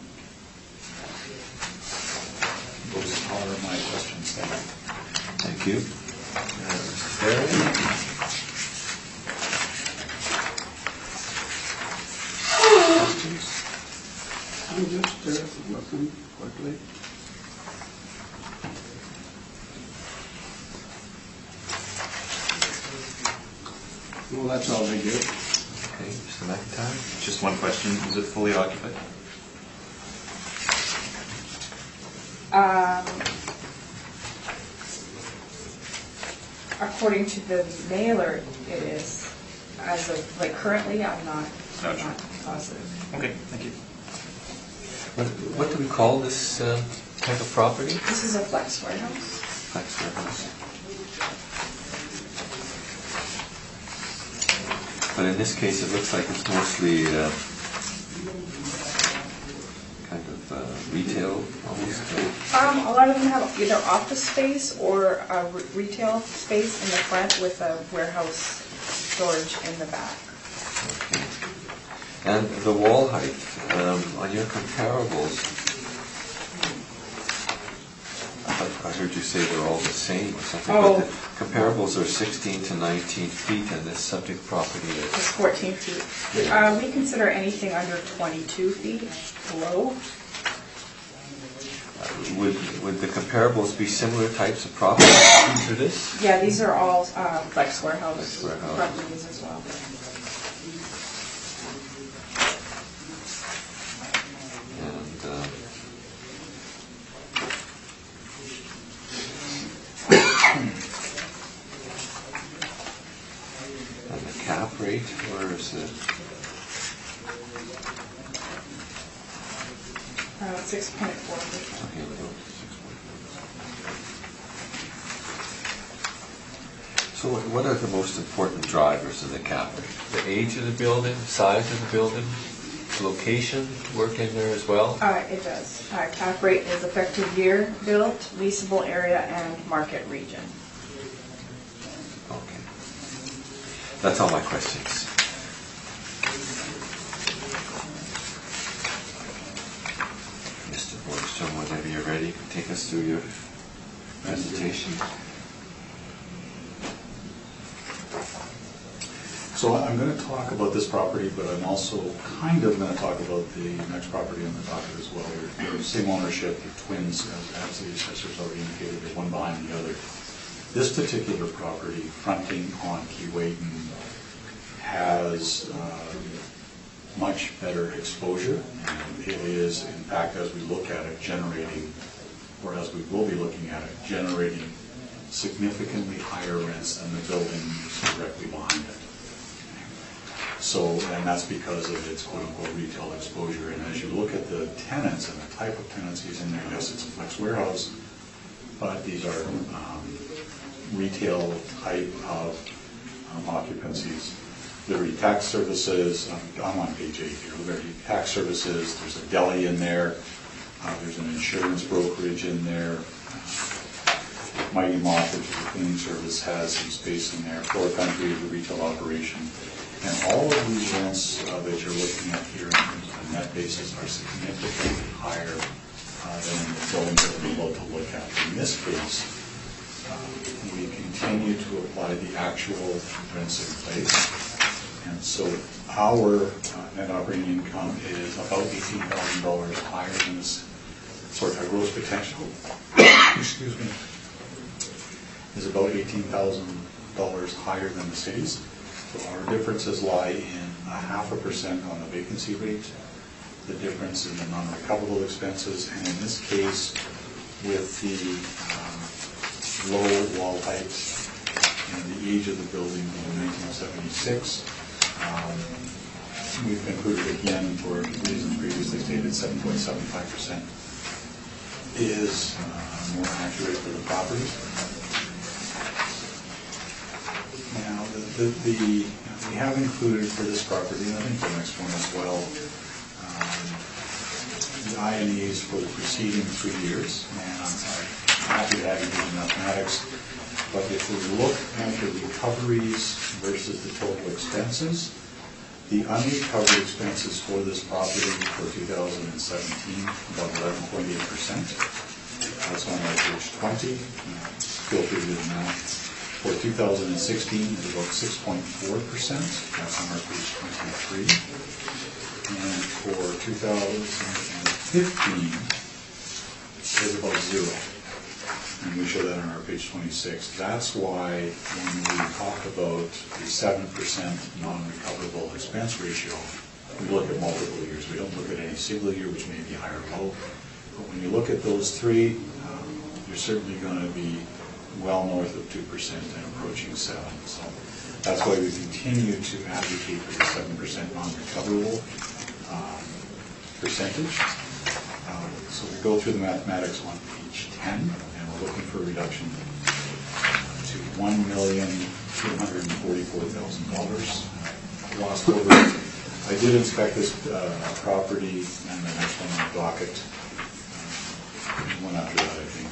Those are my questions. Thank you. Thank you. Mr. Ferry? I'm just looking quickly. Well, that's all they do. Okay, Mr. McIntyre? Just one question, is it fully occupied? According to the mailer, it is. As of, like, currently, I'm not Gotcha. positive. Okay, thank you. What do we call this type of property? This is a flex warehouse. Flex warehouse. But in this case, it looks like it's mostly kind of retail, almost. A lot of them have either office space or a retail space in the front with a warehouse storage in the back. Okay. And the wall height, on your comparables, I heard you say they're all the same or something, Oh. but the comparables are 16 to 19 feet, and this subject property It's is... 14 feet. We consider anything under 22 feet low. Would the comparables be similar types of properties to this? Yeah, these are all flex warehouse Flex warehouse. properties as well. And the cap rate, where is it? 6.4%. Okay, we'll go to 6.4. So what are the most important drivers of the cap rate? The age of the building, size of the building, location work in there as well? It does. Cap rate is effective year built, leasable area, and market region. Okay. That's all my questions. Mr. Boardroom, whenever you're ready, take us through your presentation. So I'm going to talk about this property, but I'm also kind of going to talk about the next property on the docket as well. They're same ownership, they're twins, as the assessors already indicated, they're one behind the other. This particular property, fronting on Keewatin, has much better exposure. And it is, in fact, as we look at it, generating, or as we will be looking at it, generating significantly higher rents than the building directly behind it. So, and that's because of its quote-unquote retail exposure. And as you look at the tenants and the type of tenancies in there, yes, it's a flex warehouse, but these are retail type of occupancies. Liberty Tax Services, I'm on page 8 here, Liberty Tax Services, there's a deli in there, there's an insurance brokerage in there, Mighty Moth, which is a cleaning service, has some space in there, Floor Country is a retail operation. And all of these rents that you're looking at here in terms of a net basis are significantly higher than the buildings that we're about to look at. In this case, we continue to apply the actual rents in place. And so our net operating income is about $18,000 higher than this, our gross potential, excuse me, is about $18,000 higher than the city's. So our differences lie in 0.5% on the vacancy rate, the difference in the non-recoverable expenses, and in this case, with the low wall height and the age of the building being 1976, we've concluded again, for reasons previously stated, 7.75% is more accurate for the property. Now, we have included for this property, and I think the next one as well, the I&Es for the preceding 3 years, and I'm happy to have you do the mathematics, but if we look at the recoveries versus the total expenses, the unrecovered expenses for this property for 2017, about 11.8%. That's on page 20. Feel free to do the math. For 2016, it's about 6.4%. That's on our page 23. And for 2015, it's about 0. And we show that on our page 26. That's why when we talk about the 7% non-recoverable expense ratio, we look at multiple years. We don't look at any single year, which may be high or low. But when you look at those three, you're certainly going to be well north of 2% and approaching 7%. So that's why we continue to advocate for the 7% non-recoverable percentage. So we go through the mathematics on page 10, and we're looking for a reduction to $1,244,000. Lost over. I did inspect this property, and the next one on the docket, one after that, I think.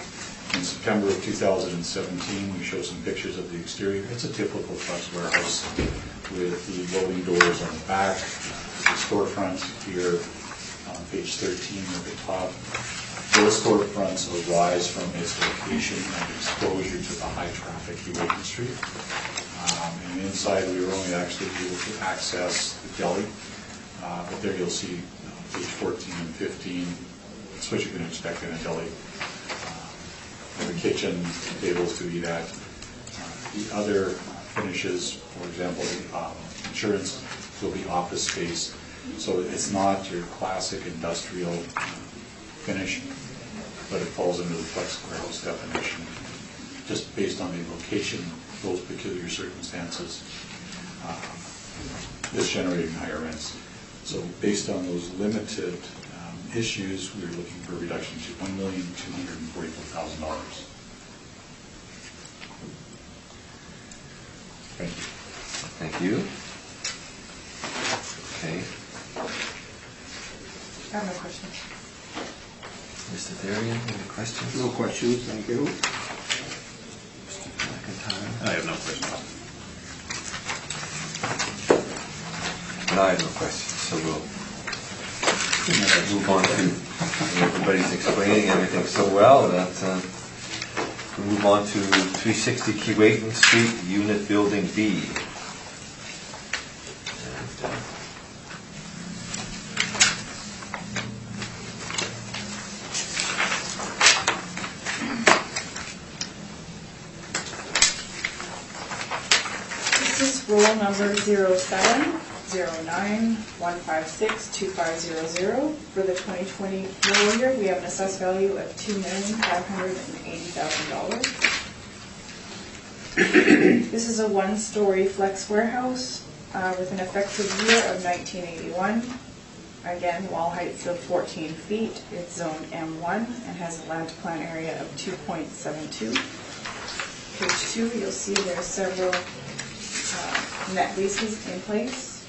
In September of 2017, we show some pictures of the exterior. It's a typical Flex warehouse with the loading doors on the back, the storefront here on page 13 at the top. Those storefronts arise from its location and exposure to the high traffic Winnipeg Street. And inside we were only actually able to access the deli, but there you'll see page 14 and 15. That's what you can expect in a deli. The kitchen, tables to eat at. The other finishes, for example, insurance will be office space. So it's not your classic industrial finish, but it falls into the Flex warehouse definition, just based on the location, those peculiar circumstances, is generating higher rents. So based on those limited issues, we're looking for a reduction to $1,244,000. Thank you. Thank you. Okay. I have no questions. Mr. Therian, any questions? No questions, thank you. Mr. McIntyre? I have no questions. And I have no questions, so we'll move on to, everybody's explaining everything so well that we'll move on to 360 Keewatin Street, Unit Building B. This is roll number 0709156250. For the 2020 roll year, we have an assessed value of $2,580,000. This is a one-story Flex warehouse with an effective year of 1981. Again, wall heights of 14 feet. It's zoned M1 and has a land plan area of 2.72. Page 2, you'll see there are several net leases in place.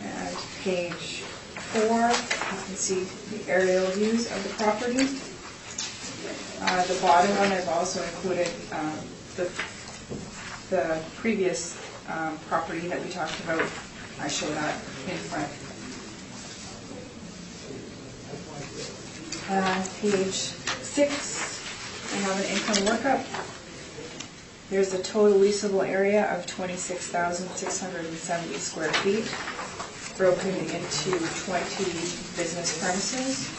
And page 4, you can see the aerial views of the property. The bottom one, I've also included the previous property that we talked about. I show that in front. Page 6, I have an income workup. There's a total leasable area of 26,670 square feet, broken into 20 business premises.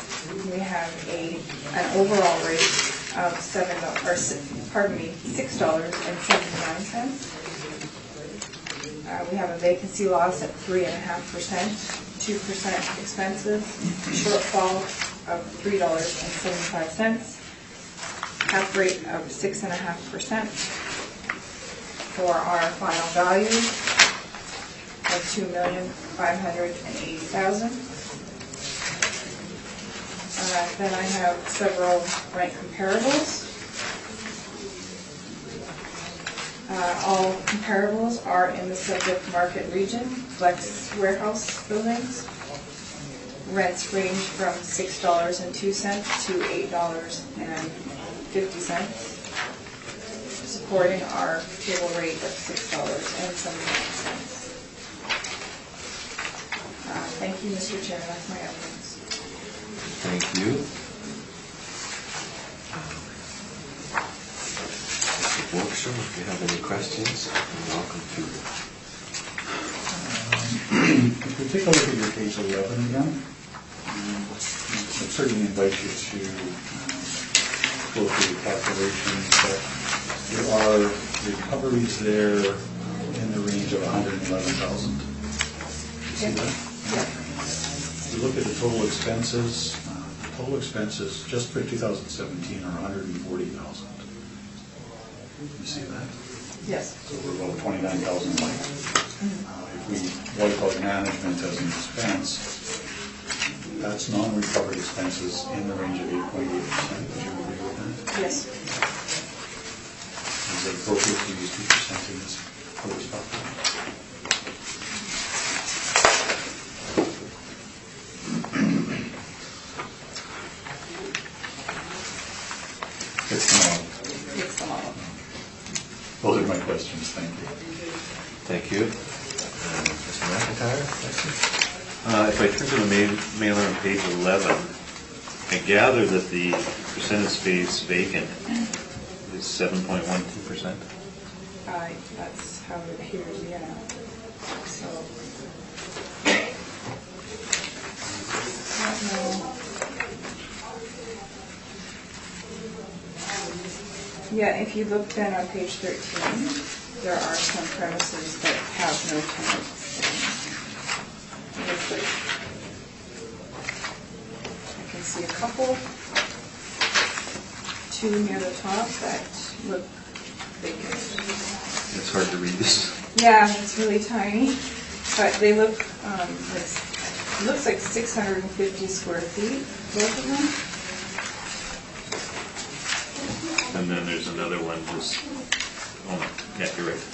We have an overall rate of $6.79. We have a vacancy loss at 3.5%, 2% expenses, shortfall of $3.75, cap rate of 6.5%, for our final value of $2,580,000. Then I have several rent comparables. All comparables are in the subject market region, flex warehouse buildings. Rents range from $6.02 to $8.50, supporting our table rate of $6.79. Thank you, Mr. Chair. That's my evidence. Thank you. Mr. Borgstrom, if you have any questions, you're welcome to. If we take a look at your page 11 again, I certainly invite you to go through the calculations, but there are recoveries there in the range of $111,000. You see that? Yeah. If you look at the total expenses just for 2017 are $140,000. You see that? Yes. So we're about $29,000 light. If we wipe out management as an expense, that's non-recovered expenses in the range of 8.8%. Would you agree with that? Yes. Is it appropriate to use 2% in this for this property? It's the model. It's the model. Those are my questions. Thank you. Thank you. Mr. McIntyre, questions? If I turn to the mailer on page 11, I gather that the percentage space vacant is 7.12%. That's how it appears, yeah. So, I don't know. Yeah, if you look then on page 13, there are some premises that have no tenants. It looks like I can see a couple, two near the top that look vacant. It's hard to read this. Yeah, it's really tiny, but they look, it looks like 650 square feet, both of them. And then there's another one just, oh no, yeah, you're right.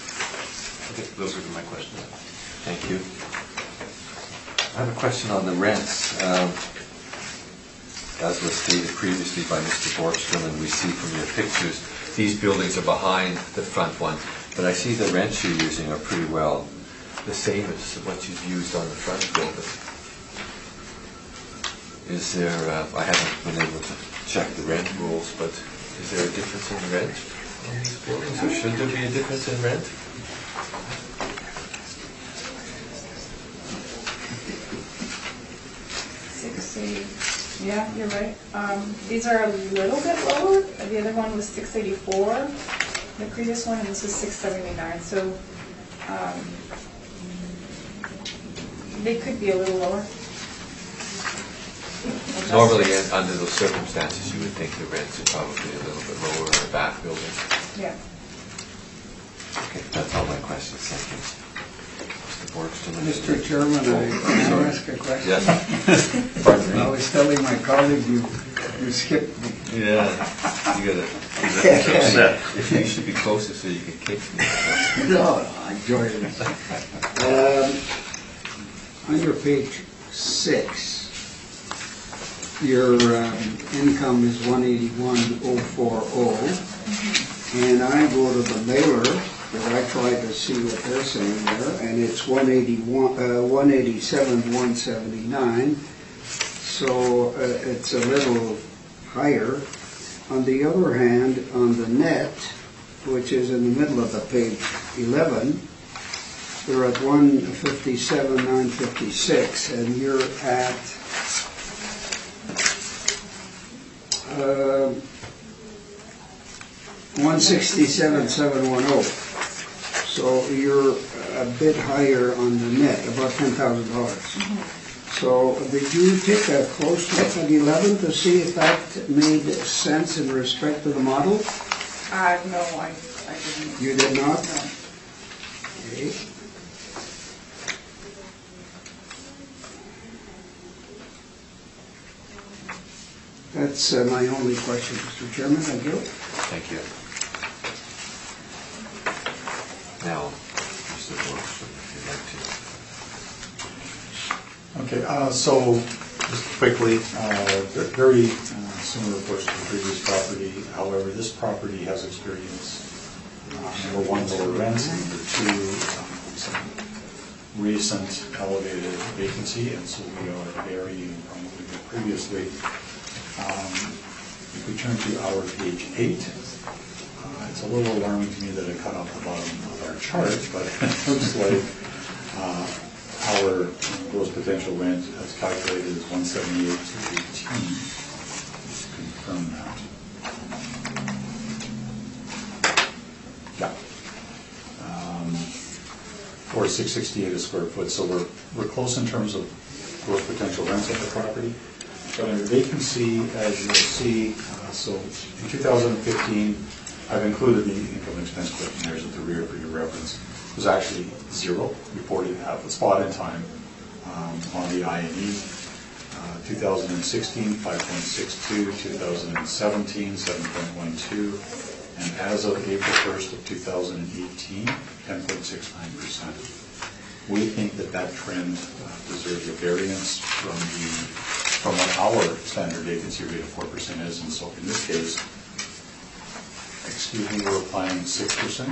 Okay, those are my questions. Thank you. I have a question on the rents. As was stated previously by Mr. Borgstrom, and we see from your pictures, these buildings are behind the front one, but I see the rents you're using are pretty well the same as what you've used on the front building. Is there, I haven't been able to check the rent rules, but is there a difference in rent on these buildings, or should there be a difference in rent? Yeah, you're right. These are a little bit lower. The other one was 684, the previous one, and this is 679. So they could be a little lower. Normally, under those circumstances, you would think the rents are probably a little bit lower in the back building. Yeah. Okay, that's all my questions. Thank you. Mr. Borgstrom. Mr. Chairman, I ask a question. Yes. Pardon me. I was telling my colleague you skipped me. Yeah, you gotta. Upset. You should be closer so you can kick me. No, I enjoyed it. Under page 6, your income is 181,040, and I go to the mailer, because I tried to see what they're saying there, and it's 187,179, so it's a little higher. On the other hand, on the net, which is in the middle of the page 11, we're at 157,956, and you're at 167,710. So you're a bit higher on the net, about $10,000. So did you take a close look at 11 to see if that made sense in respect to the model? No, I didn't. You did not? No. Okay. That's my only question, Mr. Chairman. Thank you. Thank you. Now, Mr. Boardroom, if you'd like to. Okay, so just quickly, very similar approach to the previous property. However, this property has experienced, number one, lower rents, and number two, some recent elevated vacancy, and so we are varying from what we did previously. If we turn to our page 8, it's a little alarming to me that it cut off the bottom of our chart, but it looks like our gross potential rent as calculated is 178,218. Just confirm that. Yeah. Or 668 a square foot. So we're close in terms of gross potential rents of the property. But under vacancy, as you'll see, so in 2015, I've included the income and expense questionnaires at the rear for your reference. It was actually 0 reported at the spot in time on the I&E. 2016, 5.62, 2017, 7.12, and as of April 1st of 2018, 10.69%. We think that trend deserves a variance from what our standard vacancy rate of 4% is, and so in this case, excuse me, we're applying 6%.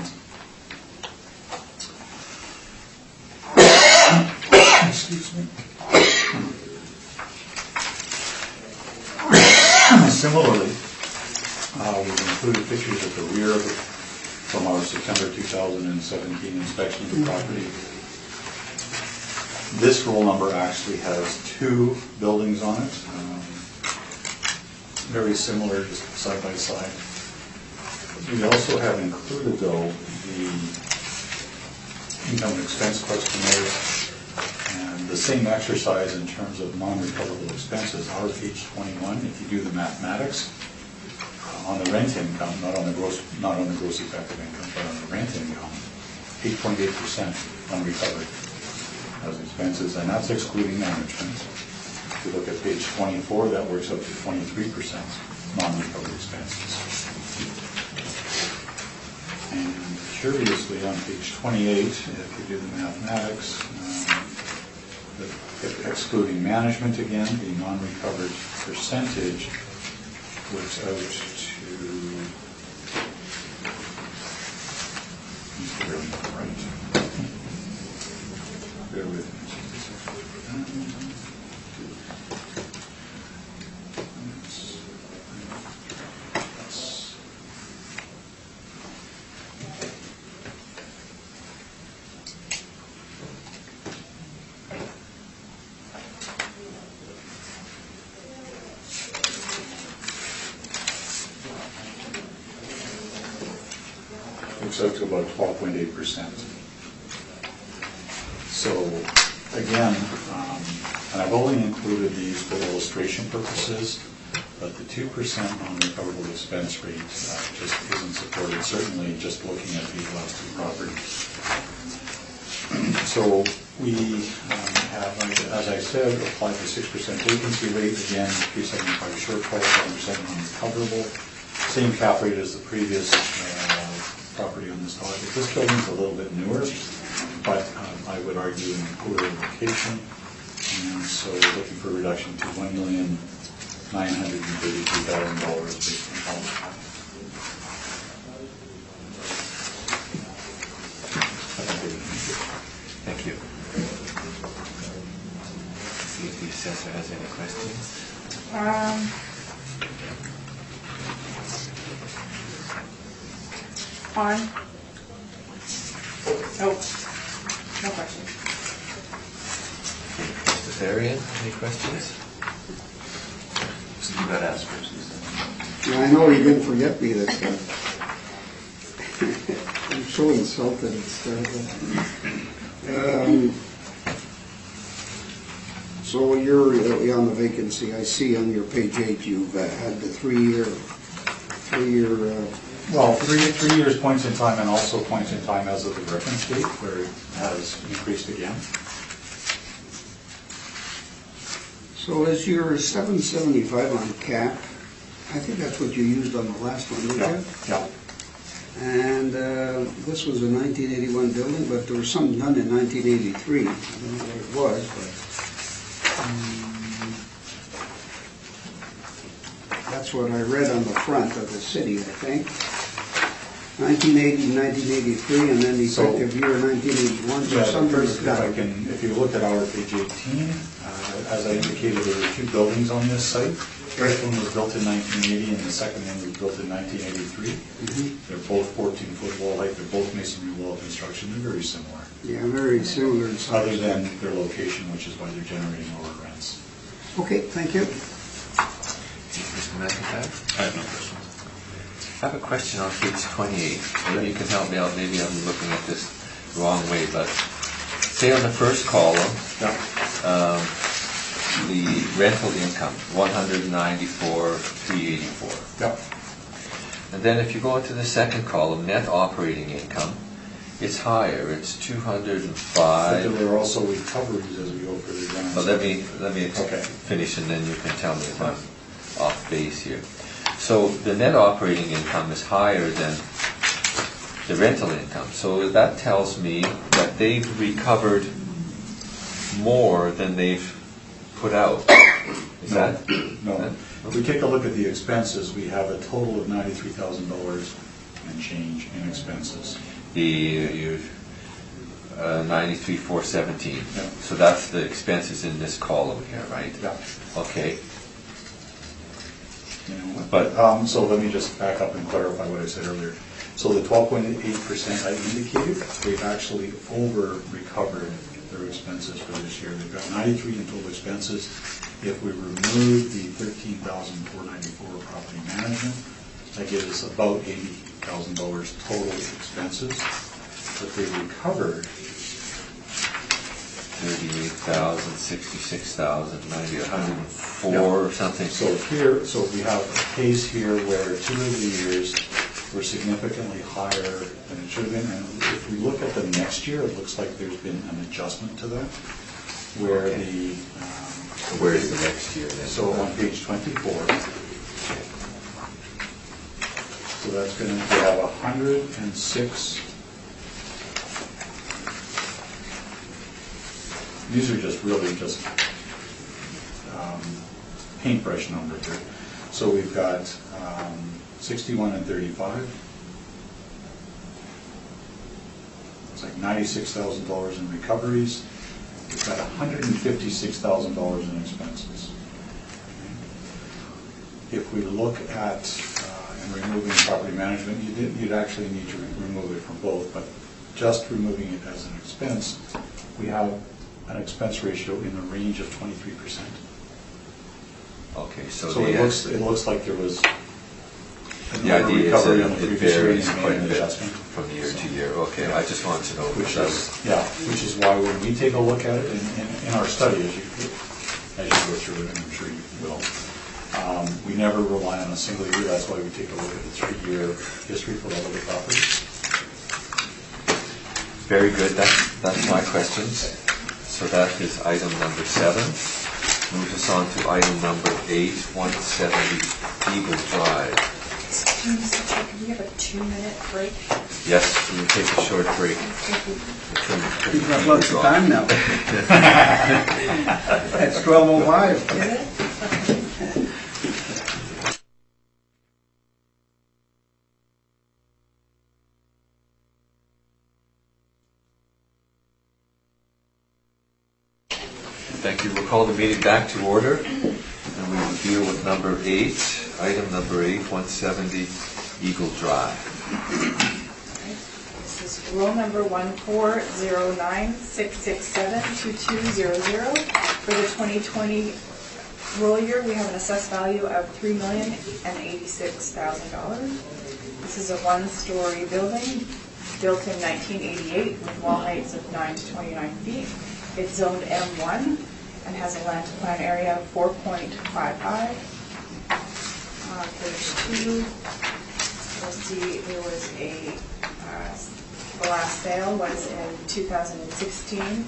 Excuse me. Similarly, we've included pictures at the rear of it from our September 2017 inspection of the property. This roll number actually has 2 buildings on it, very similar, just side by side. We also have included, though, the income and expense questionnaires and the same exercise in terms of non-recoverable expenses. Our page 21, if you do the mathematics, on the rent income, not on the gross effective income, but on the rent income, 8.8% unrecovered as expenses, and that's excluding management. If you look at page 24, that works out to 23% non-recovered expenses. And curiously, on page 28, if you do the mathematics, excluding management again, the non-recovered percentage works out to, right, bear with me. Works out to about 12.8%. So again, and I've only included these for illustration purposes, but the 2% non-recoverable expense rate just isn't supported, certainly just looking at these last 2 properties. So we have, as I said, applied the 6% vacancy rate, again, 375 shortfall, 7% non-recoverable. Same cap rate as the previous property on this project. This building's a little bit newer, but I would argue in a poorer location. And so we're looking for a reduction to $1,932,000 based on all of that. Thank you. See if the assessor has any questions. On? Oh, no questions. Mr. Therian, any questions? You got to ask first. Yeah, I know you didn't forget me this time. I'm so insulted, it's terrible. So you're on the vacancy, I see on your page 8, you've had the three-year, Well, 3 years points in time and also points in time as of the reference date where it has increased again. so is your 775 on cap? I think that's what you used on the last one, didn't you? Yeah. And this was a 1981 building, but there was some done in 1983. I don't know what it was, but that's what I read on the front of the city, I think. 1980, 1983, and then effective year 1981, so Yeah, something first, like that. if you look at our page 18, as I indicated, there were 2 buildings on this site. The first one was built in 1980 and the second one was built in 1983. They're both 14-foot wall height, they're both masonry wall construction, they're very similar. Yeah, very similar in size. Other than their location, which is why they're generating lower rents. Okay, thank you. Mr. McIntyre? I have no questions. I have a question on page 28. Maybe you can help me out. Maybe I'm looking at this wrong way, but say on the first column, the rental income, 194,384. Yep. And then if you go into the second column, net operating income, it's higher. It's But 205. there were also recoveries as we go further down. But let me Okay. finish, and then you can tell me if I'm off base here. So the net operating income is higher than the rental income. So that tells me that they've recovered more than they've put out. Is that? No. If we take a look at the expenses, we have a total of $93,000 and change in expenses. The 93,417. Yeah. So that's the expenses in this column here, right? Yeah. Okay. You know, But- so let me just back up and clarify what I said earlier. So the 12.8% I indicated, they've actually over-recovered their expenses for this year. They've got 93 in total expenses. If we remove the 13,494 property management, that gives us about $80,000 total expenses. But they recovered 38,000, 66,000, 90, 104 Yeah. or something. So we have a case here where 2 of the years were significantly higher than it should have been. And if we look at the next year, it looks like there's been an adjustment to that, where Okay. Where's the next year then? so on page 24, so that's going to have 106. These are just really just paintbrush numbers here. So we've got 61 and 35. It's like $96,000 in recoveries. We've got $156,000 in expenses. If we look at and removing property management, you'd actually need to remove it from both, but just removing it as an expense, we have an expense ratio in the range of 23%. Okay, so So it looks like there was the idea is recovery that on the it previous year varies and quite a an bit adjustment. from year to year. Okay, I just wanted to know Which that is, which is why when we take a look at it in our study, as you go through it, and I'm sure you will, we never rely on a single year. That's why we take a look at the 3-year history for all of the properties. Very good. That's my questions. So that is item number 7. Moves us on to item number 8, 170 Eagle Drive. Can we have a 2-minute break? Yes, we will take a short break. You've got lots of time now. It's 12:05. Thank you. We'll call the meeting back to order, and we will deal with number 8, item number 8, 170 Eagle Drive. is roll number 14096672200. For the 2020 roll year, we have an assessed value of $3,086,000. This is a one-story building built in 1988 with wall heights of 9 to 29 feet. It's zoned M1 and has a land to plan area of 4.55. Page 2, you'll see there was the last sale was in 2016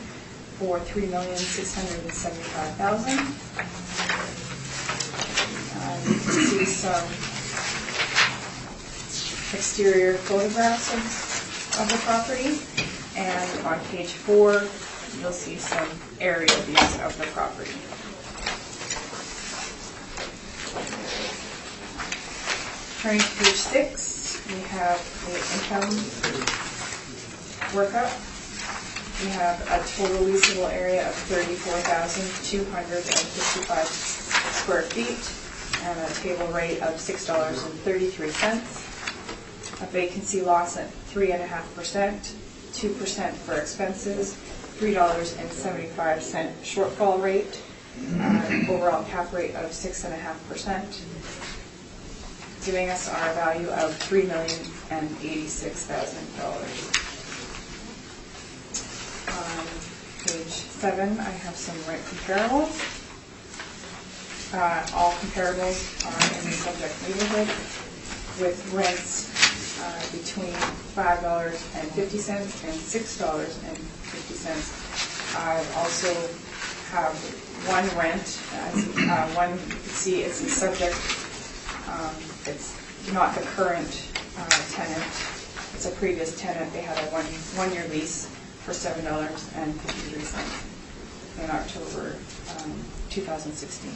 for $3,675,000. You can see some exterior photographs of the property, and on page 4 you'll see some aerial views of the property. Turning to page 6, we have the income workup. We have a total leasable area of 34,255 square feet and a table rate of $6.33. A vacancy loss at 3.5%, 2% for expenses, $3.75 shortfall rate, overall cap rate of 6.5%, giving us our value of $3,086,000. On page 7, I have some rent comparables. All comparables are in the subject neighborhood with rents between $5.50 and $6.50. I also have one rent. One, you can see it's the subject. It's not the current tenant. It's a previous tenant. They had a one-year lease for $7.53 in October 2016.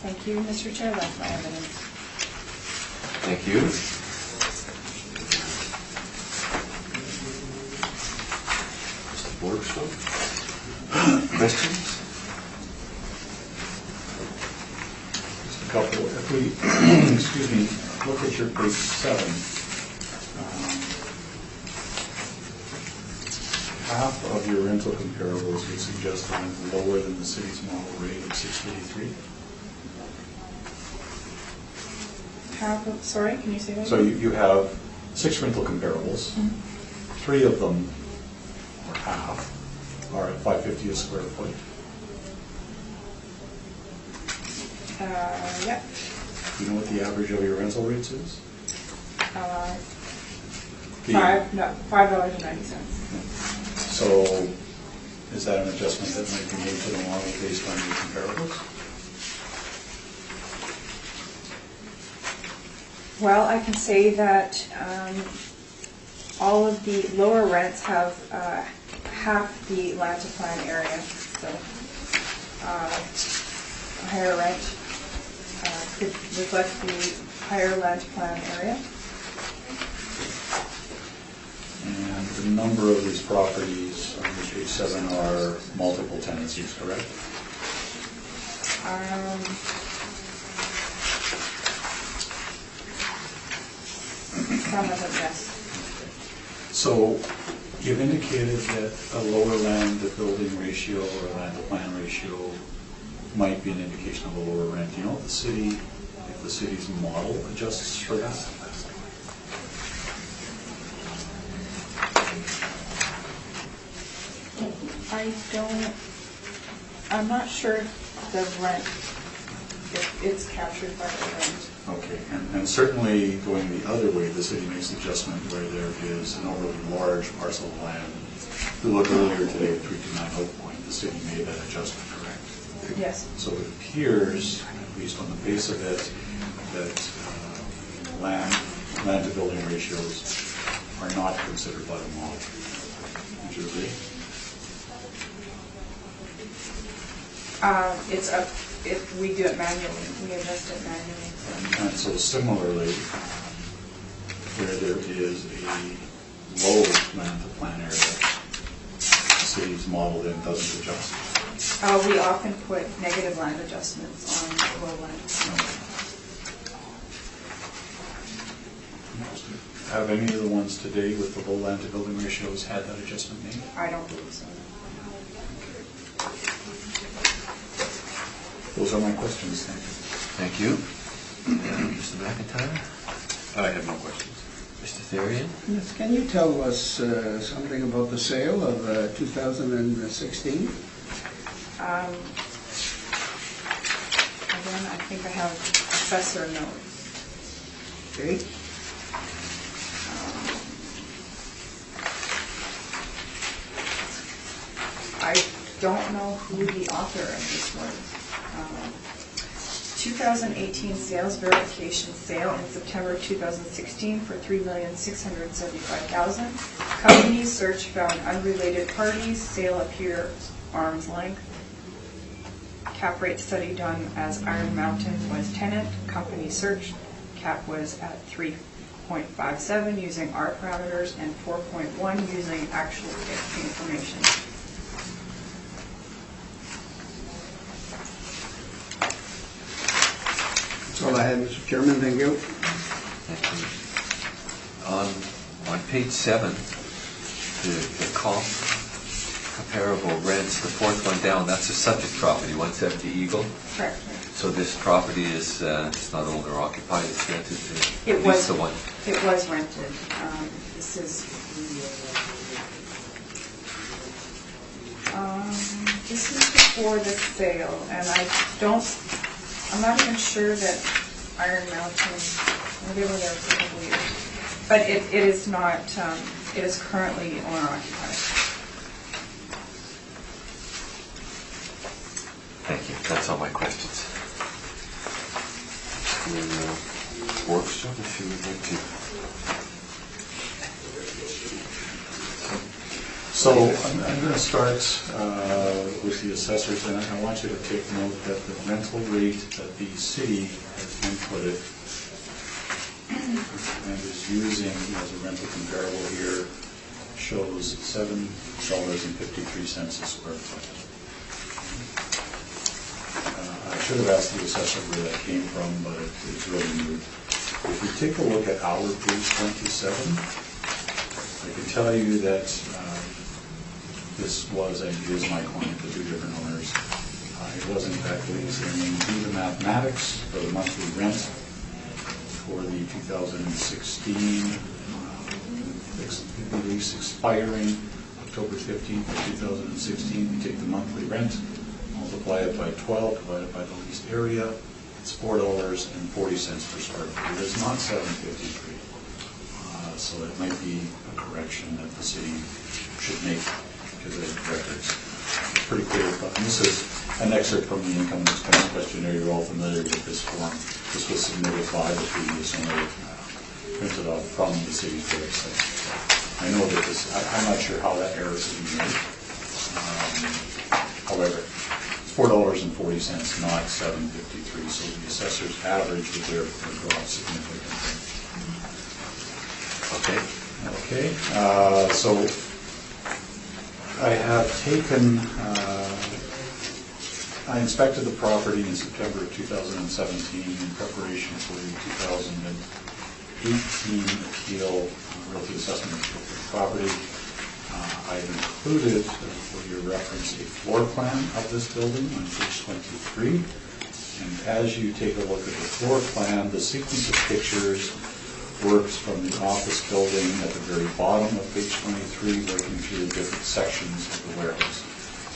Thank you, Mr. Chair. That's my evidence. Thank you. Mr. Boardroom? Questions? Just a couple. If we, excuse me, look at your page 7, half of your rental comparables would suggest a rent lower than the city's model rate of $6.83. Sorry, can you say that? So you have 6 rental comparables. 3 of them, or half, are at $5.50 a square foot. Yep. Do you know what the average of your rental rates is? $5.90. So is that an adjustment that might be made to the model based on your comparables? Well, I can say that all of the lower rents have half the land to plan area, so a higher rent could reflect the higher land to plan area. And the number of these properties on page 7 are multiple tenancies, correct? Some of them, yes. So you've indicated that a lower land to building ratio or land to plan ratio might be an indication of a lower rent. Do you know if the city's model adjusts for that? I'm not sure if the rent, if it's captured by the rent. Okay, and certainly going the other way, the city makes adjustment where there is an overly large parcel of land. If you look earlier today at 329 Oak Point, the city made that adjustment, correct? Yes. So it appears, at least on the face of it, that land to building ratios are not considered by the model. Would you agree? It's up, if we do it manually, we adjust it manually. And so similarly, where there is a low land to plan area, the city's model then doesn't adjust. We often put negative land adjustments on low land. Interesting. Have any of the ones today with the low land to building ratios had that adjustment made? I don't believe so. Those are my questions, thank you. Thank you. Mr. McIntyre? I have no questions. Mr. Therian? Yes, can you tell us something about the sale of 2016? Again, I think I have assessor notes. Okay. I don't know who the author of this was. 2018 sales verification sale in September 2016 for $3,675,000. Company search found unrelated parties. Sale appears arm's length. Cap rate study done as Iron Mountain was tenant. Company search. Cap was at 3.57 using our parameters and 4.1 using actual information. That's all I have, Mr. Chairman, thank you. Thank you. On page 7, the comparable rents, the fourth one down, that's a subject property, 170 Eagle. Correct. So this property is it's not owner occupied, it's rented to It at was least the one. It was rented. This is before the sale, and I'm not even sure that Iron Mountain, well, they were there for a couple of years, but it is not. It is currently owner occupied. Thank you. That's all my questions. Borgstrom, if you would like to. So I'm going to start with the assessors, and I want you to take note that the rental rate that the city has inputted and is using as a rental comparable here shows $7.53 a square foot. I should have asked the assessor where that came from, but it's really new. If you take a look at our page 27, I can tell you that this was and is my client, the two different owners. It wasn't exactly the same name. Do the mathematics for the monthly rent for the 2016 lease expiring October 15th of 2016. You take the monthly rent, multiply it by 12, divide it by the leased area. It's $4.40 per square foot. It is not $7.53. So it might be a correction that the city should make to the records. It's pretty clear. And this is an excerpt from the income expense questionnaire. You're all familiar with this form. This was submitted by the previous owner, printed off from the city's website. I know that this, I'm not sure how that error could be made. However, it's $4.40, not $7.53. So the assessor's average would therefore go up significantly. Okay. Okay, so I have taken, I inspected the property in September of 2017 in preparation for the 2018 appeal, realty assessment appeal for the property. I've included, for your reference, a floor plan of this building on page 23. And as you take a look at the floor plan, the sequence of pictures works from the office building at the very bottom of page 23, working through the different sections of the warehouse.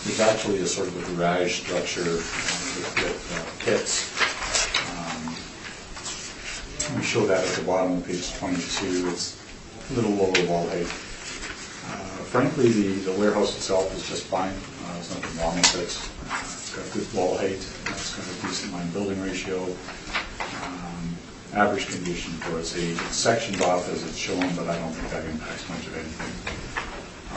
There's actually a sort of a garage structure with pits. We show that at the bottom of page 22. It's a little lower wall height. Frankly, the warehouse itself is just fine. There's nothing wrong with it. It's got good wall height. It's got a decent line building ratio. Average condition for its age. It's sectioned off as it's shown, but I don't think that impacts much of anything.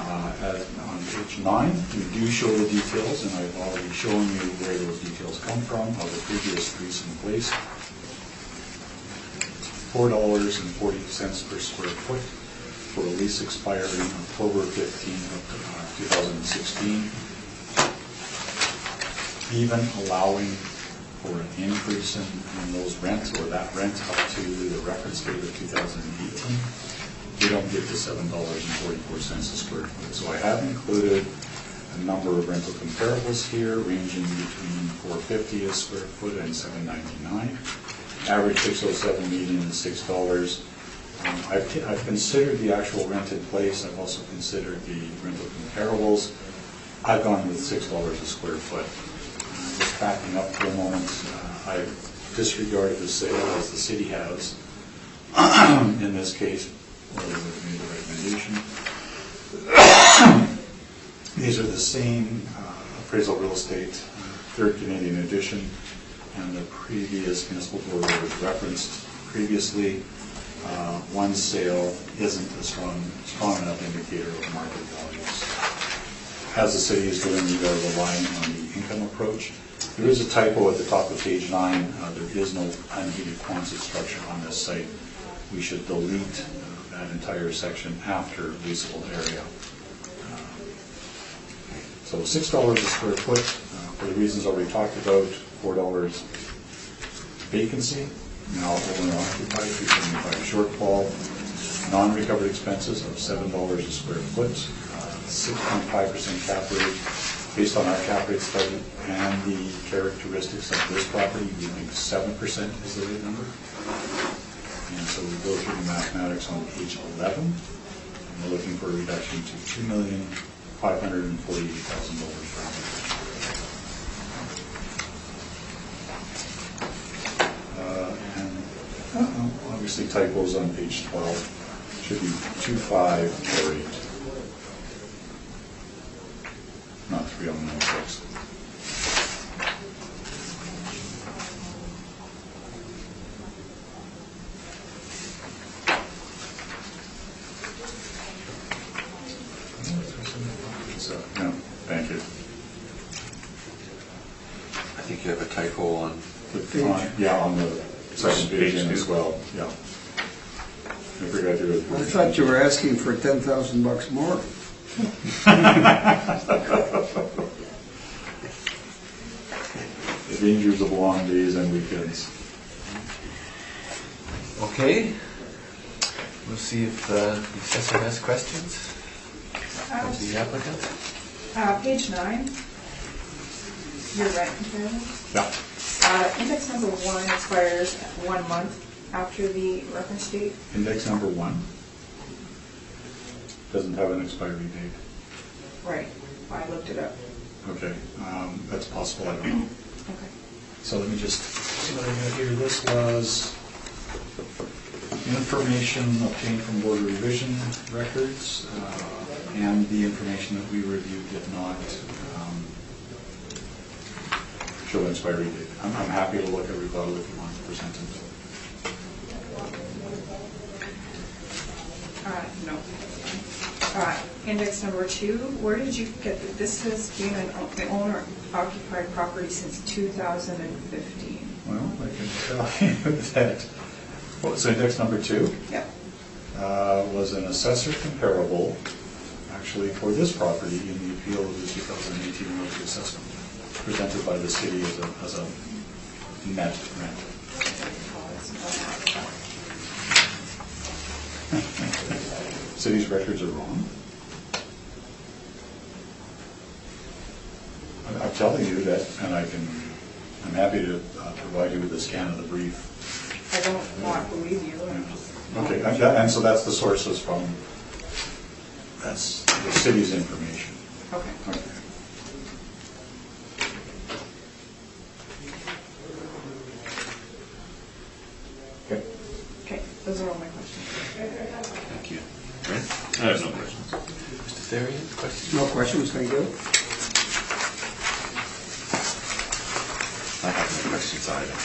On page 9, we do show the details, and I've already shown you where those details come from of the previous lease in place. $4.40 per square foot for a lease expiring October 15th of 2016. Even allowing for an increase in those rents, or that rent up to the record date of 2018, we don't get to $7.44 a square foot. So I have included a number of rental comparables here, ranging between $4.50 a square foot and $7.99. Average 607 median is $6. I've considered the actual rented place. I've also considered the rental comparables. I've gone with $6 a square foot. Just backing up for a moment, I disregarded the sale as the city has in this case, where they would have made the recommendation. These are the same appraisal real estate, third Canadian edition, and the previous municipal board was referenced previously. One sale isn't a strong enough indicator of market values. As the city is doing, we are relying on the income approach. There is a typo at the top of page 9. There is no unheated Quonset structure on this site. We should delete that entire section after leasable area. So $6 a square foot, for the reasons already talked about. $4 vacancy, now owner occupied, 375 shortfall, non-recovered expenses of $7 a square foot, 6.5% cap rate. Based on our cap rate study and the characteristics of this property, we think 7% is the right number. And so we go through the mathematics on page 11, and we're looking for a reduction to $2,548,000 and obviously typos on page 12. Should be 2.5 carried. Not 306. So, no, thank you. I think you have a typo on. Yeah, on the second page as well, yeah. I forgot to do it. I thought you were asking for $10,000 more. The dangers of long days and weekends. Okay. We'll see if the assessor has questions of the applicant. Page 9, your rent comparison. Yeah. Index number 1 expires 1 month after the reference date. Index number 1 doesn't have an expiry date. Right, I looked it up. Okay, that's possible, I don't know. Okay. So let me just see what I got here. This was information obtained from board revision records, and the information that we reviewed did not show an expiry date. I'm happy to look at rebuttal if you want to present it. No. Index number 2, where did you get this? Has been an owner-occupied property since 2015. Well, I can tell you that. What was index number 2? Yep. Was an assessor comparable, actually, for this property in the appeal of the 2018 royalty assessment, presented by the city as a net rent. City's records are wrong. I'm telling you that, and I'm happy to provide you with a scan of the brief. I don't not believe you. Okay, and so that's the sources from, that's the city's information. Okay. Okay. Okay. Okay, those are all my questions. Thank you. Brent? I have no questions. Mr. Therian, questions? No questions, thank you. I have no questions either.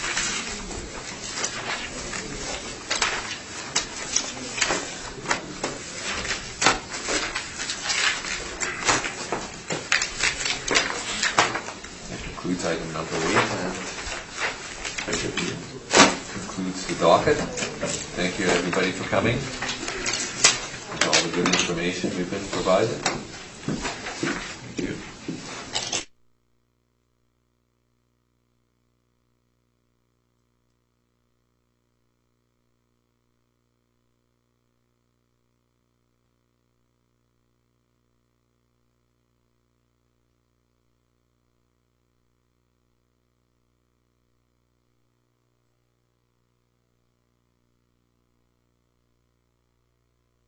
That concludes item number 8, and that concludes the docket. Thank you, everybody, for coming, and all the good information we've been provided.